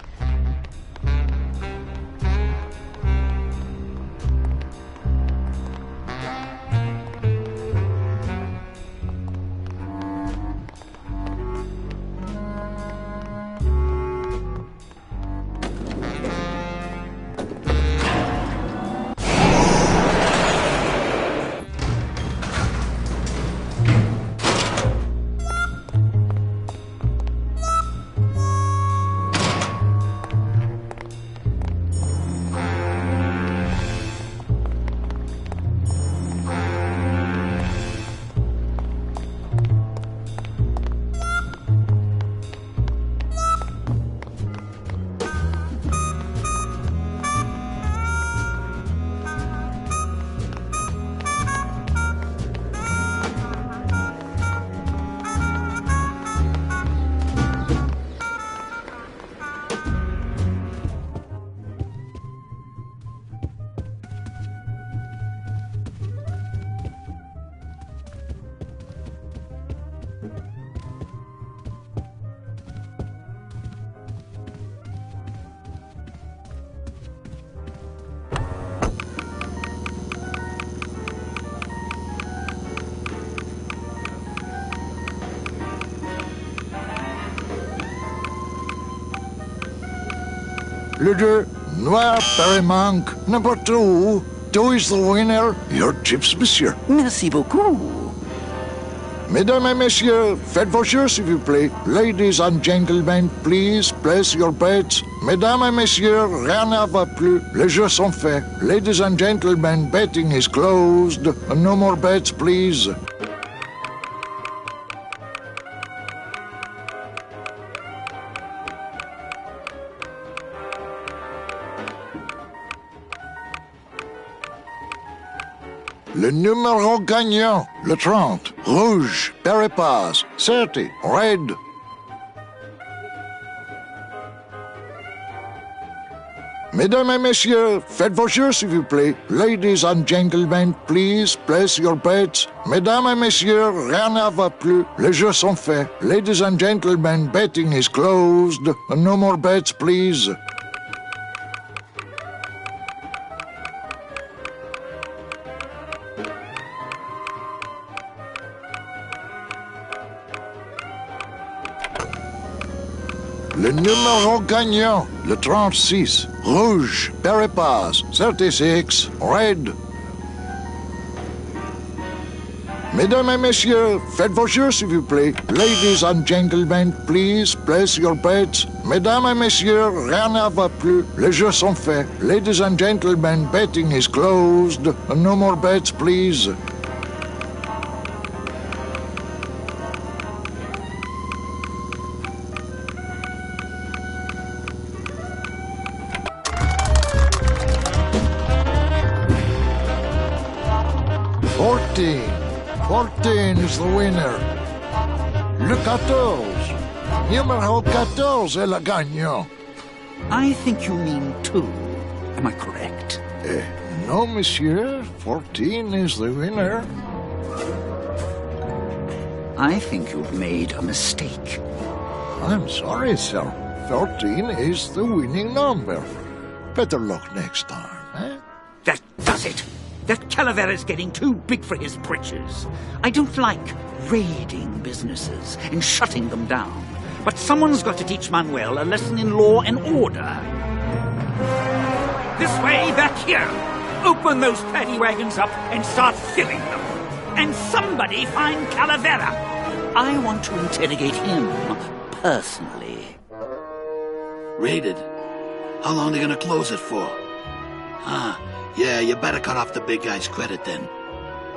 Speaker 3: le 2, Noir Perrimanque. Number 2. 2 is the winner. Your chips, monsieur.
Speaker 20: Merci beaucoup.
Speaker 3: Mesdames et messieurs, faites vos jeux, s'il vous plaît. Ladies and gentlemen, please place your bets. Mesdames et messieurs, rien ne va plus. Les jeux sont faits. Ladies and gentlemen, betting is closed. No more bets, please. Le numéro gagnant, le 30, rouge, Perepaz, 30, red. Mesdames et messieurs, faites vos jeux, s'il vous plaît. Ladies and gentlemen, please place your bets. Mesdames et messieurs, rien ne va plus. Les jeux sont faits. Ladies and gentlemen, betting is closed. No more bets, please. Le numéro gagnant, le 36, rouge, Perepaz, 36, red. Mesdames et messieurs, faites vos jeux, s'il vous plaît. Ladies and gentlemen, please place your bets. Mesdames et messieurs, rien ne va plus. Les jeux sont faits. Ladies and gentlemen, betting is closed. No more bets, please. Fourteen is the winner. Le 14. Numéro 14 est le gagnant.
Speaker 22: I think you mean 2. Am I correct?
Speaker 3: No, monsieur. 14 is the winner.
Speaker 22: I think you've made a mistake.
Speaker 3: I'm sorry, sir. 14 is the winning number. Better luck next time, eh?
Speaker 22: That does it. That Calavera's getting too big for his britches. I don't like raiding businesses and shutting them down. But someone's got to teach Manuel a lesson in law and order. This way, back here. Open those paddy wagons up and start filling them. And somebody find Calavera. I want to interrogate him personally.
Speaker 17: Raided? How long are they gonna close it for? Yeah, you better cut off the big guy's credit then.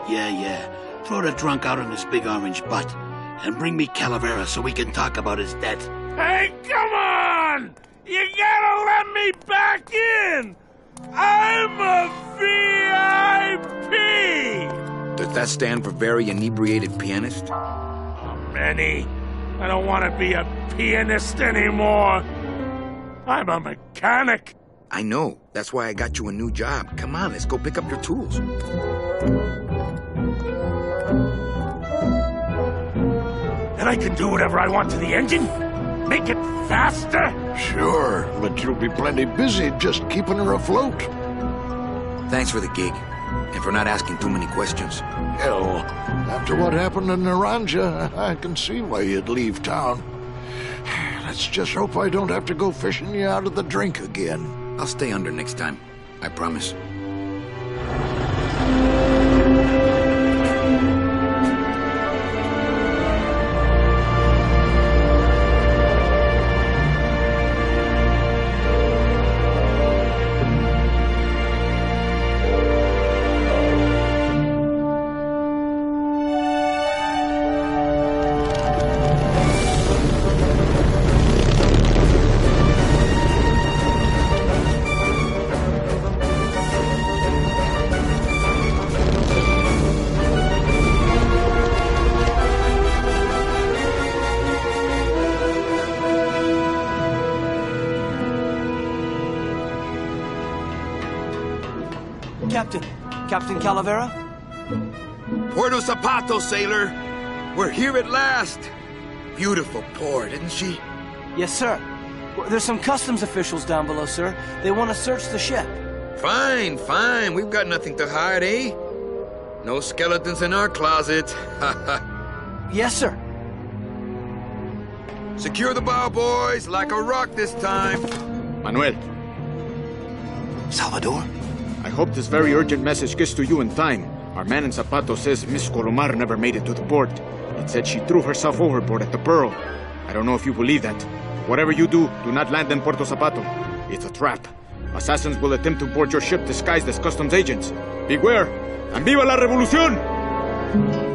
Speaker 17: Yeah. Throw the drunk out on his big orange butt. And bring me Calavera so we can talk about his debt.
Speaker 4: Hey, come on! You gotta let me back in! I'm a VIP!
Speaker 14: Does that stand for very inebriated pianist?
Speaker 4: Manny, I don't want to be a pianist anymore. I'm a mechanic.
Speaker 14: I know. That's why I got you a new job. Come on, let's go pick up your tools.
Speaker 4: And I can do whatever I want to the engine? Make it faster?
Speaker 3: Sure, but you'll be plenty busy just keeping her afloat.
Speaker 14: Thanks for the gig, and for not asking too many questions.
Speaker 3: Hell, after what happened in Naranja, I can see why you'd leave town. Let's just hope I don't have to go fishing you out of the drink again.
Speaker 14: I'll stay under next time. I promise.
Speaker 21: Captain Calavera?
Speaker 14: Puerto Zapato, sailor. We're here at last. Beautiful port, isn't she?
Speaker 21: Yes, sir. There's some customs officials down below, sir. They want to search the ship.
Speaker 14: Fine. We've got nothing to hide, eh? No skeletons in our closet.
Speaker 21: Yes, sir.
Speaker 14: Secure the bow, boys, like a rock this time.
Speaker 6: Manuel,
Speaker 1: Salvador?
Speaker 6: I hope this very urgent message gets to you in time. Our man in Zapato says Miss Colomar never made it to the port. It said she threw herself overboard at the Pearl. I don't know if you believe that. Whatever you do not land in Puerto Zapato. It's a trap. Assassins will attempt to board your ship disguised as customs agents. Beware, and viva la revolución!